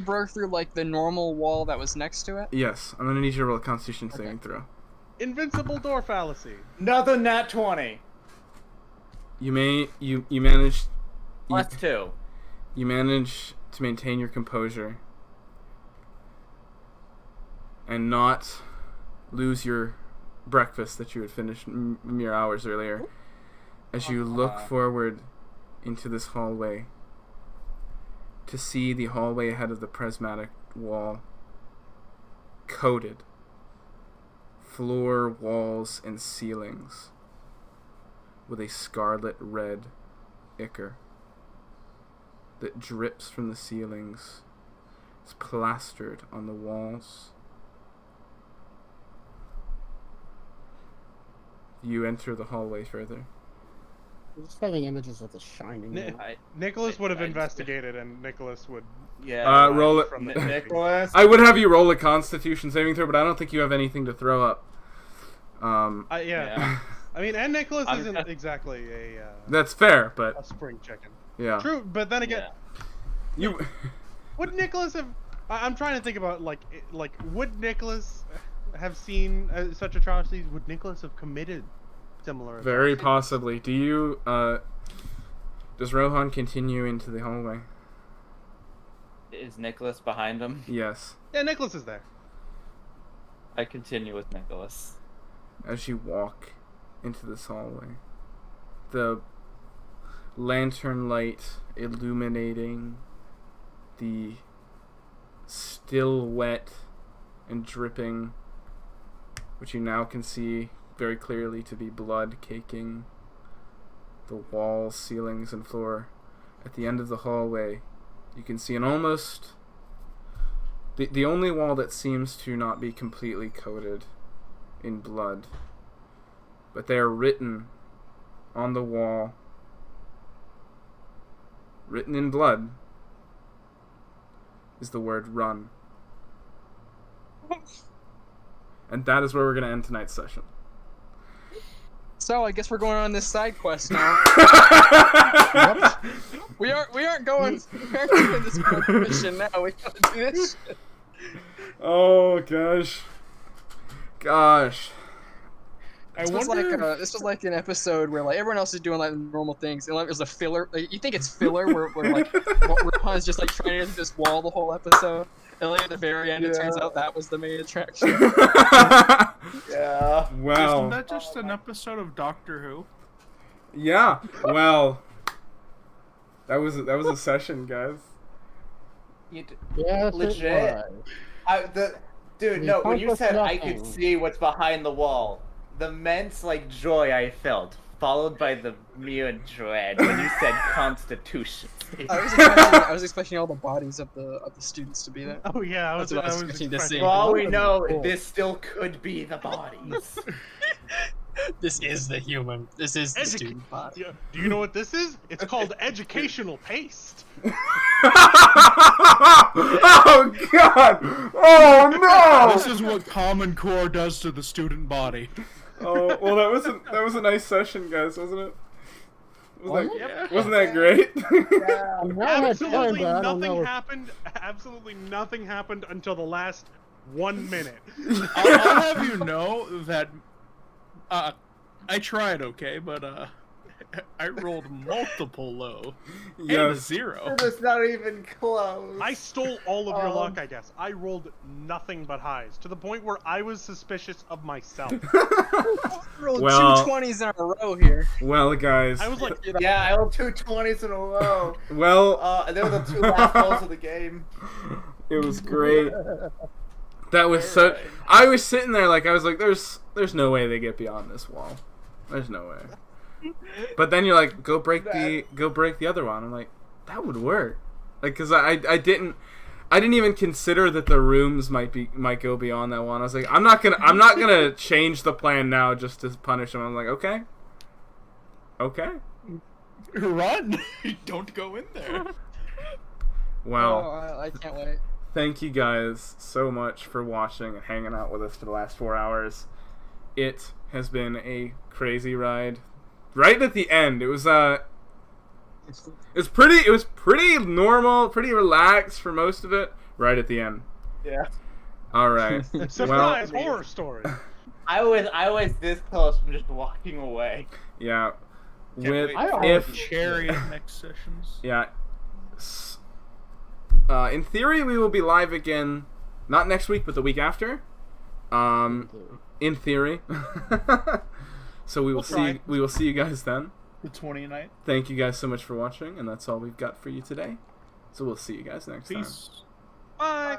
H: broke through like the normal wall that was next to it?
A: Yes, I'm gonna need you to roll a Constitution saving throw.
B: Invincible door fallacy.
C: Another nat 20.
A: You manage.
C: Plus 2.
A: You manage to maintain your composure and not lose your breakfast that you had finished mere hours earlier as you look forward into this hallway to see the hallway ahead of the prismatic wall coated, floor, walls, and ceilings with a scarlet red ichor that drips from the ceilings. It's plastered on the walls. You enter the hallway further.
G: I'm just having images of the shining.
B: Nicholas would have investigated, and Nicholas would.
C: Yeah.
A: Roll it.
B: From the
C: Nicholas.
A: I would have you roll a Constitution saving throw, but I don't think you have anything to throw up.
B: Yeah. I mean, and Nicholas isn't exactly a.
A: That's fair, but.
B: A spring chicken.
A: Yeah.
B: True, but then again.
A: You.
B: Would Nicholas have? I'm trying to think about like would Nicholas have seen such atrocities? Would Nicholas have committed similar?
A: Very possibly. Do you? Does Rohan continue into the hallway?
C: Is Nicholas behind him?
A: Yes.
B: Yeah, Nicholas is there.
C: I continue with Nicholas.
A: As you walk into this hallway, the lantern light illuminating the still wet and dripping, which you now can see very clearly to be blood caking the walls, ceilings, and floor. At the end of the hallway, you can see an almost... The only wall that seems to not be completely coated in blood, but they are written on the wall, written in blood, is the word run. And that is where we're going to end tonight's session.
H: So I guess we're going on this side quest now. We aren't doing this mission now. We gotta do this shit.
A: Oh gosh.
H: This was like an episode where like everyone else is doing like normal things, and like there's a filler. Like, you think it's filler where like Rohan's just like trying to get this wall the whole episode, and like at the very end it turns out that was the main attraction.
C: Yeah.
A: Well.
E: Isn't that just an episode of Doctor Who?
A: Yeah. Well. That was a session, guys.
G: Yeah,
C: Legit. When you said I could see what's behind the wall, the immense like joy I felt followed by the mere dread when you said Constitution.
H: I was expecting all the bodies of the students to be there.
B: Oh yeah, I was
H: That's what I was expecting to see.
C: For all we know, this still could be the bodies.
H: This is the human. This is the student body.
B: Yeah. Do you know what this is? It's called educational paste.
A: Oh God! Oh no!
E: This is what Common Core does to the student body.
A: Oh well, that was a nice session, guys, wasn't it?
B: Yep.
A: Wasn't that great?
G: Yeah, I had fun,
B: Absolutely
G: but I don't
B: nothing
G: know.
B: happened. Absolutely nothing happened until the last 1 minute.
E: I'll have you know that I tried, okay, but I rolled multiple low and a
A: Yes.
E: 0.
C: It's not even close.
B: I stole all of your luck, I guess. I rolled nothing but highs, to the point where I was suspicious of myself.
H: Rolled
A: Well-
H: 2 20s in a row here.
A: Well, guys.
B: I was like,
C: Yeah, I rolled 2 20s in a row.
A: Well,
C: They were the 2 last rolls of the game.
A: it was great. That was so. I was sitting there like I was like, "There's no way they get beyond this wall. There's no way." But then you're like, "Go break the other one." I'm like, "That would work." Like, cause I didn't even consider that the rooms might go beyond that one. I was like, I'm not gonna change the plan now just to punish them. I'm like, okay.
E: Run! Don't go in there.
A: Wow.
H: Oh, I can't wait.
A: Thank you guys so much for watching and hanging out with us for the last 4 hours. It has been a crazy ride. Right at the end, it was pretty normal, pretty relaxed for most of it. Right at the end.
C: Yeah.
A: All right.
B: surprise horror story.
C: I was this close from just walking away.
A: Yeah.
E: Can't
A: With
E: wait
G: I
E: for
A: if
E: Cherry at next sessions.
A: yeah. In theory, we will be live again, not next week, but the week after. In theory. So we will
B: try.
A: we will see you guys then.
E: The 29th.
A: Thank you guys so much for watching, and that's all we've got for you today. So we'll see you guys next time.
E: Peace.
B: Bye.